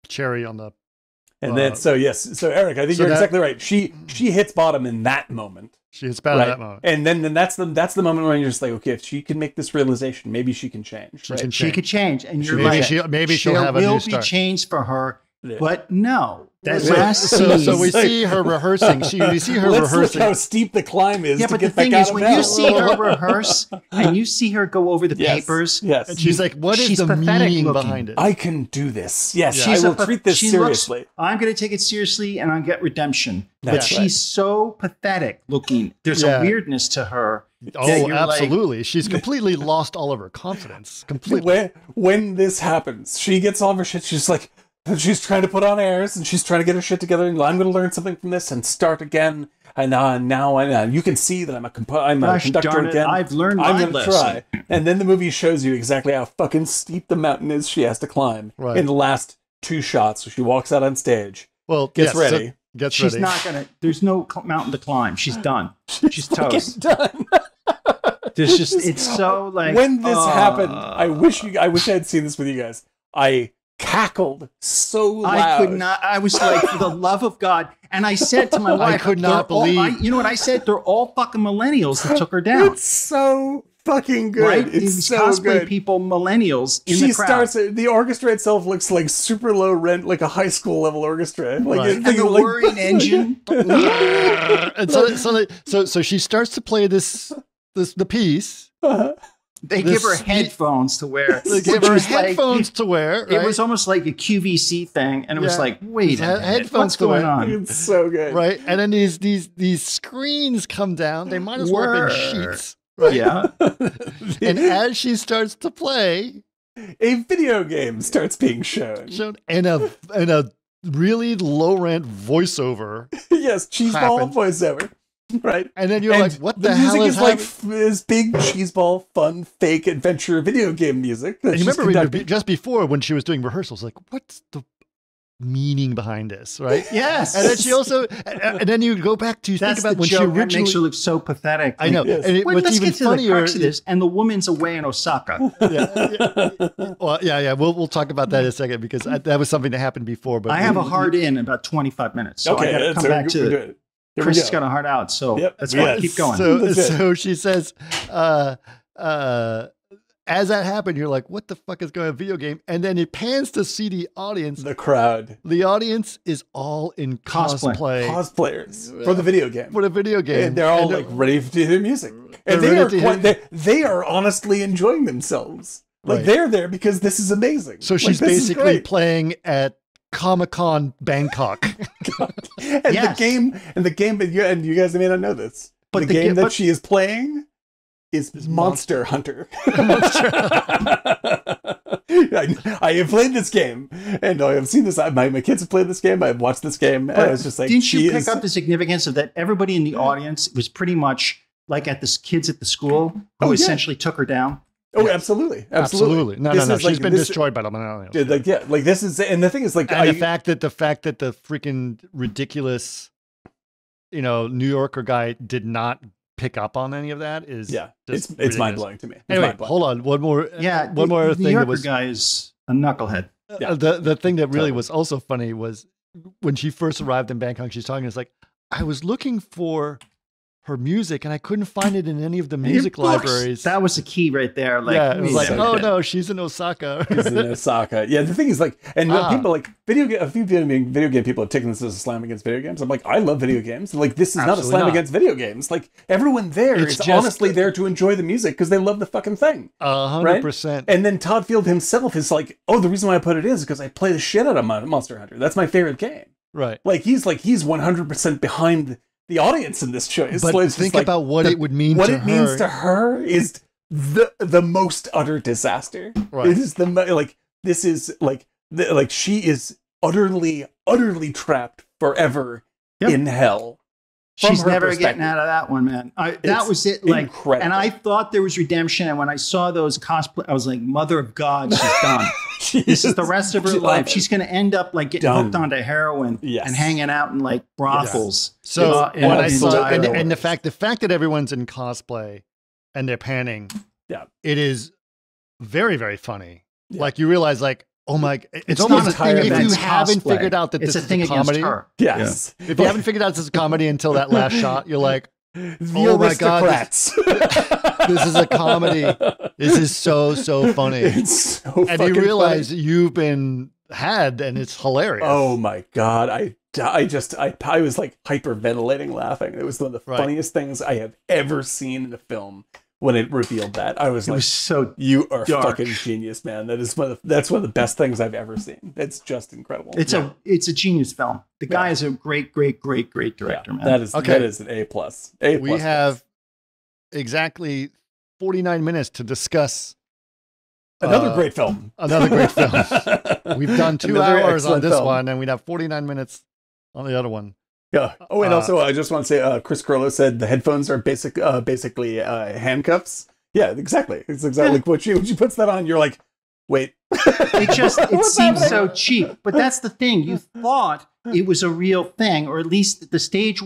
cherry on the. And then so Eric, I think you're exactly right. She hits bottom in that moment. She hits bottom in that moment, and then that's the moment where you're just like, okay, if she can make this realization, maybe she can change. She could change, and you're maybe she'll have a new start. There will be change for her, but no. So we see her rehearsing. We see her rehearsing. Look how steep the climb is. Yeah, but the thing is, when you see her rehearse and you see her go over the papers, and she's like, "What is the meaning behind it? I can do this. Yes, I will treat this seriously. I'm going to take it seriously, and I'll get redemption." But she's so pathetic looking. There's a weirdness to her. Oh, absolutely. She's completely lost all of her confidence. Completely. When this happens, she gets all of her shit. She's like. She's trying to put on airs, and she's trying to get her shit together. And I'm going to learn something from this and start again. And now you can see that I'm a conductor again. I've learned my lesson. Try. And then the movie shows you exactly how fucking steep the mountain is she has to climb in the last 2 shots. So she walks out on stage. Well, gets ready. She's not gonna. There's no mountain to climb. She's done. She's toast. Done. It's so like when this happened. I wish I had seen this with you guys. I cackled so loud. I could not. I was like, for the love of God. And I said to my wife, I could not believe. You know what I said? They're all fucking millennials that took her down. It's so fucking good. Right? It's These so cosplay good. people, millennials in the crowd. The orchestra itself looks like super low rent, like a high school level orchestra. Like, and the whirring engine. And so she starts to play the piece. They give her headphones to wear. They give her headphones to wear. Right? It was almost like a QVC thing, and it was like, wait a minute, headphones what's going on? It's so good, right? And then these screens come down. They might as well have been sheets, right? Yeah. And as she starts to play, a video game starts being shown, and a really low rent voiceover. Yes, cheeseball voiceover. Right. And then you're like, what the hell is like this big cheeseball, fun, fake adventure video game music. And you remember just before when she was doing rehearsals, like, what's the meaning behind this, right? Yes. And then she also, and then you go back to think about when she originally makes her look so pathetic. I know. Yes. And what's even funnier is this, and the woman's away in Osaka. Well, yeah. We'll talk about that in a second because that was something that happened before. But I have a hard in about 25 minutes, so I got to come back to it. Chris has got a hard out, so that's why. Keep going. So she says, as that happened, you're like, what the fuck is going on, video game? And then it pans to see the audience. The crowd. The audience is all in cosplay. Cosplayers for the video game. For the video game. And they're all like ready to hear music. And they are honestly enjoying themselves. Like they're there because this is amazing. So she's basically playing at Comic-Con Bangkok. And the game, and you guys may not know this, but the game that she is playing is Monster Hunter. I have played this game, and I have seen this. My kids have played this game. I've watched this game. And I was just like, didn't you pick up the significance of that? Everybody in the audience was pretty much like at the kids at the school who essentially took her down. Oh, absolutely. No. She's been destroyed by them. This is, and the thing is, like, and the fact that the freaking ridiculous, New Yorker guy did not pick up on any of that is it's mind blowing to me. Anyway, hold on, one more thing. The New Yorker guy is a knucklehead. The thing that really was also funny was when she first arrived in Bangkok. She's talking. It's like, I was looking for her music and I couldn't find it in any of the music libraries. That was the key right there. Like, it was like, no, she's in Osaka. She's in Osaka. Yeah, the thing is, like, and people like a few video game people have taken this as a slam against video games. I'm like, I love video games. Like, this is not a slam against video games. Like, everyone there is honestly there to enjoy the music because they love the fucking thing. 100%. And then Todd Field himself is like, oh, the reason why I put it is because I play the shit out of Monster Hunter. That's my favorite game. Right. Like, he's 100% behind the audience in this choice. But think about what it would mean to her. What it means to her is the most utter disaster. Right. It is this is she is utterly trapped forever in hell. She's never getting out of that one, man. That was it. Like, incredible. And I thought there was redemption. And when I saw those cosplay, I was like, Mother of God, she's done. This is the rest of her life. She's going to end up like getting hooked onto heroin and hanging out in like brothels. Yes. So when I saw, and the fact that everyone's in cosplay and they're panning, it is very, very funny. Yeah. Like you realize, like, oh my! It's almost a thing if you haven't figured out that this is a comedy. Yes, if you haven't figured out this is a comedy until that last shot, you're like, oh my god, this is a comedy. This is so funny. It's so and you realize you've been had, and it's hilarious. Oh my god! I was like hyperventilating laughing. It was one of the funniest things I have ever seen in a film. When it revealed that, I was so you are dark. Fucking genius, man. That's one of the best things I've ever seen. It's just incredible. It's a genius film. The guy is a great director, man. That is an A+. We have exactly 49 minutes to discuss another great film. Another great film. We've done 2 hours on this one, and we'd have 49 minutes on the other one. Yeah. Oh, and also, I just want to say, Chris Curlow said the headphones are basically handcuffs. Yeah, exactly. It's exactly when she puts that on, you're like, wait. It seems so cheap. But that's the thing. You thought it was a real thing, or at least the stage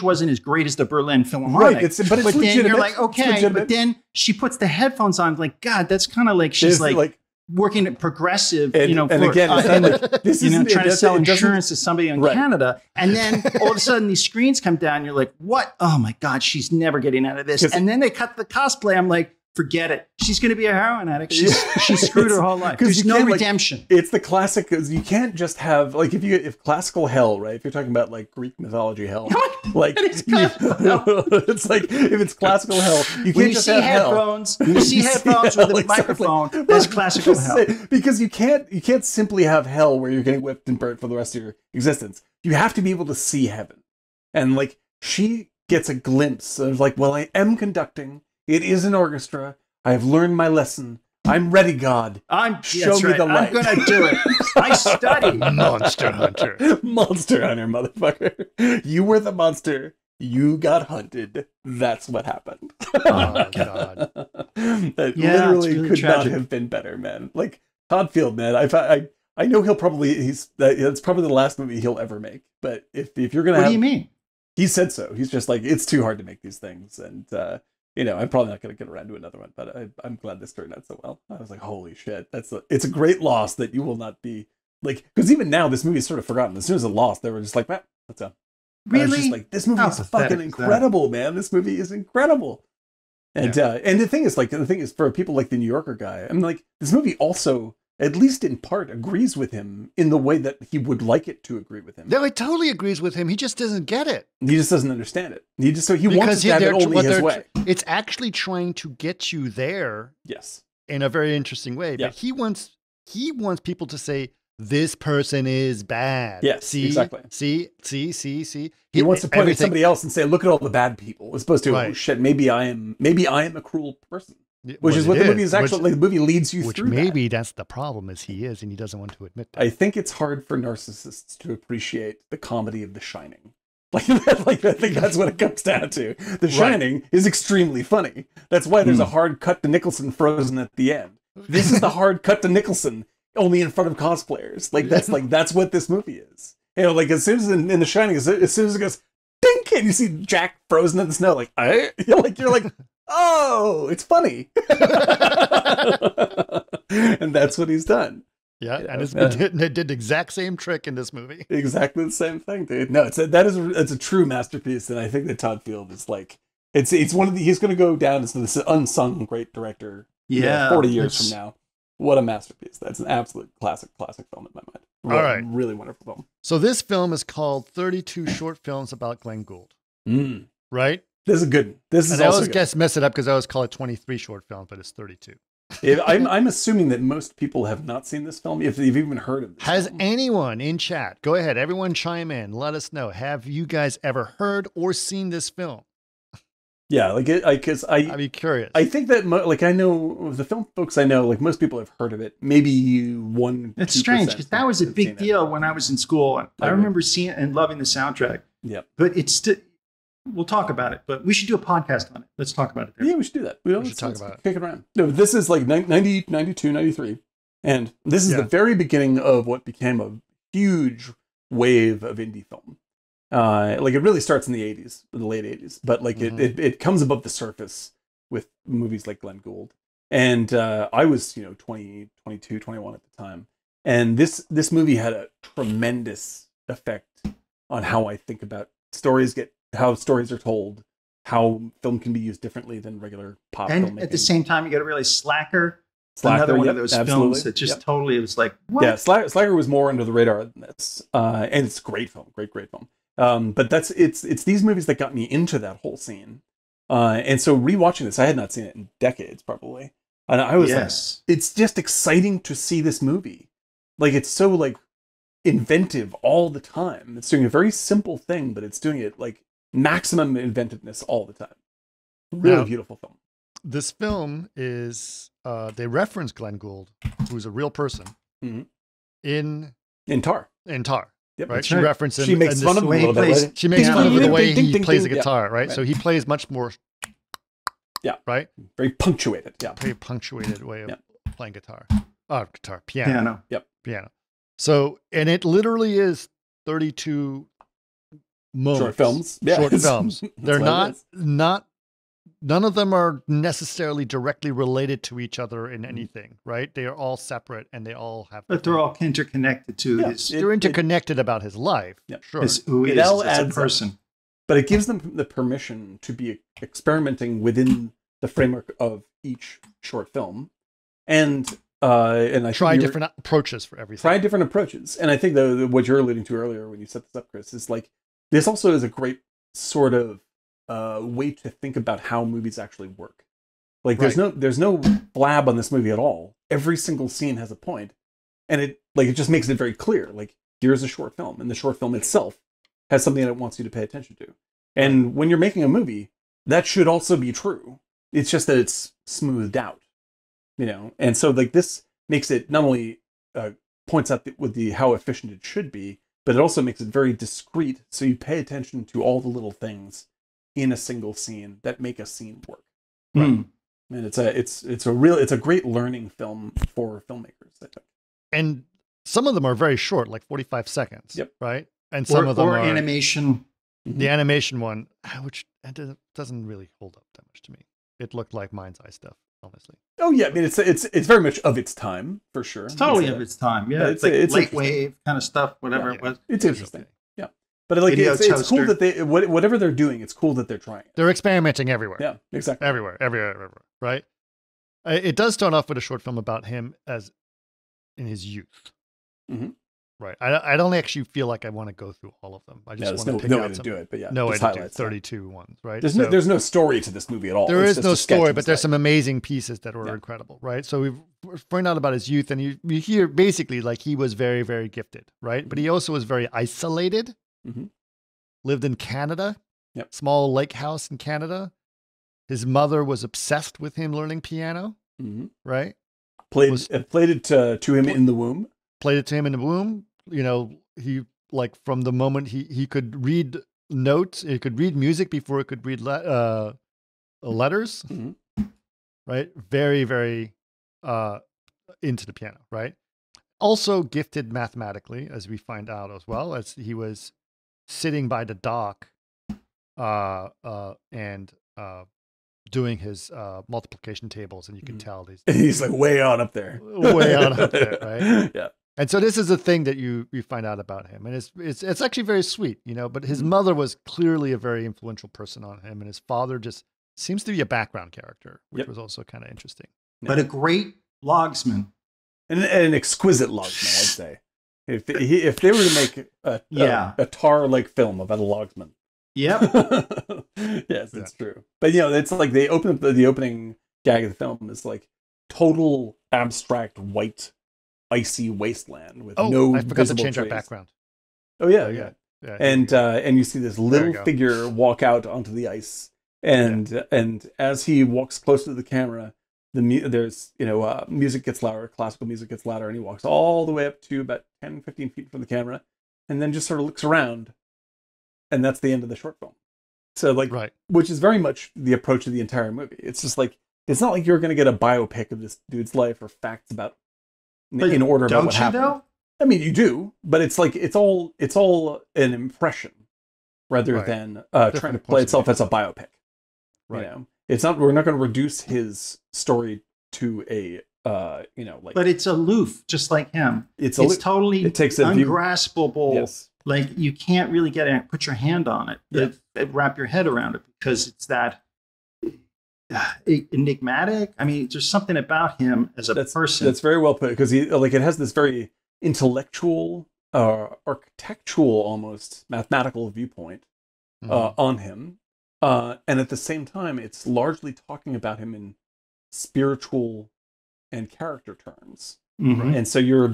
wasn't as great as the Berlin Philharmonic. Right. But then you're like, okay. But then she puts the headphones on, like, God, that's kind of like she's like working at Progressive, trying to sell insurance to somebody in Canada. And then all of a sudden these screens come down. You're like, what? Oh my God, she's never getting out of this. And then they cut the cosplay. I'm like, forget it. She's going to be a heroin addict. She screwed her whole life. There's no redemption. Like, it's the classic, because you can't just have, like, if classical hell, right? If you're talking about like Greek mythology hell, like it's like if it's classical hell, you can't just have headphones. When you see headphones with a microphone, that's classical hell. Because you can't simply have hell where you're getting whipped and burnt for the rest of your existence. You have to be able to see heaven, and like she gets a glimpse of like, well, I am conducting. It is an orchestra. I have learned my lesson. I'm ready, God. Show me the light. I'm going to do it. I study. Monster Hunter. Monster Hunter, motherfucker. You were the monster. You got hunted. That's what happened. Oh, God. That literally really could tragic. Not have been better, man. Like, Todd Field, man. I know he'll probably, it's probably the last movie he'll ever make. But if you're going to What do you mean? He said so. He's just like, it's too hard to make these things. And, you know, I'm probably not going to get around to another one, but I'm glad this turned out so well. I was like, holy shit. It's a great loss that you will not be, like, because even now this movie is sort of forgotten. As soon as it lost, they were just like, man, that's done. Really? I was just like, this movie is fucking incredible, man. This movie is incredible. And the thing is for people like the New Yorker guy, I mean, like, this movie also, at least in part, agrees with him in the way that he would like it to agree with him. No, it totally agrees with him. He just doesn't get it. He just doesn't understand it. He wants to have it only his way. It's actually trying to get you there. Yes. In a very interesting way. Yeah. But he wants people to say, this person is bad. Yes, see, exactly. See. He wants to point at somebody else and say, look at all the bad people. As opposed to, right. Oh shit, maybe I am a cruel person. Which is what the movie is actually, like, the movie leads you through. Which maybe that's the problem, is he is, and he doesn't want to admit that. I think it's hard for narcissists to appreciate the comedy of The Shining. Like I think that's what it comes down to. The Shining is extremely funny. That's why there's a hard cut to Nicholson frozen at the end. This is the hard cut to Nicholson, only in front of cosplayers. That's what this movie is. You know, like, as soon as in The Shining, as soon as it goes dink, and you see Jack frozen in the snow, like, you're like, oh, it's funny. And that's what he's done. Yeah, and it did the exact same trick in this movie. Exactly the same thing, dude. No, it's a true masterpiece, and I think that Todd Field is like, it's one of the, he's going to go down as this unsung great director. 40 years from now. What a masterpiece. That's an absolute classic film in my mind. All right. Really wonderful film. So this film is called 32 Short Films About Glenn Gould. Right? This is a good one. I always mess it up because I always call it 23 short films, but it's 32. I'm assuming that most people have not seen this film, if they've even heard of this film. Anyone in chat, go ahead, everyone chime in, let us know. Have you guys ever heard or seen this film? Yeah, like, because I'd be curious. I think that, like, I know the film folks I know, like, most people have heard of it. Maybe 1%. It's strange because that was a big deal when I was in school. I remember seeing it and loving the soundtrack. Yeah, but it's still. We'll talk about it, but we should do a podcast on it. Let's talk about it there. Yeah, we should do that. We should talk about it. Kick it around. No, this is like 90, 92, 93. And this is the very beginning of what became a huge wave of indie film. Like, it really starts in the 80s, in the late 80s. But like it comes above the surface with movies like Glenn Gould. And I was, 20, 22, 21 at the time. And this movie had a tremendous effect on how I think about how stories are told, how film can be used differently than regular pop filmmaking. And at the same time, you got to realize Slacker, another one of those films that just totally, it was like, what? Yeah, Slacker was more under the radar than this. And it's a great film, great film. But it's these movies that got me into that whole scene. And so rewatching this, I had not seen it in decades, probably. And I was like, it's just exciting to see this movie. Like, it's so, like, inventive all the time. It's doing a very simple thing, but it's doing it, like, maximum inventiveness all the time. Really beautiful film. This film is they reference Glenn Gould, who's a real person, in Tar. Yep, right? She references. She makes fun of him a little bit. Right? She makes fun of the way he plays the guitar, right? So he plays much more. Yeah. Right. Very punctuated. Yeah. Very punctuated way of playing guitar. Piano. Yep. Piano. So, and it literally is 32 moments. Short films. Yeah. Short films. They're not none of them are necessarily directly related to each other in anything, right? They are all separate and they all have. But they're all interconnected to his. They're interconnected about his life. Yeah. Sure. Who he is as a person. But it gives them the permission to be experimenting within the framework of each short film, and I try different approaches for everything. Try different approaches, and I think what you're alluding to earlier when you set this up, Chris, is like this also is a great sort of way to think about how movies actually work. Like there's no blab on this movie at all. Every single scene has a point, and it just makes it very clear. Like here's a short film, and the short film itself has something that it wants you to pay attention to. And when you're making a movie, that should also be true. It's just that it's smoothed out, And so like this makes it not only points out how efficient it should be, but it also makes it very discreet. So you pay attention to all the little things in a single scene that make a scene work. Right. And it's a great learning film for filmmakers, I think. And some of them are very short, like 45 seconds. Yep. Right. And some of them are animation. The animation one, which doesn't really hold up that much to me. It looked like Mind's Eye stuff, honestly. Oh yeah, I mean it's very much of its time for sure. It's totally of its time. Yeah, it's like light wave kind of stuff, whatever it was. It's interesting. Yeah, but like it's cool that they whatever they're doing. It's cool that they're trying it. They're experimenting everywhere. Yeah, exactly. Everywhere. Right. It does start off with a short film about him as in his youth. Mm-hmm. Right. I don't actually feel like I want to go through all of them. I just want to pick out some. Do it, but yeah, no way to do 32 ones, right? There's no story to this movie at all. There is no story, but there's some amazing pieces that were incredible, right? So we find out about his youth, and you hear basically like he was very, very gifted, right? But he also was very isolated. Mm-hmm. Lived in Canada, small lake house in Canada. His mother was obsessed with him learning piano, right? Played it to him in the womb. Played it to him in the womb. He like from the moment he could read notes, he could read music before he could read letters, right? Very, very into the piano, right? Also gifted mathematically, as we find out as well, as he was sitting by the dock and doing his multiplication tables, and you can tell he's like way on up there, right? Yeah. And so this is a thing that you find out about him, and it's actually very sweet, But his mother was clearly a very influential person on him, and his father just seems to be a background character, which was also kind of interesting. But a great logsman, and an exquisite logsman, I'd say. If they were to make a Tar-like film about a logsman, yes, it's true. But it's like they open up the opening gag of the film is like total abstract white. Icy wasteland with no. I forgot to change our background. Oh yeah. And you see this little figure walk out onto the ice, and as he walks close to the camera, there's music gets louder, classical music gets louder, and he walks all the way up to about 10-15 feet from the camera, and then just sort of looks around, and that's the end of the short film. So which is very much the approach of the entire movie. It's just like it's not like you're going to get a biopic of this dude's life or facts about. In order about what happened. Though? I mean, you do, but it's like it's all an impression rather than trying to play itself as a biopic. Right. It's not. We're not going to reduce his story to a But it's aloof, just like him. It's totally ungraspable. Yes. Like you can't really put your hand on it, wrap your head around it because it's that. Enigmatic. I mean, there's something about him as a person that's very well put because it has this very intellectual, architectural, almost mathematical viewpoint on him, and at the same time, it's largely talking about him in spiritual and character terms. Mm-hmm. And so you're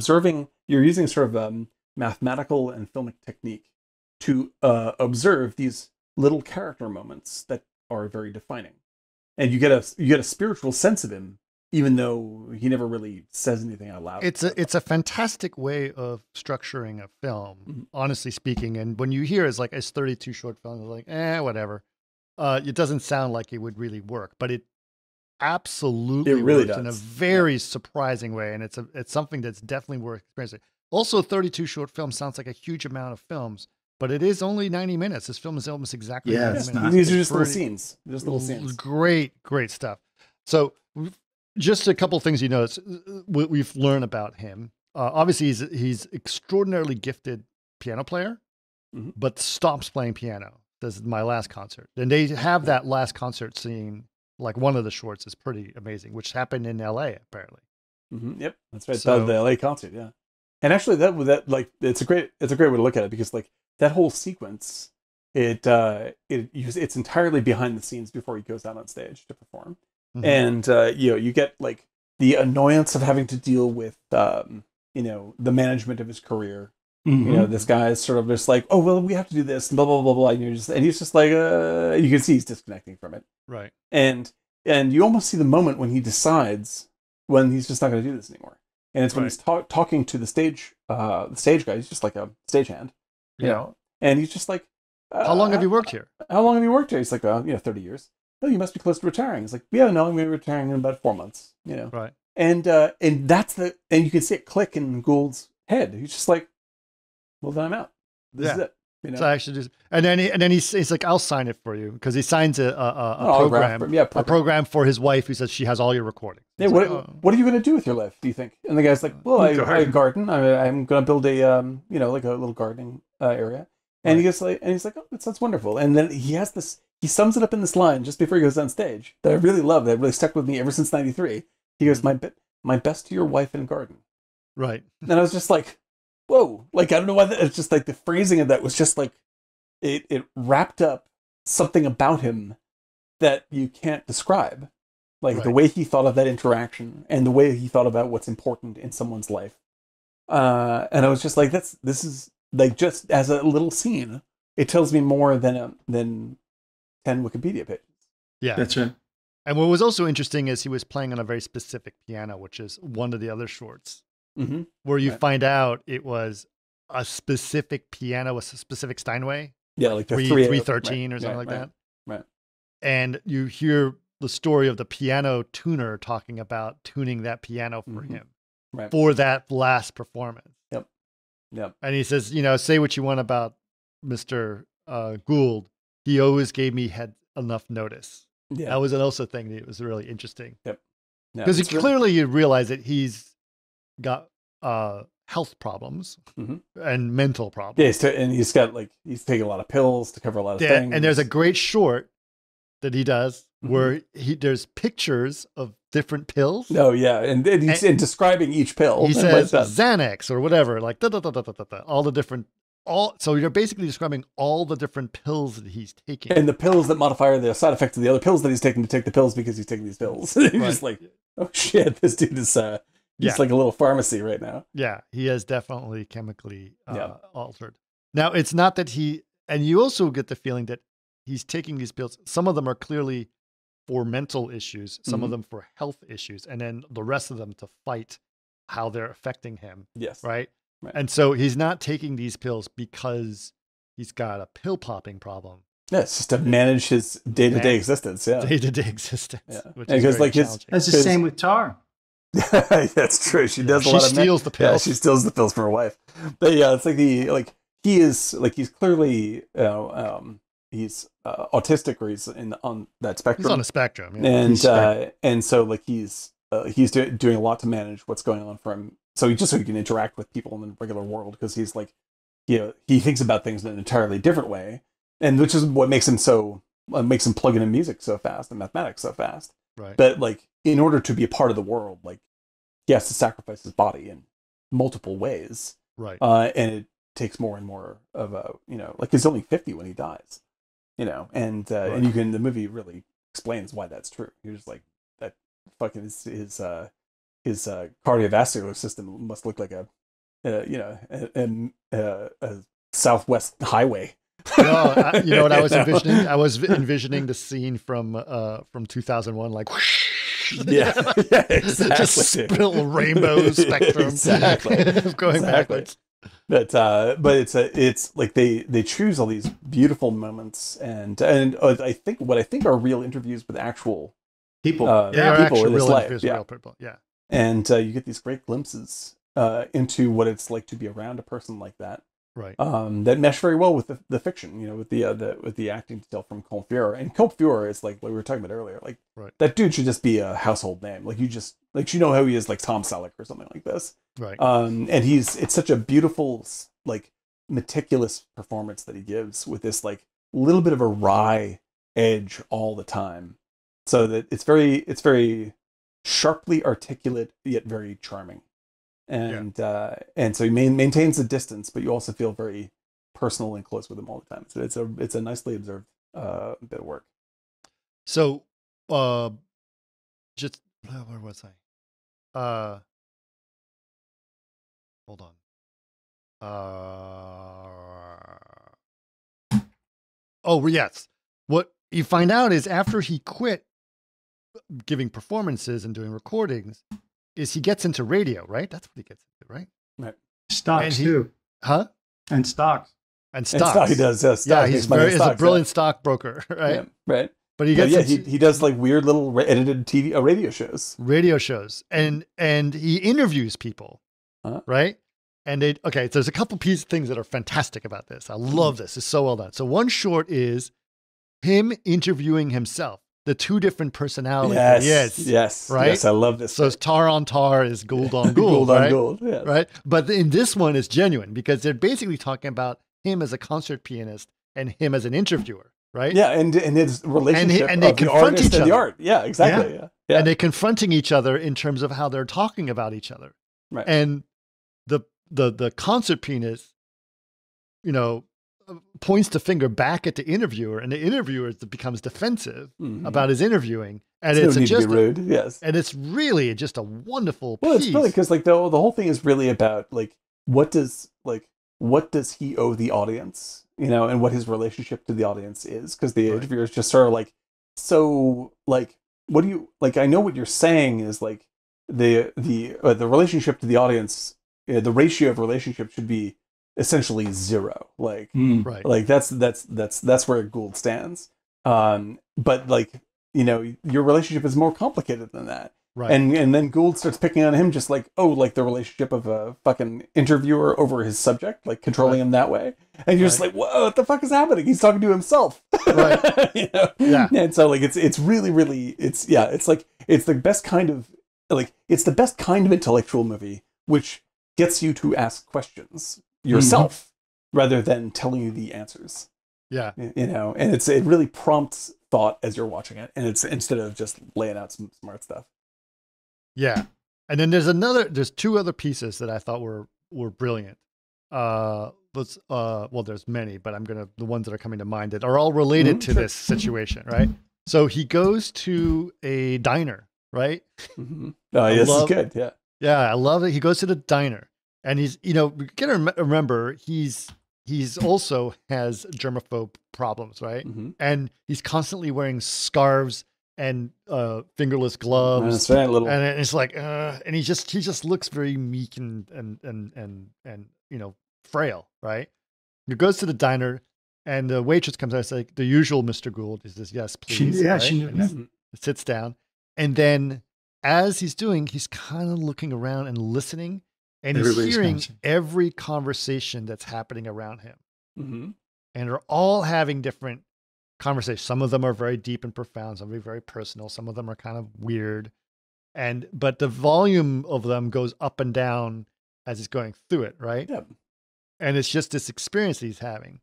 using sort of mathematical and filmic technique to observe these little character moments that are very defining. And you get a spiritual sense of him, even though he never really says anything out loud. It's a fantastic way of structuring a film, honestly speaking. And when you hear it's 32 short films, like whatever. It doesn't sound like it would really work, but it absolutely works in a very surprising way, and it's something that's definitely worth experiencing. Also, 32 short films sounds like a huge amount of films. But it is only 90 minutes. This film is almost exactly 90 minutes. These are just little scenes. Just little scenes. Great stuff. So just a couple things you notice we've learned about him. Obviously, he's extraordinarily gifted piano player, but stops playing piano. This is my last concert. And they have that last concert scene like one of the shorts is pretty amazing, which happened in L.A. apparently. Yep, that's right. So, the LA concert, yeah. And actually, that like it's a great way to look at it, because like that whole sequence, it's entirely behind the scenes before he goes out on stage to perform, and you get like the annoyance of having to deal with the management of his career. This guy is sort of just like, oh well, we have to do this, and blah blah blah blah, and he's just like, you can see he's disconnecting from it, right? And you almost see the moment when he decides when he's just not going to do this anymore. And it's when he's talking to the stage guy. He's just like a stagehand, you know. And he's just like, "How long have you worked here? How long have you worked here?" He's like, 30 years. Oh, you must be close to retiring. He's like, yeah, no, I'm going to be retiring in about 4 months, you know. Right. And that's and you can see it click in Gould's head. He's just like, well, then I'm out. This is it. You know? So I actually just, and then he's like, I'll sign it for you, because he signs a program for his wife, who says she has all your recordings. Yeah, what are you going to do with your life, do you think? And the guy's like, well, I garden. I'm going to build a like a little gardening area. And he's like, oh, that sounds wonderful. And then he sums it up in this line just before he goes on stage that I really love, that really stuck with me ever since '93. He goes, my best to your wife and garden. Right. And I was just like, whoa, like, I don't know why it's just like the phrasing of that was just like, it wrapped up something about him that you can't describe. Like the way he thought of that interaction and the way he thought about what's important in someone's life. And I was just like, this is like, just as a little scene, it tells me more than 10 Wikipedia pages. Yeah, that's right. And what was also interesting is he was playing on a very specific piano, which is one of the other shorts. Where you find out it was a specific piano, a specific Steinway. Yeah, like the 313 or something like that. Right. And you hear the story of the piano tuner talking about tuning that piano for him for that last performance. Yep. And he says, say what you want about Mr. Gould. He always gave me enough notice. Yeah. That was also a thing that was really interesting. Yep. Because clearly you realize that he's got health problems and mental problems. Yeah, and he's taking a lot of pills to cover a lot of things. And there's a great short that he does where there's pictures of different pills. Oh yeah, and he's describing each pill. He says Xanax or whatever, like all the different. So you're basically describing all the different pills that he's taking, and the pills that modify the side effects of the other pills that he's taking to take the pills because he's taking these pills. He's just like, oh shit, this dude is he's like a little pharmacy right now. Yeah, he is definitely chemically altered. Now it's not that and you also get the feeling that he's taking these pills. Some of them are clearly for mental issues, some of them for health issues, and then the rest of them to fight how they're affecting him. Yes. Right. And so he's not taking these pills because he's got a pill popping problem. Yeah, it's just to manage his day-to-day existence. Yeah. Day-to-day existence. Yeah. Which is very challenging. That's the same with Tar. That's true. She does a lot of. She steals the pills. Yeah, she steals the pills from her wife. But yeah, it's like he's clearly he's autistic, or he's on that spectrum. He's on a spectrum, and so like he's doing a lot to manage what's going on for him. So he can interact with people in the regular world, because he's like, he thinks about things in an entirely different way, and which is what makes him plug in music so fast and mathematics so fast. Right. But like, in order to be a part of the world, like, he has to sacrifice his body in multiple ways. Right. And it takes more and more of like, he's only 50 when he dies, and the movie really explains why that's true. You're just like, that fucking his cardiovascular system must look like a Southwest highway. No, you know what I was envisioning? I was envisioning the scene from 2001, like whoosh, yeah, exactly. Just little rainbow spectrum, going backwards. But it's like they choose all these beautiful moments, and I think are real interviews with actual people. People in his life. Real people. Yeah. And you get these great glimpses into what it's like to be around a person like that, right? That mesh very well with the fiction, with the acting detail from Colm Feore. And Colm Feore is like what we were talking about earlier. Like, that dude should just be a household name. Like, how he is, like Tom Selleck or something like this, right? And it's such a beautiful, like, meticulous performance that he gives, with this like little bit of a wry edge all the time. so that it's very sharply articulate yet very charming, and so he maintains the distance, but you also feel very personal and close with him all the time. So it's a nicely observed bit of work. So, just where was I? Hold on. Oh yes. What you find out is after he quit giving performances and doing recordings, is he gets into radio, right? That's what he gets into, right? Right. Stocks too. Huh? And stocks. And stocks. He does. He's a brilliant stockbroker, right? Yeah, right. But he gets he does like weird little edited TV radio shows, and he interviews people, right? And so there's a couple things that are fantastic about this. I love this. It's so well done. So one short is him interviewing himself, the two different personalities. Yes. Right. Yes, I love this. So it's Tar on Tar is Gould on Gould. Gould on Gould. Yes. Right. But in this one, it's genuine because they're basically talking about him as a concert pianist and him as an interviewer. Right. Yeah, and his relationship and they confront each other. And the art. Yeah, exactly. Yeah. And they're confronting each other in terms of how they're talking about each other. Right. And the concert pianist, points the finger back at the interviewer, and the interviewer becomes defensive about his interviewing. And it's just rude. Yes. And it's really just a wonderful piece. Well, it's really because like the whole thing is really about like what does he owe the audience, and what his relationship to the audience is, because the interviewer is just sort of like, so like, what do you like? I know what you're saying is like the relationship to the audience, the ratio of relationship should be essentially zero. Like, right. Like that's where Gould stands. But like, your relationship is more complicated than that. Right. And then Gould starts picking on him just like, oh, like the relationship of a fucking interviewer over his subject, like controlling him that way. And you're just like, whoa, what the fuck is happening? He's talking to himself. Right. Yeah. And so like it's really, really it's the best kind of intellectual movie which gets you to ask questions yourself rather than telling you the answers. Yeah. And it really prompts thought as you're watching it, and it's instead of just laying out some smart stuff. Yeah. And then there's two other pieces that I thought were brilliant. There's many, but the ones that are coming to mind that are all related to this situation, right? So he goes to a diner, right? Mm-hmm. Oh, yes, it's good. Yeah. Yeah, I love it. He goes to the diner, and he's, we gotta remember he's also has germaphobe problems, right? Mm-hmm. And he's constantly wearing scarves and fingerless gloves. That's right, and it's like, and he just looks very meek and frail, right? He goes to the diner, and the waitress comes out and says, like, the usual Mr. Gould. He says, yes, please. She knew that. Sits down, and then as he's doing, he's kind of looking around and listening, and he's hearing every conversation that's happening around him. Mm-hmm. And they're all having different conversations. Some of them are very deep and profound. Some are very personal. Some of them are kind of weird. But the volume of them goes up and down as he's going through it, right? Yep. And it's just this experience that he's having.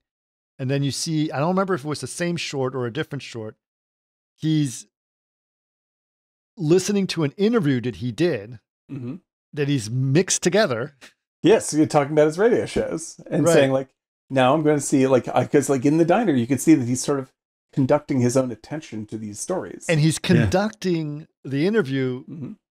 And then you see, I don't remember if it was the same short or a different short. He's listening to an interview that he did that he's mixed together. Yes, you're talking about his radio shows and saying like, now I'm going to see because like in the diner, you can see that he's sort of conducting his own attention to these stories. And he's conducting the interview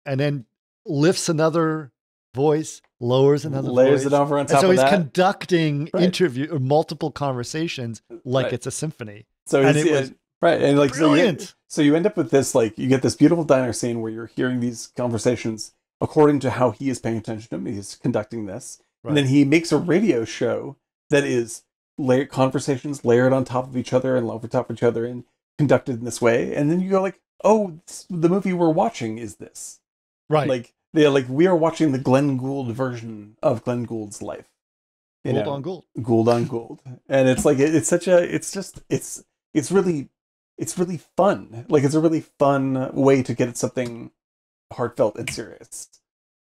and then lifts another voice, lowers another layers voice. It over on top and so of that. He's conducting interview or multiple conversations like it's a symphony. So and it was and like brilliant. So you end up with this, like you get this beautiful diner scene where you're hearing these conversations according to how he is paying attention to them. He's conducting this. Right. And then he makes a radio show that is conversations layered on top of each other and over top of each other and conducted in this way. And then you go like, oh, the movie we're watching is this. Right. Like we are watching the Glenn Gould version of Glenn Gould's life. Gould on Gould. Gould on Gould. And it's like, it's really fun. Like it's a really fun way to get at something heartfelt and serious,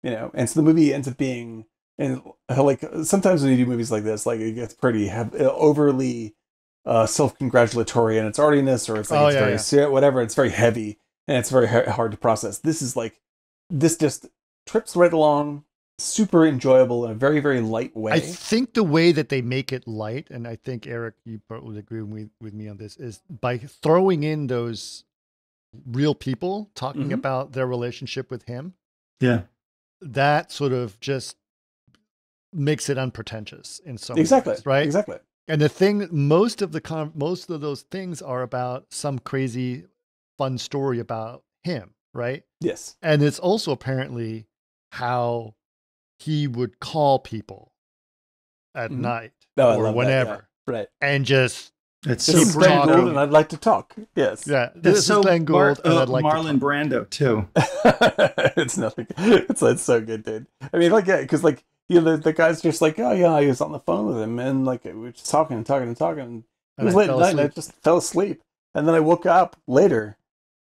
And so the movie ends up being, and like sometimes when you do movies like this, like it gets pretty overly self-congratulatory in its artiness, or it's like very serious, whatever. It's very heavy. and it's very hard to process. This just trips right along, super enjoyable in a very, very light way. I think the way that they make it light, and I think Eric, you would agree with me on this, is by throwing in those real people talking about their relationship with him. Yeah. That sort of just makes it unpretentious in some ways, right? Exactly. And the thing, most of those things are about some crazy fun story about him, right? Yes. And it's also apparently how he would call people at night or whenever. That, yeah. Right. And just this is Glenn Gould and I'd like to talk. Yes. Yeah. This is Glenn Gould and I'd like Marlon Brando too. It's nothing. It's so good, dude. I mean, like, yeah, because like, you know, the guy's just like, oh yeah, I was on the phone with him and like we were just talking. And it was late at night and I just fell asleep. And then I woke up later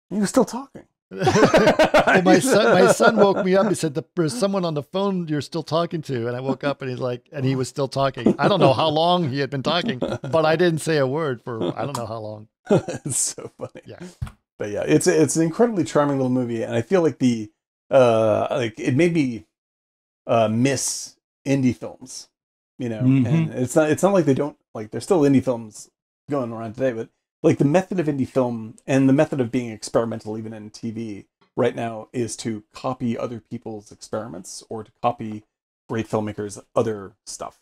and he was still talking. Well, my son woke me up. He said, "There's someone on the phone you're still talking to." And I woke up and he was still talking. I don't know how long he had been talking, but I didn't say a word for I don't know how long. It's so funny. Yeah, but yeah, it's an incredibly charming little movie, and I feel like it made me miss indie films, you know. And it's not like they don't, like, there's still indie films going around today, but like the method of indie film and the method of being experimental even in TV right now is to copy other people's experiments or to copy great filmmakers' other stuff.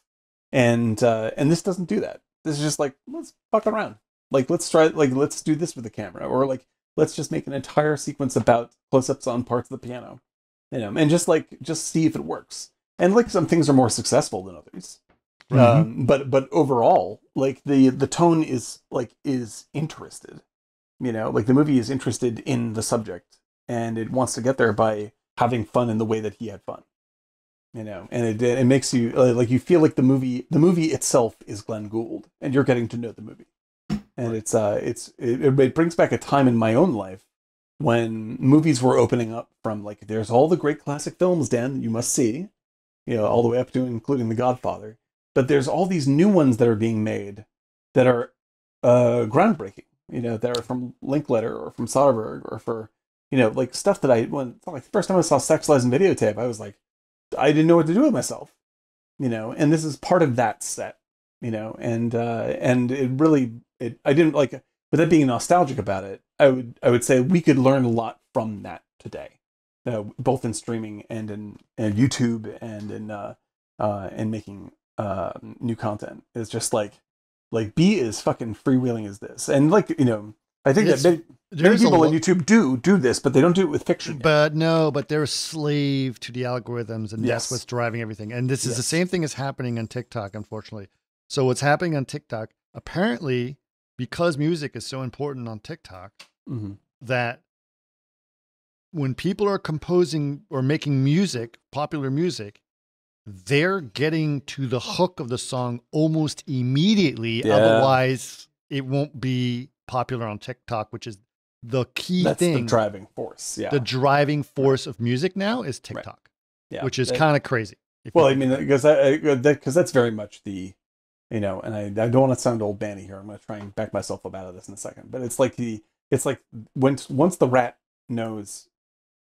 And this doesn't do that. This is just like, let's fuck around. Like, let's do this with the camera, or like, let's just make an entire sequence about close-ups on parts of the piano, you know, and just see if it works. And like some things are more successful than others. But overall, like the tone is interested, you know, like the movie is interested in the subject and it wants to get there by having fun in the way that he had fun, you know, and it makes you like, you feel like the movie itself is Glenn Gould and you're getting to know the movie. And it brings back a time in my own life when movies were opening up from, like, there's all the great classic films, Dan, you must see, you know, all the way up to including The Godfather. But there's all these new ones that are being made that are groundbreaking, you know, that are from Linkletter or from Soderbergh or for, you know, like stuff that the first time I saw Sex, Lies, and Videotape, I was like, I didn't know what to do with myself, you know, and this is part of that set, you know, and it really, I didn't like, without being nostalgic about it, I would say we could learn a lot from that today, both in streaming and in YouTube and in making new content. It's just like be as fucking freewheeling as this, and like, you know, I think that many people on YouTube do this, but they don't do it with fiction. But they're a slave to the algorithms, and that's what's driving everything. And this is the same thing as happening on TikTok, unfortunately. So what's happening on TikTok, apparently, because music is so important on TikTok, that when people are composing or making music, popular music, they're getting to the hook of the song almost immediately. Yeah. Otherwise, it won't be popular on TikTok, which is the key thing. That's the driving force. Yeah. The driving force of music now is TikTok, right. Yeah. Which is kind of crazy. Well, I mean, because that's very much the, you know, and I don't want to sound old banny here. I'm going to try and back myself up out of this in a second. But it's like once the rat knows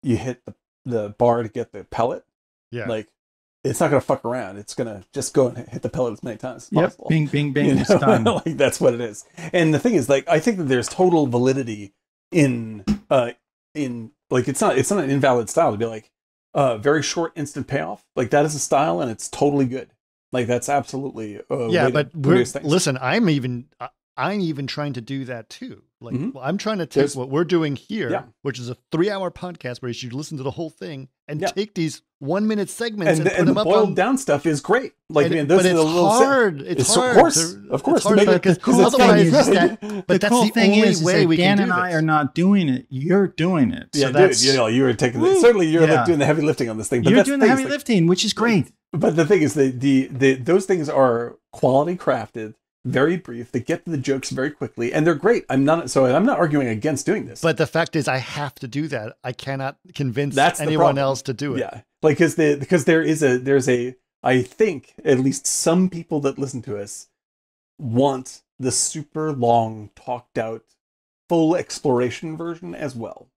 you hit the bar to get the pellet, like, it's not going to fuck around. It's going to just go and hit the pellet as many times as possible. Bing, bing, bing. You know? It's done. Like, that's what it is. And the thing is, like, I think that there's total validity in like, it's not an invalid style to be like, very short instant payoff. Like, that is a style and it's totally good. Like, that's absolutely but listen, I'm even trying to do that too. Like, I'm trying to take what we're doing here, which is a 3-hour podcast where you should listen to the whole thing and take these 1-minute segments and put them the up boiled down stuff is great. Like, but it's hard. It's hard. Of course. Because otherwise, but that's the only way we can do this. Dan and I are not doing it. You're doing it. So that's, dude, you know, you were taking certainly you're like doing the heavy lifting on this thing. But you're doing the heavy lifting, which is great. But the thing is, those things are quality crafted, very brief. They get to the jokes very quickly, and they're great. I'm not arguing against doing this. But the fact is, I have to do that. I cannot convince anyone else to do it. Yeah, like because there's a I think at least some people that listen to us want the super long, talked out, full exploration version as well.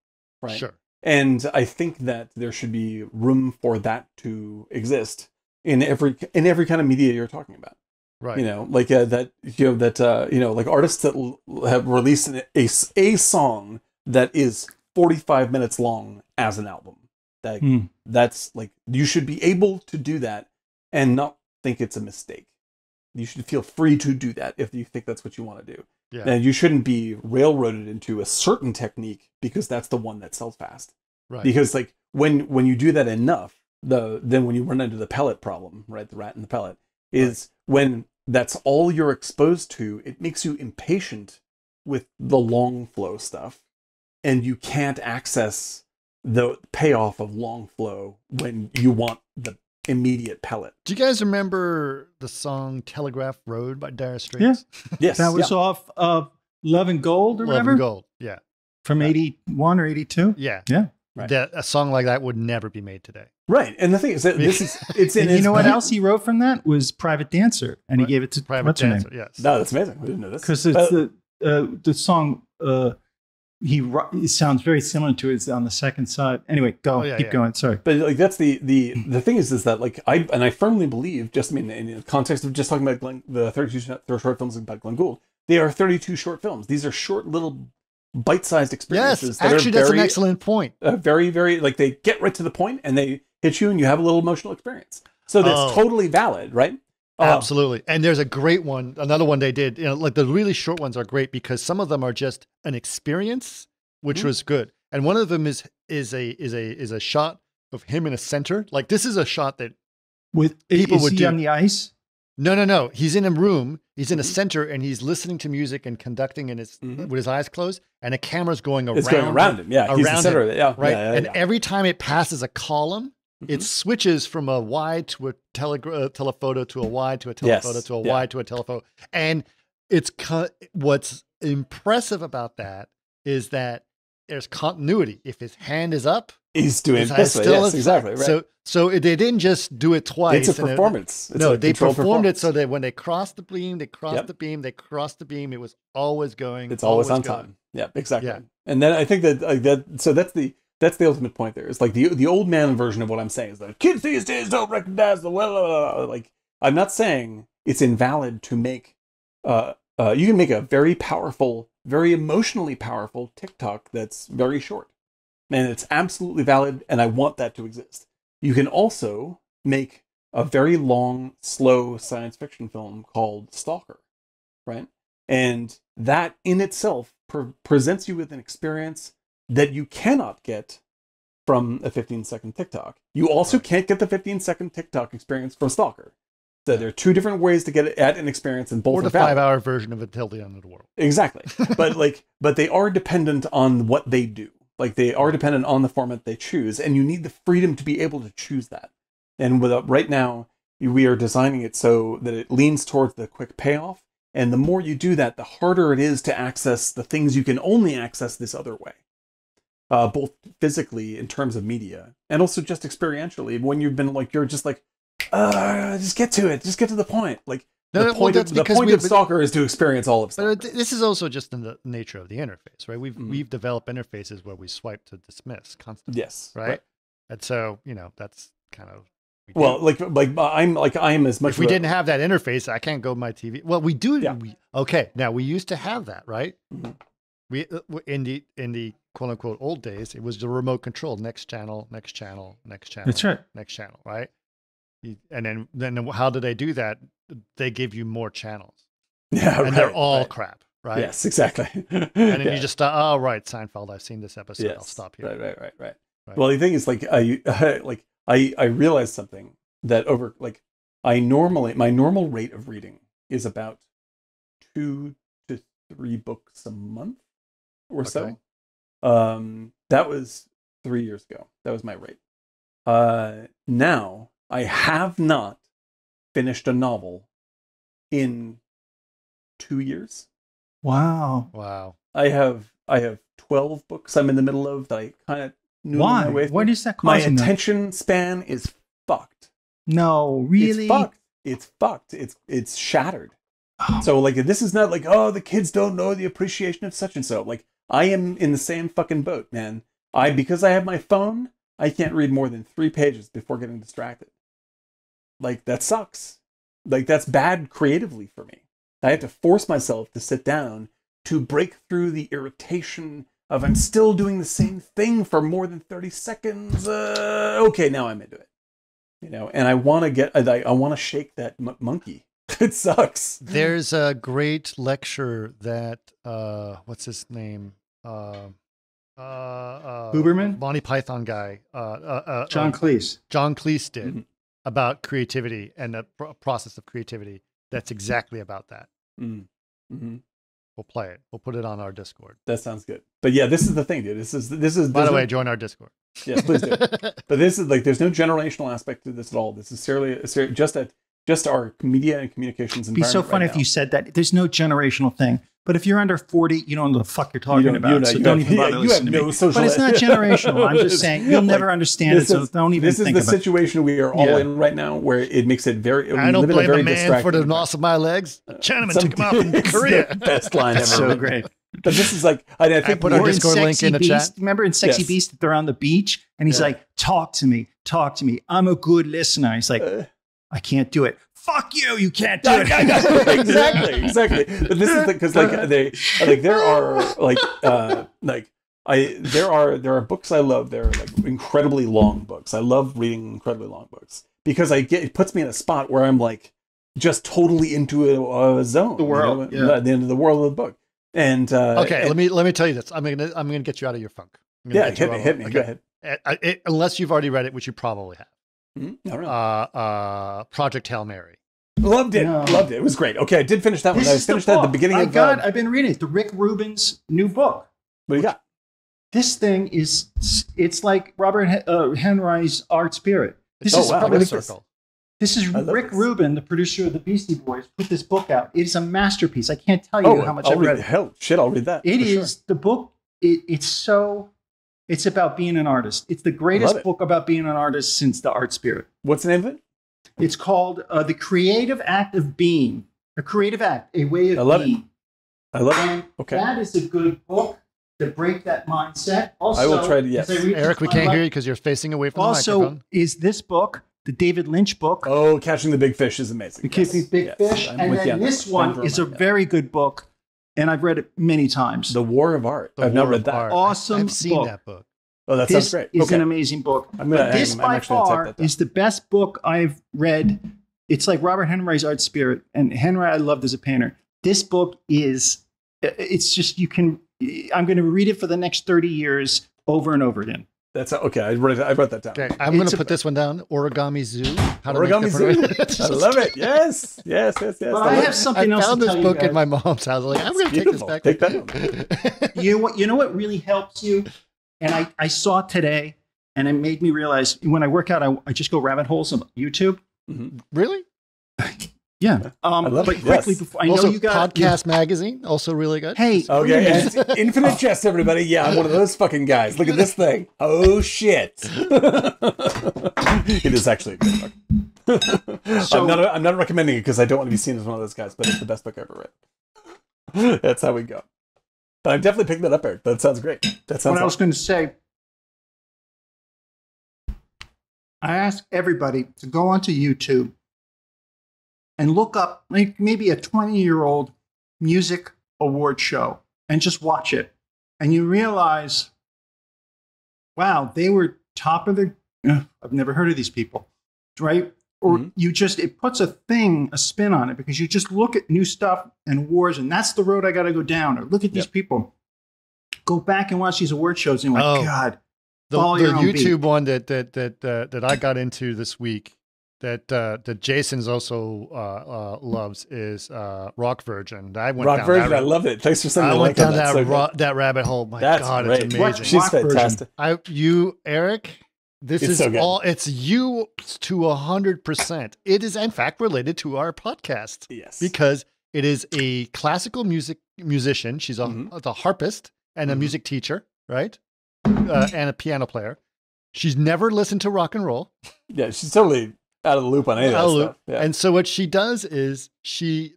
right? Sure. And I think that there should be room for that to exist in every kind of media you're talking about. Right. You know, like like artists that have released a song that is 45 minutes long as an album. That's like, you should be able to do that and not think it's a mistake. You should feel free to do that if you think that's what you want to do. Yeah. And you shouldn't be railroaded into a certain technique because that's the one that sells fast. Right. Because like when you do that enough, then when you run into the pellet problem, right? The rat and the pellet is when that's all you're exposed to, it makes you impatient with the long flow stuff, and you can't access the payoff of long flow when you want the immediate pellet. Do you guys remember the song Telegraph Road by Dire Straits? Yeah. Yes. That was off of Love and Gold or Love whatever? and Gold, yeah. From 81 or 82? Yeah. Yeah. Right. A song like that would never be made today. Right. And the thing is that it's in And you know what else he wrote from that was Private Dancer, and he gave it to Private what's her Dancer, name? yes. No, that's amazing. We didn't know this. Because it's the song it sounds very similar to it on the second side. Anyway, keep going. Sorry. But like that's the thing is that like I firmly believe, just in the context of just talking about the 32 short films about Glenn Gould, they are 32 short films. These are short little bite-sized experiences. Yes, actually, that's an excellent point. Very, very, like they get right to the point and they hit you and you have a little emotional experience. So that's totally valid, right? Absolutely. And there's a great one, another one they did, like the really short ones are great because some of them are just an experience, which was good. And one of them is a shot of him in a center. Like this is a shot that people would do on the ice. No. He's in a room. He's in a center, and he's listening to music and conducting with his eyes closed, and a camera's going around. It's going around him. Yeah, he's the center of it. Yeah, right. Yeah, and every time it passes a column, it switches from a wide to a telephoto to a wide to a telephoto to a wide to a telephoto. And what's impressive about that is that there's continuity. If his hand is up, he's doing this way. Yes, exactly. Right. So they didn't just do it twice. It's a performance. They performed it so that when they crossed the beam, they crossed the beam, they crossed the beam. It was always going. It's always on time. Yeah, exactly. Yeah. And then I think so that's the ultimate point there. It's like the old man version of what I'm saying is that kids these days don't recognize the like. I'm not saying it's invalid to make. You can make a very powerful, very emotionally powerful TikTok that's very short. And it's absolutely valid, and I want that to exist. You can also make a very long, slow science fiction film called Stalker, right? And that in itself presents you with an experience that you cannot get from a 15-second TikTok. You also can't get the 15-second TikTok experience from Stalker. So there are two different ways to get at an experience, and both or are the valid. 5-hour version of Until the End of the World. Exactly. but they are dependent on what they do. Like they are dependent on the format they choose, and you need the freedom to be able to choose that. And right now, we are designing it so that it leans towards the quick payoff. And the more you do that, the harder it is to access the things you can only access this other way. Both physically in terms of media, and also just experientially. When you've been like, you're just like, just get to it, just get to the point. Like the point of Stalker is to experience all of Stalker. But this is also just in the nature of the interface, right? We've developed interfaces where we swipe to dismiss constantly. Yes, right. And so that's kind of I am as much. If we didn't have that interface, I can't go to my TV. Well, we do. Yeah. Now we used to have that, right? Mm-hmm. We in the quote unquote old days, it was the remote control. Next channel, next channel, next channel. That's right. Next channel, right? And then how do they do that? They give you more channels. Yeah, and they're all crap, right? Yes, exactly. And then you just stop. Oh, right, Seinfeld. I've seen this episode. Yes. I'll stop here. Right. Well, the thing is, I realized something that my normal rate of reading is about 2 to 3 books a month or so. That was 3 years ago. That was my rate. Now I have not finished a novel in 2 years. Wow. I have 12 books I'm in the middle of that I kind of knew my way through. What is that My causing attention span is fucked. No, really? It's fucked. It's shattered. Oh. So this is not like, oh, the kids don't know the appreciation of such and so. Like I am in the same fucking boat, man. because I have my phone, I can't read more than 3 pages before getting distracted. Like, that sucks. Like, that's bad creatively for me. I have to force myself to sit down to break through the irritation of I'm still doing the same thing for more than 30 seconds. Okay, now I'm into it. You know, and I want to shake that monkey. It sucks. There's a great lecture that, what's his name? Huberman? Monty Python guy. John Cleese. John Cleese did about creativity and the process of creativity. That's exactly about that. Mm-hmm. We'll play it. We'll put it on our Discord. That sounds good. But yeah, this is the thing, dude. This is. By the way, join our Discord. Yes, please do. But this is like, there's no generational aspect to this at all. This is just our media and communications environment. It'd be so funny if you said that. There's no generational thing. But if you're under 40, you don't know the fuck you're talking about. So don't even bother listening to me. But it's not generational. I'm just saying you'll never understand it. So don't even think about it. This is the situation we are all in right now, where it makes it very. I don't blame a man for the loss of my legs. Chinaman took him out in Korea. Best line ever. So great. But this is like, I think put our Discord link in the chat. Remember in Sexy Beast, they're on the beach and he's like, talk to me. I'm a good listener. He's like, I can't do it. Fuck you! You can't do it. Exactly. But this is because there are books I love. They're like incredibly long books. I love reading incredibly long books because it puts me in a spot where I'm like just totally into a zone. The world, the end of the world of the book. And okay, let me tell you this. I'm gonna get you out of your funk. Yeah, hit me. Go ahead. Unless you've already read it, which you probably have. Mm-hmm. Project Hail Mary. Loved it. It was great. Okay, I did finish that one. I finished that at the beginning of. I've been reading it. The Rick Rubin's new book. What do you got? This thing it's like Robert Henry's Art Spirit. This is Rick Rubin, the producer of the Beastie Boys, put this book out. It is a masterpiece. I can't tell you how much I've read it. I'll read that. It is the book. It's about being an artist. It's the greatest book about being an artist since the Art Spirit. What's the name of it? It's called The Creative Act of Being. A creative act, a way of being. I love it. Okay. That is a good book to break that mindset. Also, I will try to, yes. Eric, we can't hear you because you're facing away from the microphone. Also, is this book, the David Lynch book. Oh, Catching the Big Fish is amazing. Catching the Big Fish. And then this one is a very good book. And I've read it many times. The War of Art. I've not read that. Awesome I've seen that book. Oh, that sounds great. This is an amazing book. This by far is the best book I've read. It's like Robert Henry's Art Spirit. And Henry I loved as a painter. This book it's just, I'm going to read it for the next 30 years over and over again. That's okay. I wrote that down. Okay, I'm going to put this one down. Origami Zoo. Origami Zoo. I love it. Yes. But I have something else to tell you. I found this book in my mom's house. I was like, I'm going to take this back. Take that. You know what really helps you? And I saw it today, and it made me realize when I work out, I just go rabbit holes on YouTube. Mm-hmm. Really? Yeah. I love it. Quickly before I also, know you got Podcast Magazine, also really good. Hey. Okay. And Infinite Jest, everybody. Yeah, I'm one of those fucking guys. Look at this thing. Oh shit. It is actually a good book. I'm not recommending it because I don't want to be seen as one of those guys, but it's the best book I ever read. That's how we go. But I'm definitely picking that up, Eric. That sounds great. That sounds. What I was going to say. I ask everybody to go onto YouTube and look up like maybe a 20-year-old music award show and just watch it. And you realize, wow, they were top of their, I've never heard of these people, right? Or it puts a spin on it because you just look at new stuff and awards and that's the road I got to go down. Or look at these people. Go back and watch these award shows and you're like, God. The YouTube one that I got into this week that Jason's also loves is Rock Virgin. I love it. Thanks for sending the link. I went down that rabbit hole. My God, great. It's amazing. She's fantastic. Eric, this is so all. It's you to 100%. It is in fact related to our podcast. Yes, because it is a classical musician. She's a harpist and a music teacher, right? And a piano player. She's never listened to rock and roll. Yeah, she's totally out of the loop on any of that stuff. Yeah. And so what she does is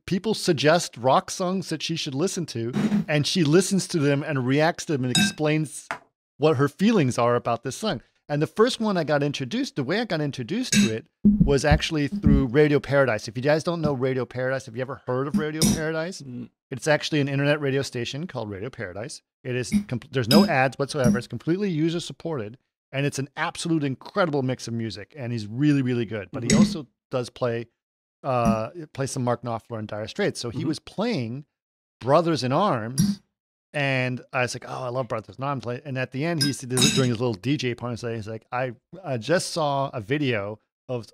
people suggest rock songs that she should listen to, and she listens to them and reacts to them and explains what her feelings are about this song. And the first one the way I got introduced to it was actually through Radio Paradise. If you guys don't know Radio Paradise, have you ever heard of Radio Paradise? It's actually an internet radio station called Radio Paradise. It is there's no ads whatsoever. It's completely user supported, and it's an absolute incredible mix of music. And he's really, really good. But he also does play some Mark Knopfler and Dire Straits. So he was playing Brothers in Arms. And I was like, oh, I love Brothers in Arms. And at the end, during his little DJ part, he's like, I just saw a video of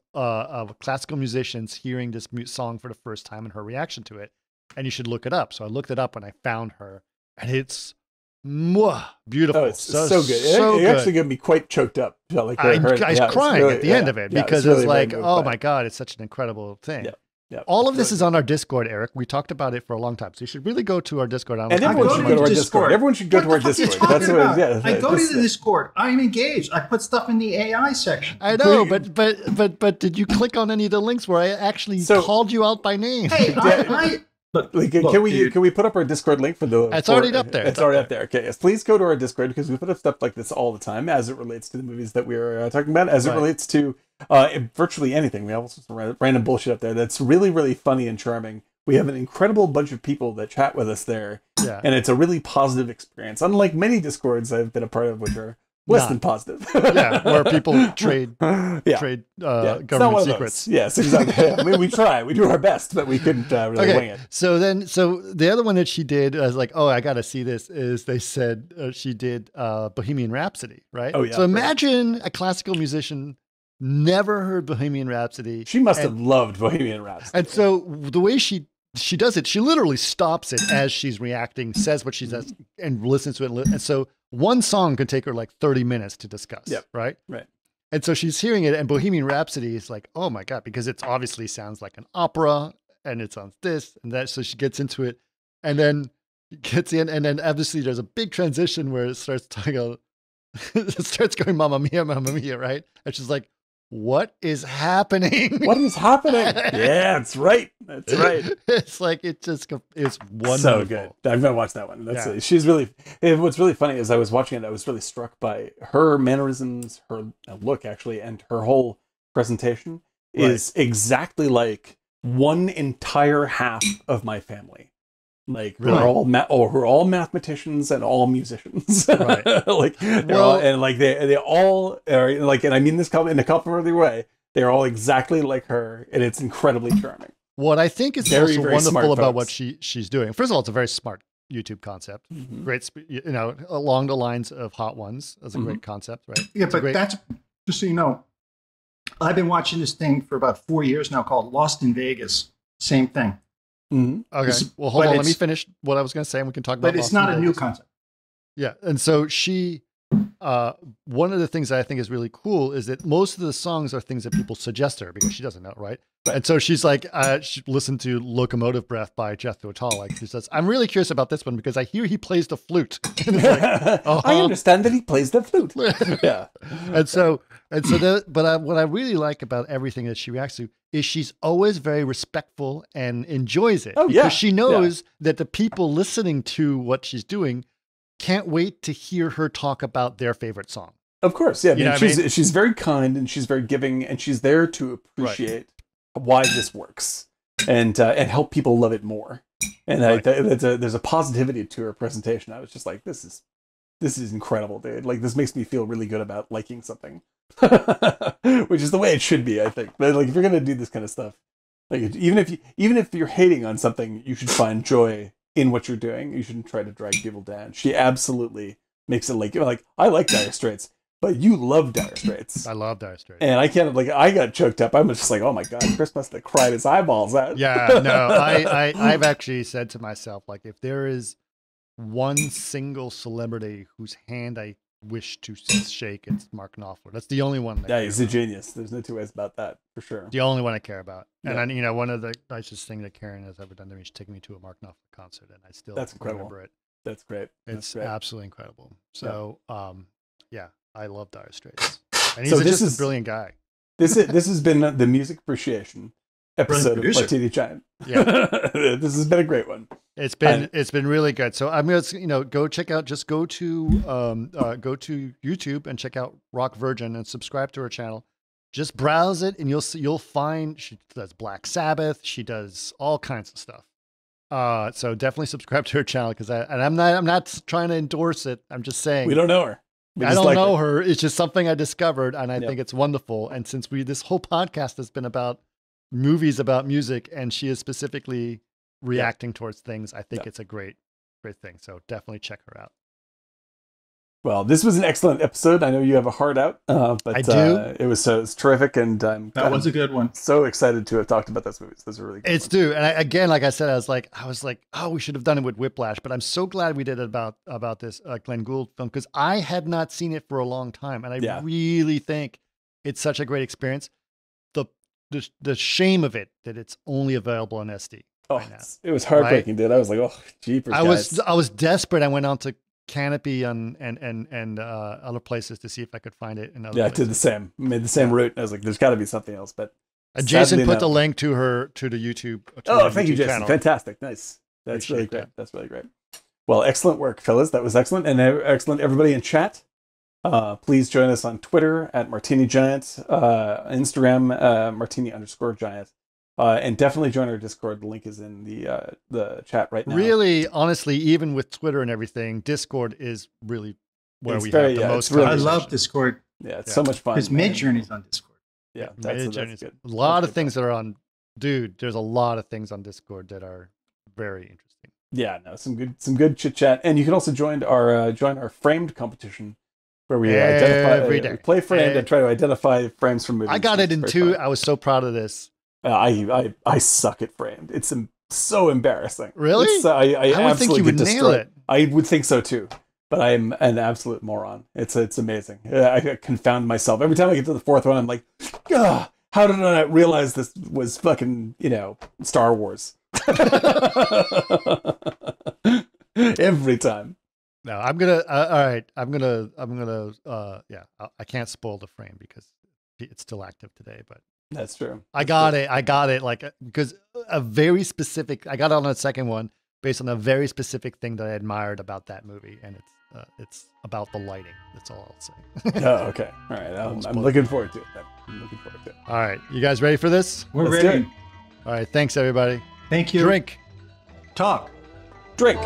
classical musicians hearing this song for the first time and her reaction to it. And you should look it up. So I looked it up and I found her. And it's beautiful. Oh, it's so good. It actually got me quite choked up. Like I was crying at the end of it because it was like, oh my God, it's such an incredible thing. Yeah. Yeah, all of this is on our Discord, Eric. We talked about it for a long time. So you should really go to our Discord. And everyone should go to our Discord. Everyone should go to our Discord. That's what I go to the Discord. I'm engaged. I put stuff in the AI section. I know, but did you click on any of the links where I actually called you out by name? Hey, Look, can we put up our Discord link for the? It's already up there. It's already up there. Okay, yes. Please go to our Discord because we put up stuff like this all the time as it relates to the movies that we're talking about, as it relates to virtually anything. We have all sorts of random bullshit up there that's really, really funny and charming. We have an incredible bunch of people that chat with us there, and it's a really positive experience. Unlike many Discords I've been a part of, which are less than positive. Where people trade government secrets. Yes, exactly. I mean, we try. We do our best, but we couldn't really wing it. So the other one that she did, I was like, oh, I got to see this, is they said she did Bohemian Rhapsody, right? Oh, yeah. So imagine a classical musician never heard Bohemian Rhapsody. She must have loved Bohemian Rhapsody. And so the way she does it, she literally stops it as she's reacting, says what she says, and listens to it. And so one song could take her like 30 minutes to discuss, right? Right. And so she's hearing it, and Bohemian Rhapsody is like, oh my God, because it obviously sounds like an opera, and it sounds this and that. So she gets into it, and then gets in, and then obviously there's a big transition where it starts talking, it starts going, Mamma Mia, right? And she's like, what is happening? What is happening? Yeah, that's right. That's right. It's like, it's wonderful. So good. I'm going to watch that one. She's really, what's really funny is I was watching it, I was really struck by her mannerisms, her look actually, and her whole presentation is exactly like one entire half of my family. Like who are all mathematicians and all musicians, right? They all are like, and I mean this in a complimentary way. They're all exactly like her, and it's incredibly charming. What I think is very, also very wonderful about what she's doing. First of all, it's a very smart YouTube concept. Great, along the lines of Hot Ones. That's a great concept, right? Yeah, that's just so you know, I've been watching this thing for about 4 years now called Lost in Vegas. Same thing. Okay. Well, hold on. Let me finish what I was going to say, and we can talk about. But it's not a new concept. Yeah, and so she, one of the things that I think is really cool is that most of the songs are things that people suggest to her because she doesn't know, right? And so she's like, she listened to "Locomotive Breath" by Jethro Tull. Like she says, I'm really curious about this one because I hear he plays the flute. Like, I understand that he plays the flute. Yeah, what I really like about everything that she reacts to is she's always very respectful and enjoys it. Because she knows that the people listening to what she's doing can't wait to hear her talk about their favorite song. Of course, yeah. She's very kind and she's very giving, and she's there to appreciate why this works and help people love it more. And there's a positivity to her presentation. I was just like, this is incredible, dude. Like, this makes me feel really good about liking something, which is the way it should be, I think. But like, if you're gonna do this kind of stuff, like even if you're hating on something, you should find joy in what you're doing. You shouldn't try to drag people down. She absolutely makes it like I like Dire Straits, but you love Dire Straits. I love Dire Straits, and I got choked up. I was just like, oh my God, Chris must have cried his eyeballs out. Yeah, no, I've actually said to myself, like, if there is one single celebrity whose hand I wish to shake, it's Mark Knopfler. That's the only one. He's a genius. There's no two ways about that, for sure. The only one I care about. And I, one of the nicest things that Karen has ever done to me is taking me to a Mark Knopfler concert, and I still remember it. That's great. It's absolutely incredible. So, I love Dire Straits, and he's just a brilliant guy. This has been the music appreciation, episode of Martini Giant. Yeah. This has been a great one. It's been really good. So I'm gonna go check out. Just go to YouTube and check out Rock Virgin and subscribe to her channel. Just browse it and you'll find she does Black Sabbath. She does all kinds of stuff. So definitely subscribe to her channel because I'm not trying to endorse it. I'm just saying we don't know her. I don't know her. It's just something I discovered and I think it's wonderful. And since this whole podcast has been about movies about music and she is specifically reacting towards things, I think it's a great thing. So definitely check her out. Well, this was an excellent episode. I know you have a heart out, but I do. It was terrific, and that was a good one. So excited to have talked about those movies. Those are really good. It's due, and again, like I said, I was like, oh, we should have done it with Whiplash, but I'm so glad we did it about this Glenn Gould film because I had not seen it for a long time, and I really think it's such a great experience. The shame of it that it's only available on SD. Oh, it was heartbreaking, dude. I was like, oh, jeepers, guys. I was desperate. I went on to Canopy and other places to see if I could find it. I did the same. Made the same route. I was like, there's got to be something else. But Jason put the link to the YouTube. Thank you, Jason. Channel. Fantastic. Nice. That's really great. That's really great. Well, excellent work, fellas. That was excellent. And excellent, everybody in chat. Please join us on Twitter at Martini Giant, Instagram, Martini_Giant. And definitely join our Discord. The link is in the chat right now. Really, honestly, even with Twitter and everything, Discord is really where we have the most. Really I love Discord. Yeah, it's so much fun. Because Midjourney's on Discord. Yeah, that's good. A lot of things that are on. Dude, there's a lot of things on Discord that are very interesting. Yeah, no, some good chit chat, and you can also join our framed competition. Where we play framed and try to identify frames from movies. I got it in 2. I was so proud of this. I suck at framed. It's so embarrassing. Really? I would think you would nail it. I would think so too, but I'm an absolute moron. It's amazing. I confound myself every time I get to the 4th one. I'm like, how did I not realize this was fucking Star Wars? Every time. No, I'm gonna. All right, I'm gonna. I can't spoil the frame because it's still active today, but. That's true. I got it like because a very specific. I got it on the second one based on a very specific thing that I admired about that movie, and it's about the lighting. That's all I'll say. Oh, okay. All right. I'm looking forward to it. I'm looking forward to it. All right, you guys ready for this? We're ready. All right, thanks everybody. Thank you. Drink. Talk. Drink.